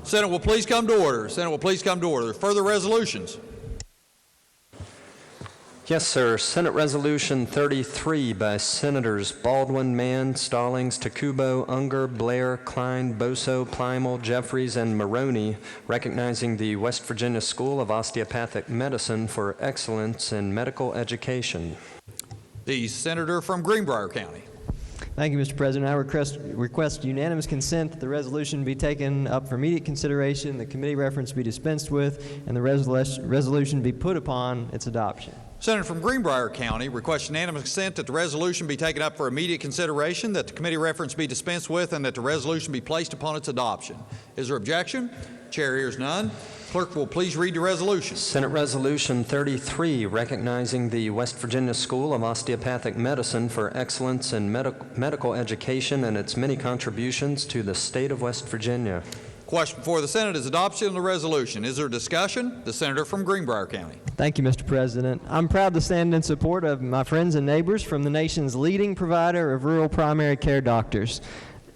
Senate will please come to order. Senate will please come to order. Further resolutions? Yes, sir. Senate Resolution 33 by Senators Baldwin, Mann, Stallings, Takubo, Unger, Blair, Klein, Boso, Plymel, Jeffries, and Maroney, recognizing the West Virginia School of Osteopathic Medicine for excellence in medical education. The senator from Greenbrier County. Thank you, Mr. President. I request unanimous consent that the resolution be taken up for immediate consideration, the committee reference be dispensed with, and the resolution be put upon its adoption. Senator from Greenbrier County requests unanimous consent that the resolution be taken up for immediate consideration, that the committee reference be dispensed with, and that the resolution be placed upon its adoption. Is there objection? Chair hears none. Clerk will please read the resolution. Senate Resolution 33, recognizing the West Virginia School of Osteopathic Medicine for excellence in medical education and its many contributions to the state of West Virginia. Question before the Senate is adoption of the resolution. Is there discussion? The senator from Greenbrier County. Thank you, Mr. President. I'm proud to stand in support of my friends and neighbors from the nation's leading provider of rural primary care doctors.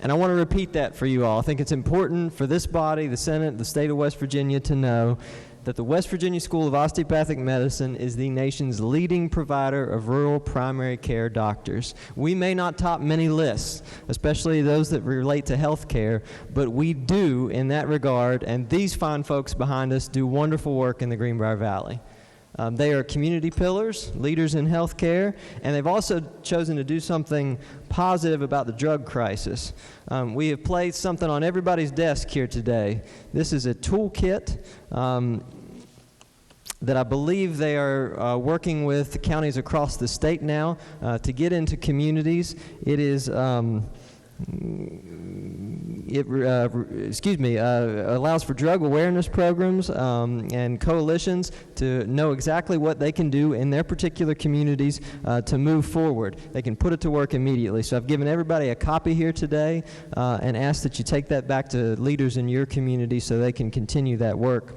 And I want to repeat that for you all. I think it's important for this body, the Senate, the state of West Virginia to know that the West Virginia School of Osteopathic Medicine is the nation's leading provider of rural primary care doctors. We may not top many lists, especially those that relate to health care, but we do in that regard, and these fine folks behind us do wonderful work in the Greenbrier Valley. They are community pillars, leaders in health care, and they've also chosen to do something positive about the drug crisis. We have placed something on everybody's desk here today. This is a toolkit that I believe they are working with the counties across the state now to get into communities. It is allows for drug awareness programs and coalitions to know exactly what they can do in their particular communities to move forward. They can put it to work immediately. So I've given everybody a copy here today and asked that you take that back to leaders in your community so they can continue that work.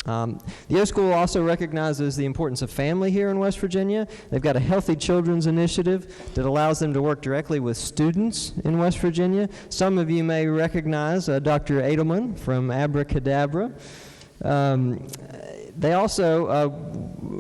The O School also recognizes the importance of family here in West Virginia. They've got a Healthy Children's Initiative that allows them to work directly with students in West Virginia. Some of you may recognize Dr. Edelman from Abracadabra. They also,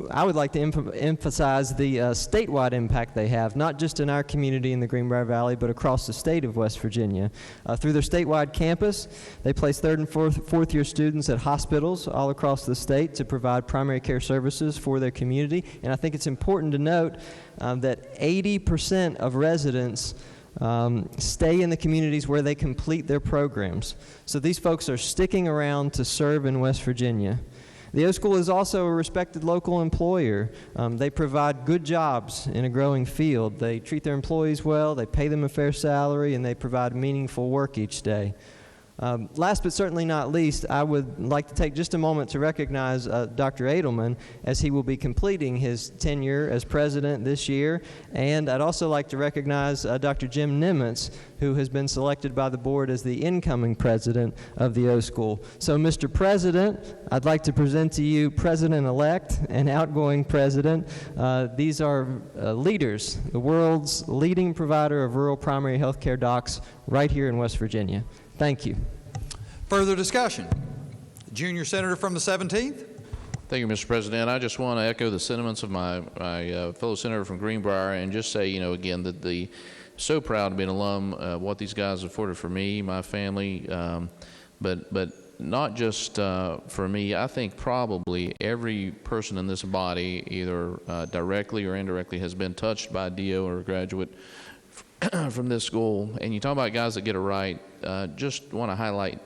I would like to emphasize the statewide impact they have, not just in our community in the Greenbrier Valley, but across the state of West Virginia. Through their statewide campus, they place third and fourth year students at hospitals all across the state to provide primary care services for their community. And I think it's important to note that 80% of residents stay in the communities where they complete their programs. So these folks are sticking around to serve in West Virginia. The O School is also a respected local employer. They provide good jobs in a growing field. They treat their employees well, they pay them a fair salary, and they provide meaningful work each day. Last but certainly not least, I would like to take just a moment to recognize Dr. Edelman as he will be completing his tenure as president this year. And I'd also like to recognize Dr. Jim Nimitz, who has been selected by the board as the incoming president of the O School. So, Mr. President, I'd like to present to you President-elect and outgoing president. These are leaders, the world's leading provider of rural primary health care docs right here in West Virginia. Thank you. Further discussion? Junior Senator from the 17th. Thank you, Mr. President. I just want to echo the sentiments of my fellow senator from Greenbrier and just say, again, that so proud to be an alum of what these guys afforded for me, my family, but not just for me. I think probably every person in this body, either directly or indirectly, has been touched by a DO or a graduate from this school. And you talk about guys that get it right, just want to highlight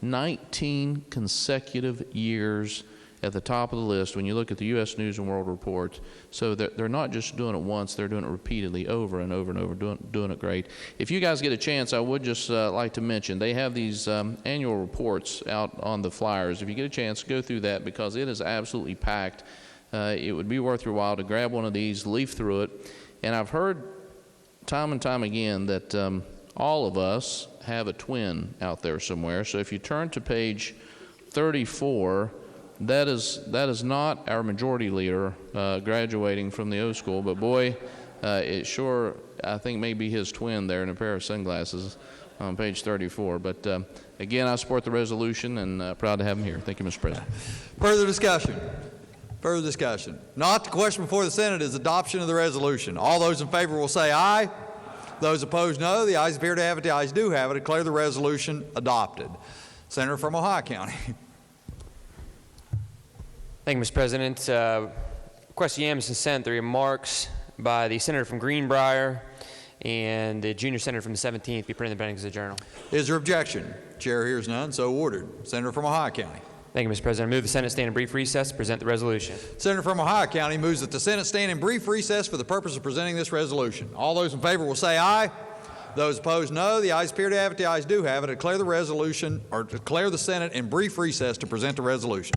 19 consecutive years at the top of the list when you look at the U.S. News and World Report. So they're not just doing it once, they're doing it repeatedly over and over and over, doing it great. If you guys get a chance, I would just like to mention, they have these annual reports out on the flyers. If you get a chance, go through that because it is absolutely packed. It would be worth your while to grab one of these, leaf through it. And I've heard time and time again that all of us have a twin out there somewhere. So if you turn to page 34, that is not our majority leader graduating from the O School, but boy, it sure, I think, may be his twin there in a pair of sunglasses. on page 34. But again, I support the resolution and proud to have him here. Thank you, Mr. President. Further discussion? Further discussion? Not. The question before the Senate is adoption of the resolution. All those in favor will say aye. Those opposed, no. The ayes appear to have it. The ayes do have it. Declare the resolution adopted. Senator from Ohio County. Thank you, Mr. President. Request unanimous consent. The remarks by the senator from Greenbrier and the junior senator from the 17th be printed in the appendix of the journal. Is there objection? Chair hears none, so ordered. Senator from Ohio County. Thank you, Mr. President. I move the Senate stand in brief recess to present the resolution. Senator from Ohio County moves that the Senate stand in brief recess for the purpose of presenting this resolution. All those in favor will say aye. Those opposed, no. The ayes appear to have it. The ayes do have it. Declare the resolution, or declare the Senate in brief recess to present the resolution.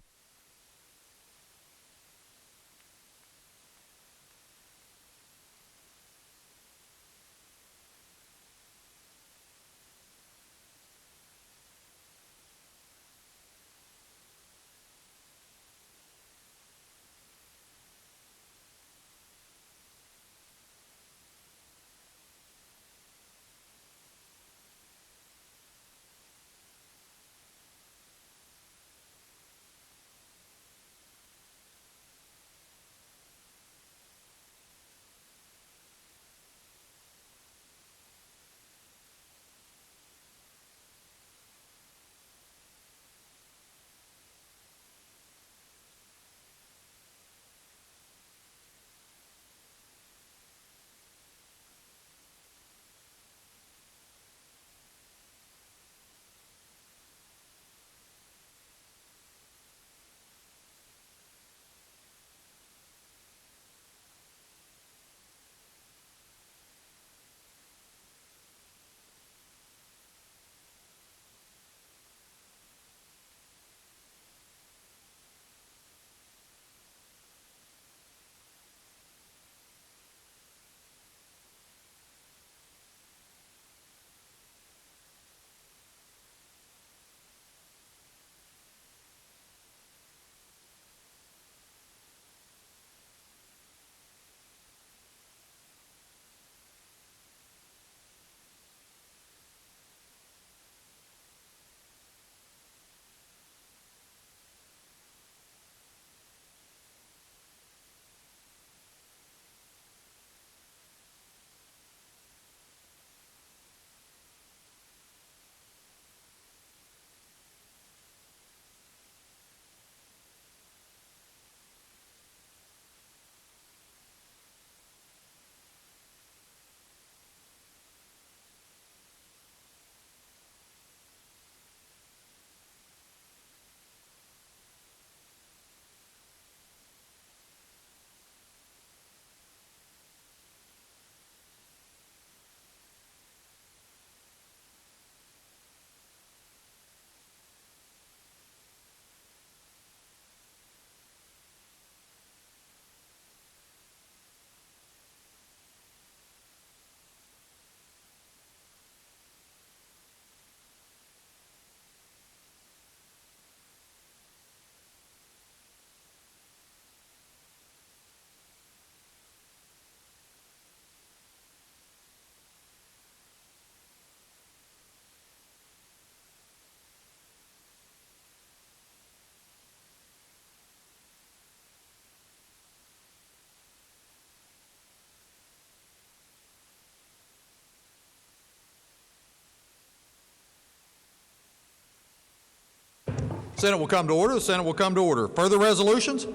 Senate will come to order. The Senate will come to order. Further resolutions?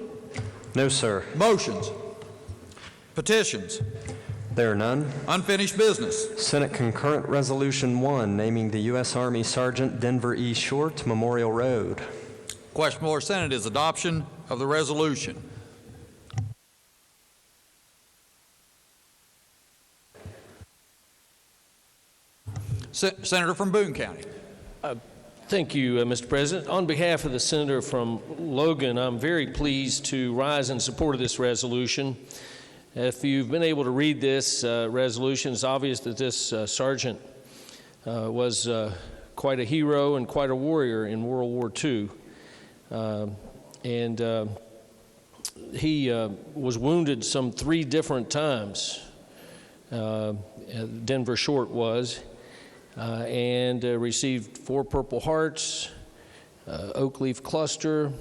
No, sir. Motions? Petitions? There are none. Unfinished business? Senate Concurrent Resolution 1, naming the U.S. Army Sergeant Denver E. Short Memorial Road. Question before Senate is adoption of the resolution. Senator from Boone County. Thank you, Mr. President. On behalf of the senator from Logan, I'm very pleased to rise in support of this resolution. If you've been able to read this resolution, it's obvious that this sergeant was quite a hero and quite a warrior in World War II. He was wounded some 3 different times, Denver Short was. and received 4 Purple Hearts, Oak Leaf Cluster.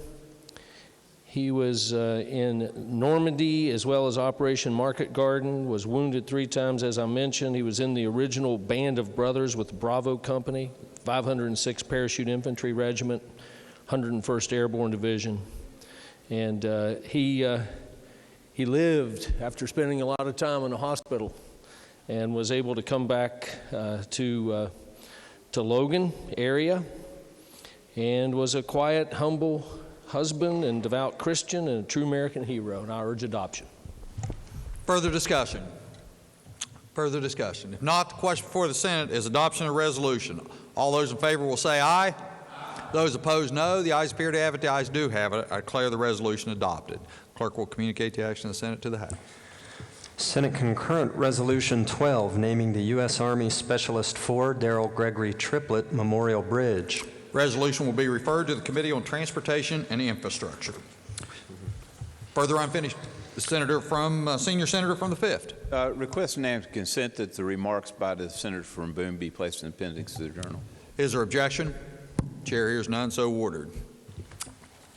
He was in Normandy as well as Operation Market Garden, was wounded 3 times, as I mentioned. He was in the original Band of Brothers with the Bravo Company, 506 Parachute Infantry Regiment, 101st Airborne Division. And he lived after spending a lot of time in the hospital and was able to come back to Logan area, and was a quiet, humble husband and devout Christian and a true American hero, and I urge adoption. Further discussion? Further discussion? If not, the question before the Senate is adoption of resolution. All those in favor will say aye. Aye. Those opposed, no. The ayes appear to have it. The ayes do have it. I declare the resolution adopted. Clerk will communicate the action of the Senate to the House. Senate Concurrent Resolution 12, naming the U.S. Army Specialist 4 Darrell Gregory Triplett Memorial Bridge. Resolution will be referred to the Committee on Transportation and Infrastructure. Further unfinished, the Senior Senator from the 5th. Request unanimous consent that the remarks by the Senator from Boone be placed in the appendix to the Journal. Is there objection? Chair hears none, so ordered.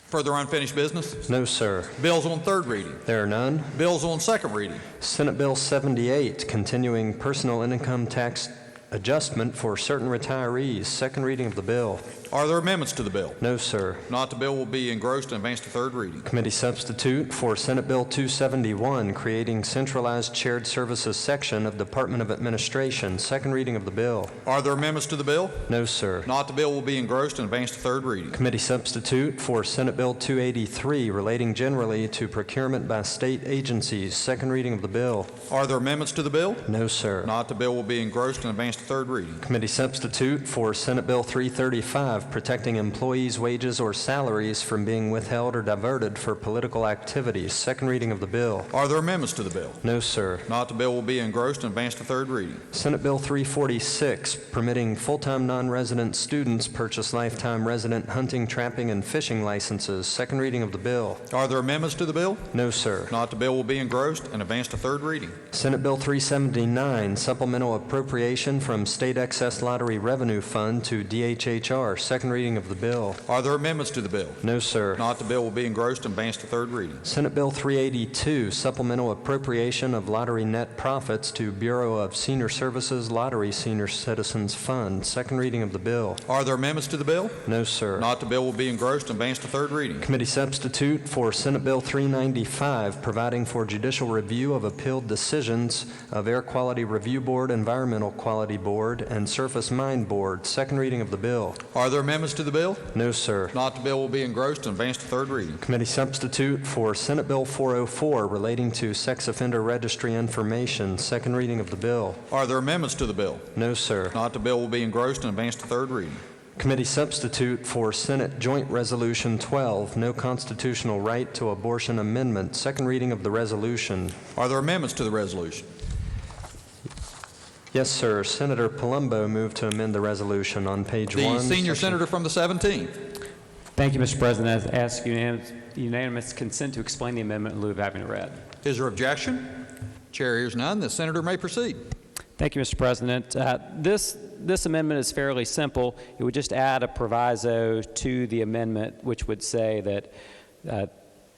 Further unfinished business? No, sir. Bills on 3rd reading? There are none. Bills on 2nd reading? Senate Bill 78, continuing personal income tax adjustment for certain retirees. 2nd reading of the bill. Are there amendments to the bill? No, sir. Not, the bill will be engrossed and advanced to 3rd reading. Committee substitute for Senate Bill 271, creating centralized shared services section of Department of Administration. 2nd reading of the bill. Are there amendments to the bill? No, sir. Not, the bill will be engrossed and advanced to 3rd reading. Committee substitute for Senate Bill 283, relating generally to procurement by state agencies. 2nd reading of the bill. Are there amendments to the bill? No, sir. Not, the bill will be engrossed and advanced to 3rd reading. Committee substitute for Senate Bill 335, protecting employees' wages or salaries from being withheld or diverted for political activities. 2nd reading of the bill. Are there amendments to the bill? No, sir. Not, the bill will be engrossed and advanced to 3rd reading. Senate Bill 346, permitting full-time non-resident students purchase lifetime resident hunting, trapping, and fishing licenses. 2nd reading of the bill. Are there amendments to the bill? No, sir. Not, the bill will be engrossed and advanced to 3rd reading. Senate Bill 379, supplemental appropriation from State Excess Lottery Revenue Fund to DHHR. 2nd reading of the bill. Are there amendments to the bill? No, sir. Not, the bill will be engrossed and advanced to 3rd reading. Senate Bill 382, supplemental appropriation of lottery net profits to Bureau of Senior Services Lottery Senior Citizens Fund. 2nd reading of the bill. Are there amendments to the bill? No, sir. Not, the bill will be engrossed and advanced to 3rd reading. Committee substitute for Senate Bill 395, providing for judicial review of appealed decisions of Air Quality Review Board, Environmental Quality Board, and Surface Mine Board. 2nd reading of the bill. Are there amendments to the bill? No, sir. Not, the bill will be engrossed and advanced to 3rd reading. Committee substitute for Senate Bill 404, relating to sex offender registry information. 2nd reading of the bill. Are there amendments to the bill? No, sir. Not, the bill will be engrossed and advanced to 3rd reading. Committee substitute for Senate Joint Resolution 12, no constitutional right to abortion amendment. 2nd reading of the resolution. Are there amendments to the resolution? Yes, sir. Senator Palumbo moved to amend the resolution on page 1. The Senior Senator from the 17th. Thank you, Mr. President. I ask unanimous consent to explain the amendment in lieu of having it read. Is there objection? Chair hears none. The Senator may proceed. Thank you, Mr. President. This amendment is fairly simple. It would just add a proviso to the amendment, which would say that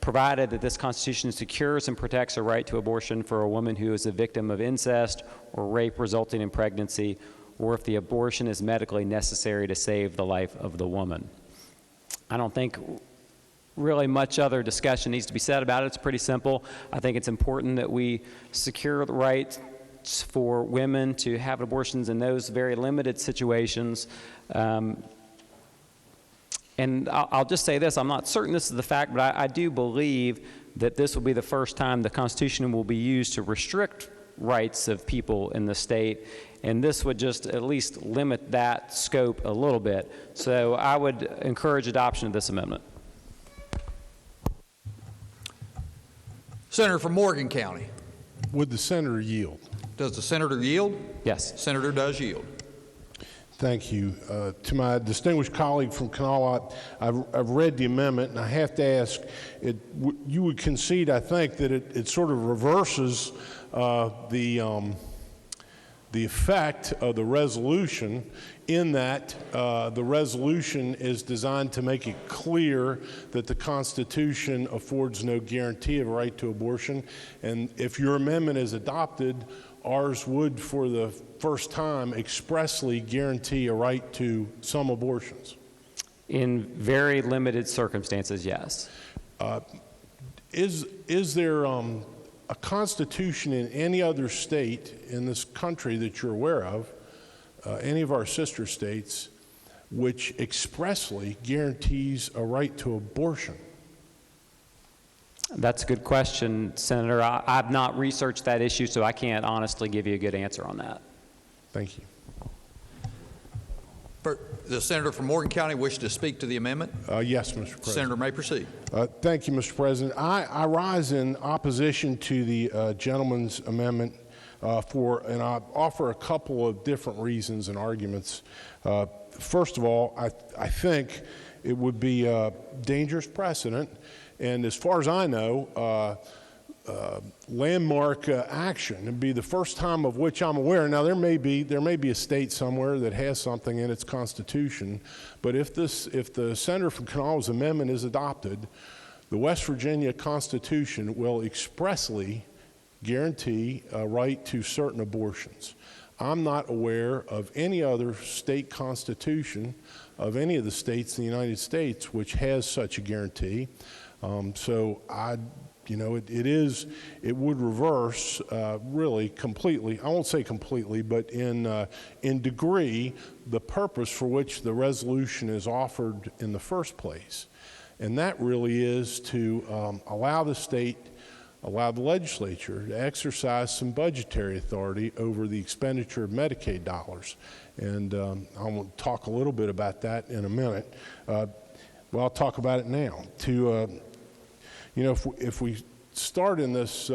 provided that this Constitution secures and protects a right to abortion for a woman who is a victim of incest or rape resulting in pregnancy, or if the abortion is medically necessary to save the life of the woman. I don't think really much other discussion needs to be said about it. It's pretty simple. I think it's important that we secure the right for women to have abortions in those very limited situations. And I'll just say this, I'm not certain this is the fact, but I do believe that this will be the first time the Constitution will be used to restrict rights of people in the state, and this would just at least limit that scope a little bit. So I would encourage adoption of this amendment. Senator from Morgan County. Would the senator yield? Does the senator yield? Yes. Senator does yield. Thank you. To my distinguished colleague from Kanawha, I've read the amendment, and I have to ask, you would concede, I think, that it sort of reverses the the effect of the resolution in that the resolution is designed to make it clear that the Constitution affords no guarantee of a right to abortion. And if your amendment is adopted, ours would, for the first time, expressly guarantee a right to some abortions. In very limited circumstances, yes. Is there a constitution in any other state in this country that you're aware of, any of our sister states, which expressly guarantees a right to abortion? That's a good question, Senator. I've not researched that issue, so I can't honestly give you a good answer on that. Thank you. The senator from Morgan County wishes to speak to the amendment. Yes, Mr. President. Senator may proceed. Thank you, Mr. President. I rise in opposition to the gentleman's amendment and I offer a couple of different reasons and arguments. First of all, I think it would be a dangerous precedent, and as far as I know, landmark action. It'd be the first time of which I'm aware. Now, there may be a state somewhere that has something in its constitution, but if the Senator from Kanawha's amendment is adopted, the West Virginia Constitution will expressly guarantee a right to certain abortions. I'm not aware of any other state constitution of any of the states in the United States which has such a guarantee. So it would reverse really completely, I won't say completely, but in degree, the purpose for which the resolution is offered in the first place. And that really is to allow the legislature to exercise some budgetary authority over the expenditure of Medicaid dollars. And I want to talk a little bit about that in a minute. Well, I'll talk about it now. If we start in this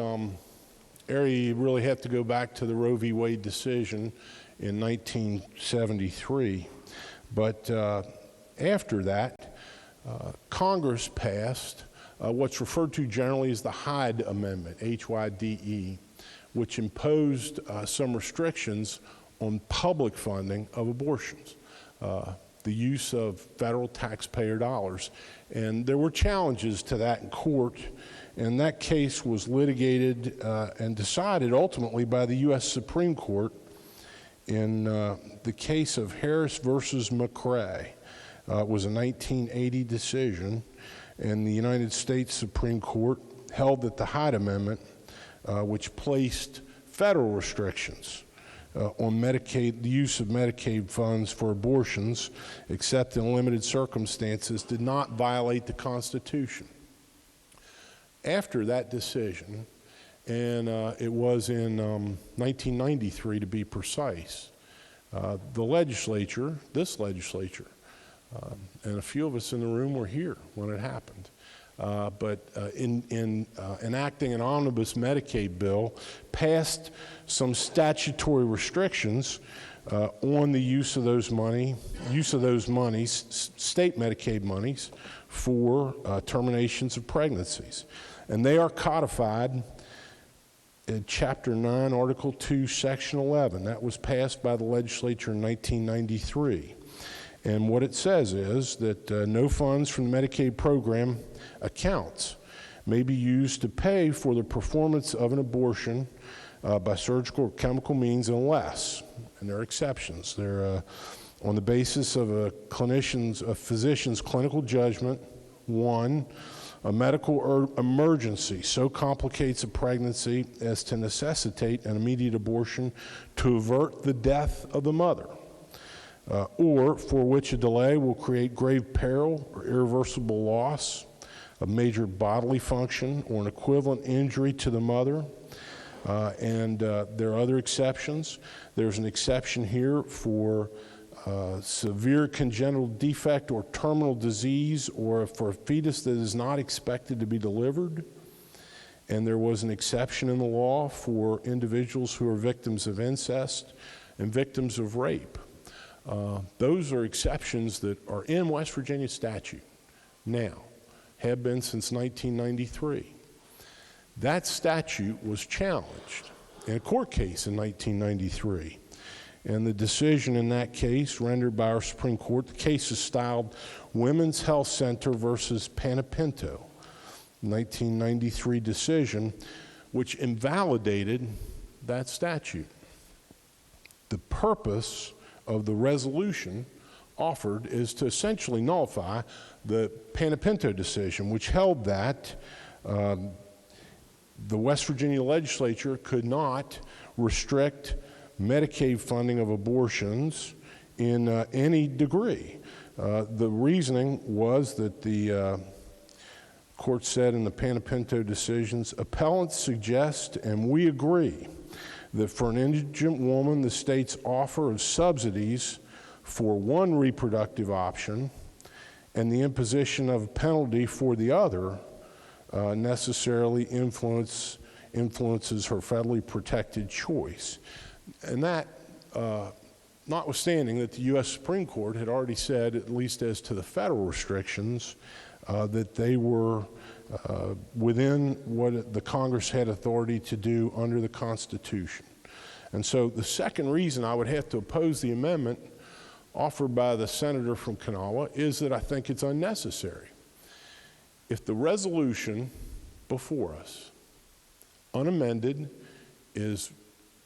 area, you really have to go back to the Roe v. Wade decision in 1973. But after that, Congress passed what's referred to generally as the Hyde Amendment, H-Y-D-E, which imposed some restrictions on public funding of abortions, the use of federal taxpayer dollars. And there were challenges to that in court, and that case was litigated and decided ultimately by the U.S. Supreme Court in the case of Harris versus McRae. It was a 1980 decision, and the United States Supreme Court held that the Hyde Amendment, which placed federal restrictions on Medicaid, the use of Medicaid funds for abortions, except in limited circumstances, did not violate the Constitution. After that decision, and it was in 1993 to be precise, the legislature, this legislature, and a few of us in the room were here when it happened. But in enacting an omnibus Medicaid bill, passed some statutory restrictions on the use of those monies, state Medicaid monies, for terminations of pregnancies. And they are codified in Chapter 9, Article 2, Section 11. That was passed by the legislature in 1993. And what it says is that no funds from the Medicaid program accounts may be used to pay for the performance of an abortion by surgical or chemical means unless, and there are exceptions, they're on the basis of a physician's clinical judgment, one, a medical emergency so complicates a pregnancy as to necessitate an immediate abortion to avert the death of the mother, or for which a delay will create grave peril or irreversible loss of major bodily function or an equivalent injury to the mother. And there are other exceptions. There's an exception here for severe congenital defect or terminal disease, or for a fetus that is not expected to be delivered. And there was an exception in the law for individuals who are victims of incest and victims of rape. Those are exceptions that are in West Virginia statute now, have been since 1993. That statute was challenged in a court case in 1993. And the decision in that case, rendered by our Supreme Court, the case is styled Women's Health Center versus Panepinto, 1993 decision, which invalidated that statute. The purpose of the resolution offered is to essentially nullify the Panepinto decision, which held that the West Virginia legislature could not restrict Medicaid funding of abortions in any degree. The reasoning was that the court said in the Panepinto decisions, appellants suggest, and we agree, that for an indigent woman, the state's offer of subsidies for one reproductive option and the imposition of a penalty for the other necessarily influences her federally protected choice. And that, notwithstanding that the U.S. Supreme Court had already said, at least as to the federal restrictions, that they were within what the Congress had authority to do under the Constitution. And so the second reason I would have to oppose the amendment offered by the senator from Kanawha is that I think it's unnecessary. If the resolution before us, unamended, is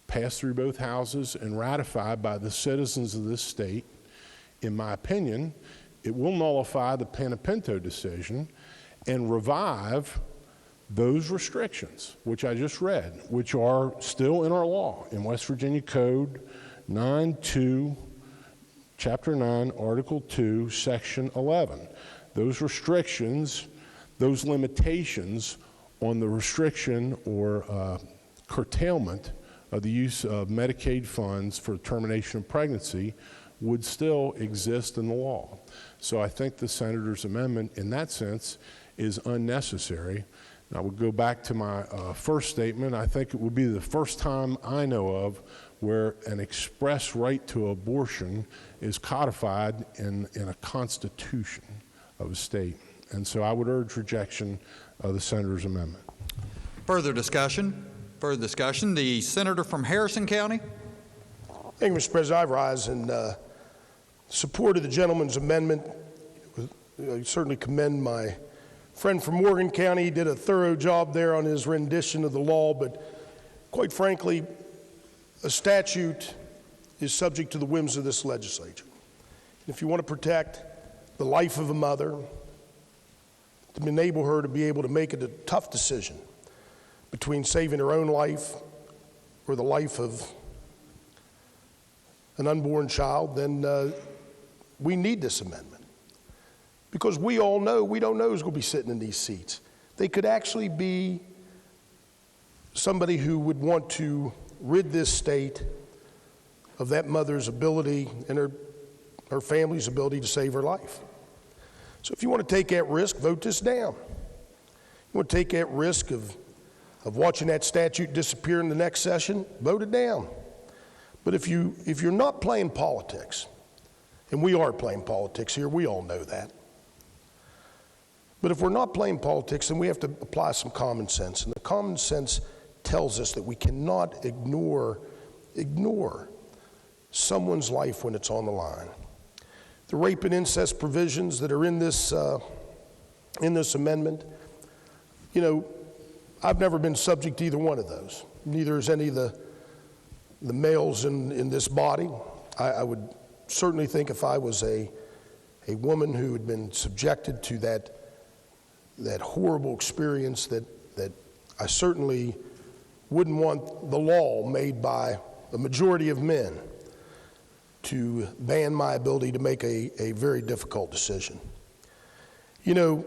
passed through both houses and ratified by the citizens of this state, in my opinion, it will nullify the Panepinto decision and revive those restrictions, which I just read, which are still in our law in West Virginia Code 9.2, Chapter 9, Article 2, Section 11. Those restrictions, those limitations on the restriction or curtailment of the use of Medicaid funds for termination of pregnancy would still exist in the law. So I think the senator's amendment in that sense is unnecessary. And I would go back to my first statement. I think it would be the first time I know of where an express right to abortion is codified in a constitution of a state. And so I would urge rejection of the senator's amendment. Further discussion? Further discussion? The senator from Harrison County. Thank you, Mr. President. I rise in support of the gentleman's amendment. I certainly commend my friend from Morgan County. He did a thorough job there on his rendition of the law, but quite frankly, a statute is subject to the whims of this legislature. If you want to protect the life of a mother, to enable her to be able to make a tough decision between saving her own life or the life of an unborn child, then we need this amendment. Because we all know, we don't know who's going to be sitting in these seats. They could actually be somebody who would want to rid this state of that mother's ability and her family's ability to save her life. So if you want to take that risk, vote this down. You want to take that risk of watching that statute disappear in the next session, vote it down. But if you're not playing politics, and we are playing politics here, we all know that. But if we're not playing politics, then we have to apply some common sense. And the common sense tells us that we cannot ignore someone's life when it's on the line. The rape and incest provisions that are in this amendment, you know, I've never been subject to either one of those. Neither is any of the males in this body. I would certainly think if I was a woman who had been subjected to that horrible experience that I certainly wouldn't want the law made by a majority of men to ban my ability to make a very difficult decision. You know,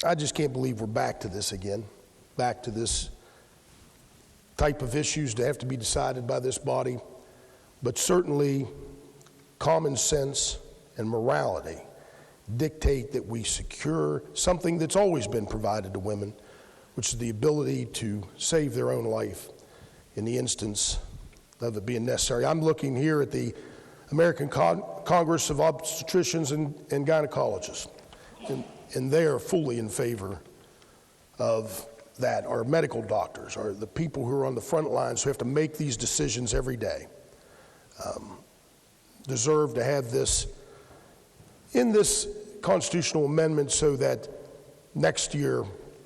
I just can't believe we're back to this again, back to this type of issues to have to be decided by this body. But certainly common sense and morality dictate that we secure something that's always been provided to women, which is the ability to save their own life in the instance of it being necessary. I'm looking here at the American Congress of Obstetricians and Gynecologists, and they are fully in favor of that our medical doctors, or the people who are on the front lines who have to make these decisions every day, deserve to have this in this constitutional amendment so that next year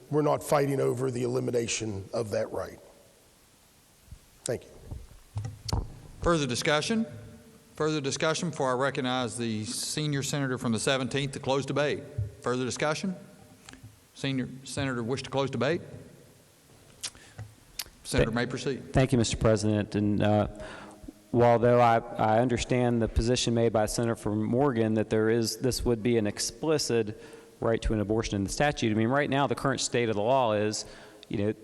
we're not fighting over the elimination of that right. Thank you. Further discussion? Further discussion before I recognize the senior senator from the 17th to close debate. Further discussion? Senior senator wish to close debate? Senator may proceed. Thank you, Mr. President. And while though I understand the position made by Senator from Morgan that this would be an explicit right to an abortion in the statute. I mean, right now the current state of the law is, in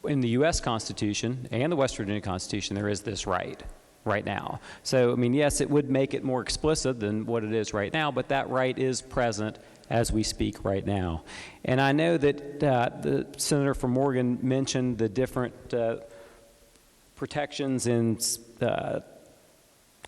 the U.S. Constitution and the West Virginia Constitution, there is this right now. So, I mean, yes, it would make it more explicit than what it is right now, but that right is present as we speak right now. And I know that the Senator from Morgan mentioned the different protections in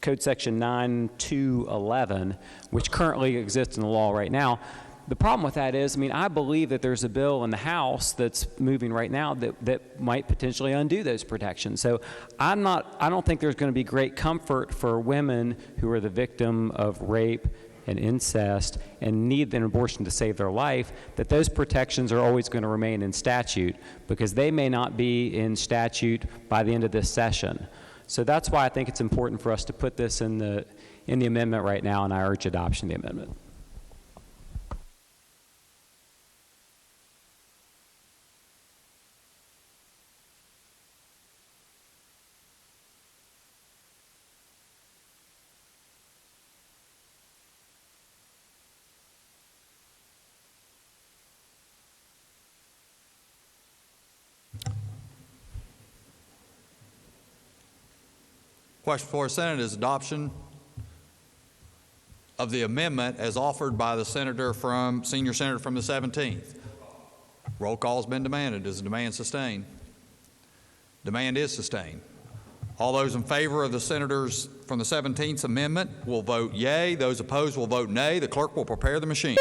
Code Section 9211, which currently exists in the law right now. The problem with that is, I mean, I believe that there's a bill in the House that's moving right now that might potentially undo those protections. So I don't think there's going to be great comfort for women who are the victim of rape and incest and need an abortion to save their life, that those protections are always going to remain in statute because they may not be in statute by the end of this session. So that's why I think it's important for us to put this in the amendment right now, and I urge adoption of the amendment. Question for the Senate is adoption of the amendment as offered by the senior senator from the 17th. Roll call has been demanded. Is the demand sustained? Demand is sustained. All those in favor of the senators from the 17th amendment will vote yea. Those opposed will vote nay. The clerk will prepare the machine.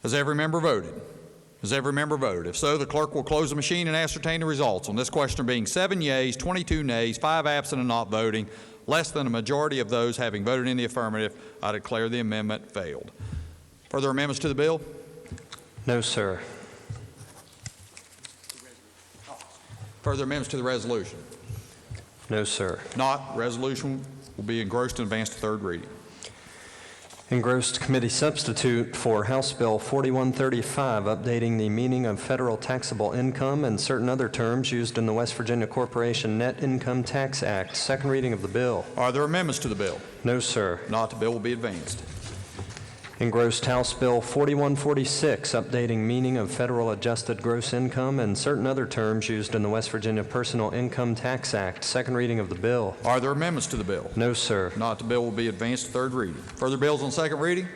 Has every member voted? Has every member voted? If so, the clerk will close the machine and ascertain the results. On this question being 7 yeas, 22 nays, 5 absent and not voting, less than a majority of those having voted in the affirmative, I declare the amendment failed. Further amendments to the bill? No, sir. Further amendments to the resolution? No, sir. Not. Resolution will be engrossed and advanced to third reading. Engrossed committee substitute for House Bill 4135, updating the meaning of federal taxable income and certain other terms used in the West Virginia Corporation Net Income Tax Act. Second reading of the bill. Are there amendments to the bill? No, sir. Not. The bill will be advanced. Engrossed House Bill 4146, updating meaning of federal adjusted gross income and certain other terms used in the West Virginia Personal Income Tax Act. Second reading of the bill. Are there amendments to the bill? No, sir. Not. The bill will be advanced to third reading. Further bills on second reading?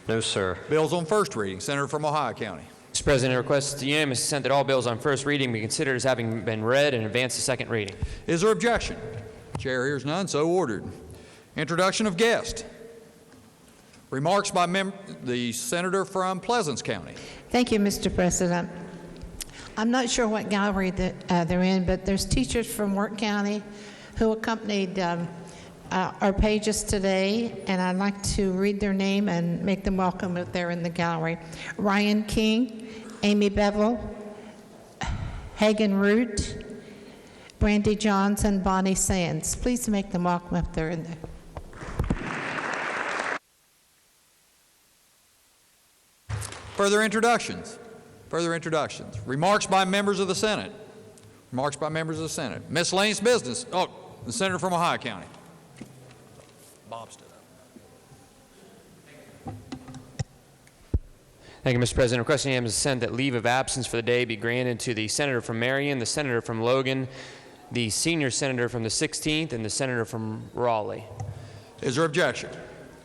No, sir. Bills on first reading. Senator from Ohio County. Mr. President, I request unanimous consent that all bills on first reading be considered as having been read and advanced to second reading. Is there objection? Chair hears none, so ordered. Introduction of guest. Remarks by the senator from Pleasants County. Thank you, Mr. President. I'm not sure what gallery that they're in, but there's teachers from Work County who accompanied our pages today, and I'd like to read their name and make them welcome if they're in the gallery. Ryan King, Amy Bevel, Hagen Root, Brandy Johns, and Bonnie Sands. Please make them welcome if they're in there. Further introductions. Further introductions. Remarks by members of the Senate. Remarks by members of the Senate. Miscellaneous business. Oh, the senator from Ohio County. Bob stood up. Thank you, Mr. President. Requesting unanimous consent that leave of absence for the day be granted to the senator from Marion, the senator from Logan, the senior senator from the 16th, and the senator from Raleigh. Is there objection?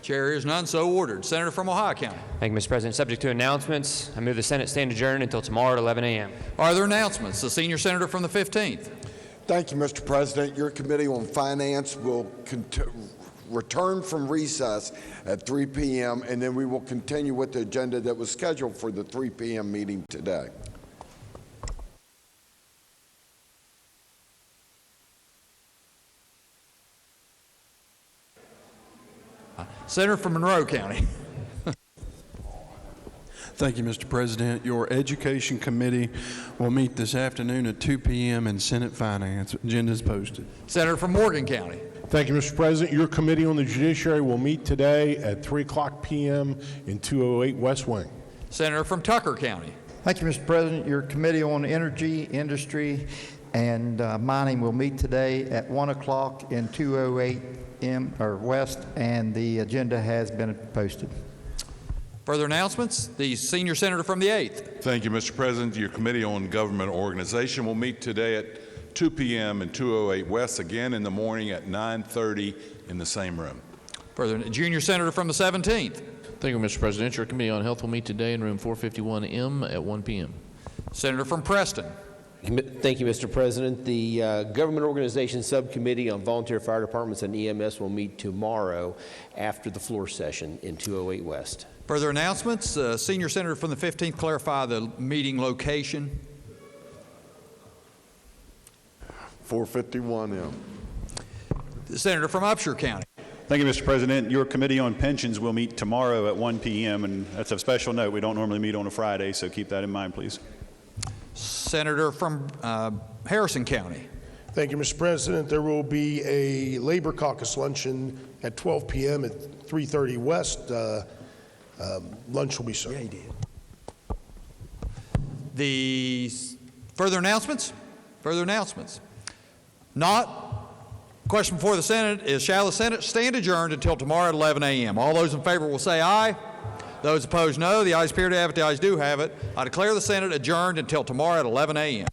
Chair hears none, so ordered. Senator from Ohio County. Thank you, Mr. President. Subject to announcements, I move the Senate stand adjourned until tomorrow at 11 a.m. Are there announcements? The senior senator from the 15th. Thank you, Mr. President. Your Committee on Finance will return from recess at 3 p.m., and then we will continue with the agenda that was scheduled for the 3 p.m. meeting today. Senator from Monroe County. Thank you, Mr. President. Your Education Committee will meet this afternoon at 2 p.m. in Senate Finance. Agenda is posted. Senator from Morgan County. Thank you, Mr. President. Your Committee on the Judiciary will meet today at 3 o'clock p.m. in 208 West Wing. Senator from Tucker County. Thank you, Mr. President. Your Committee on Energy, Industry, and Mining will meet today at 1 o'clock in 208 West, and the agenda has been posted. Further announcements? The senior senator from the 8th. Thank you, Mr. President. Your Committee on Government Organization will meet today at 2 p.m. in 208 West, again in the morning at 9:30 in the same room. Further, junior senator from the 17th. Thank you, Mr. President. Your Committee on Health will meet today in room 451M at 1 p.m. Senator from Preston. Thank you, Mr. President. The Government Organization Subcommittee on Volunteer Fire Departments and EMS will meet tomorrow after the floor session in 208 West. Further announcements? Senior senator from the 15th, clarify the meeting location. 451M. The senator from Upshur County. Thank you, Mr. President. Your Committee on Pensions will meet tomorrow at 1 p.m., and that's a special note. We don't normally meet on a Friday, so keep that in mind, please. Senator from Harrison County. Thank you, Mr. President. There will be a Labor Caucus luncheon at 12 p.m. at 330 West. Lunch will be served. Yeah, he did. The further announcements? Further announcements? Not. Question before the Senate is, shall the Senate stand adjourned until tomorrow at 11 a.m.? All those in favor will say aye. Those opposed, no. The ayes appear to have it. The ayes do have it. I declare the Senate adjourned until tomorrow at 11 a.m.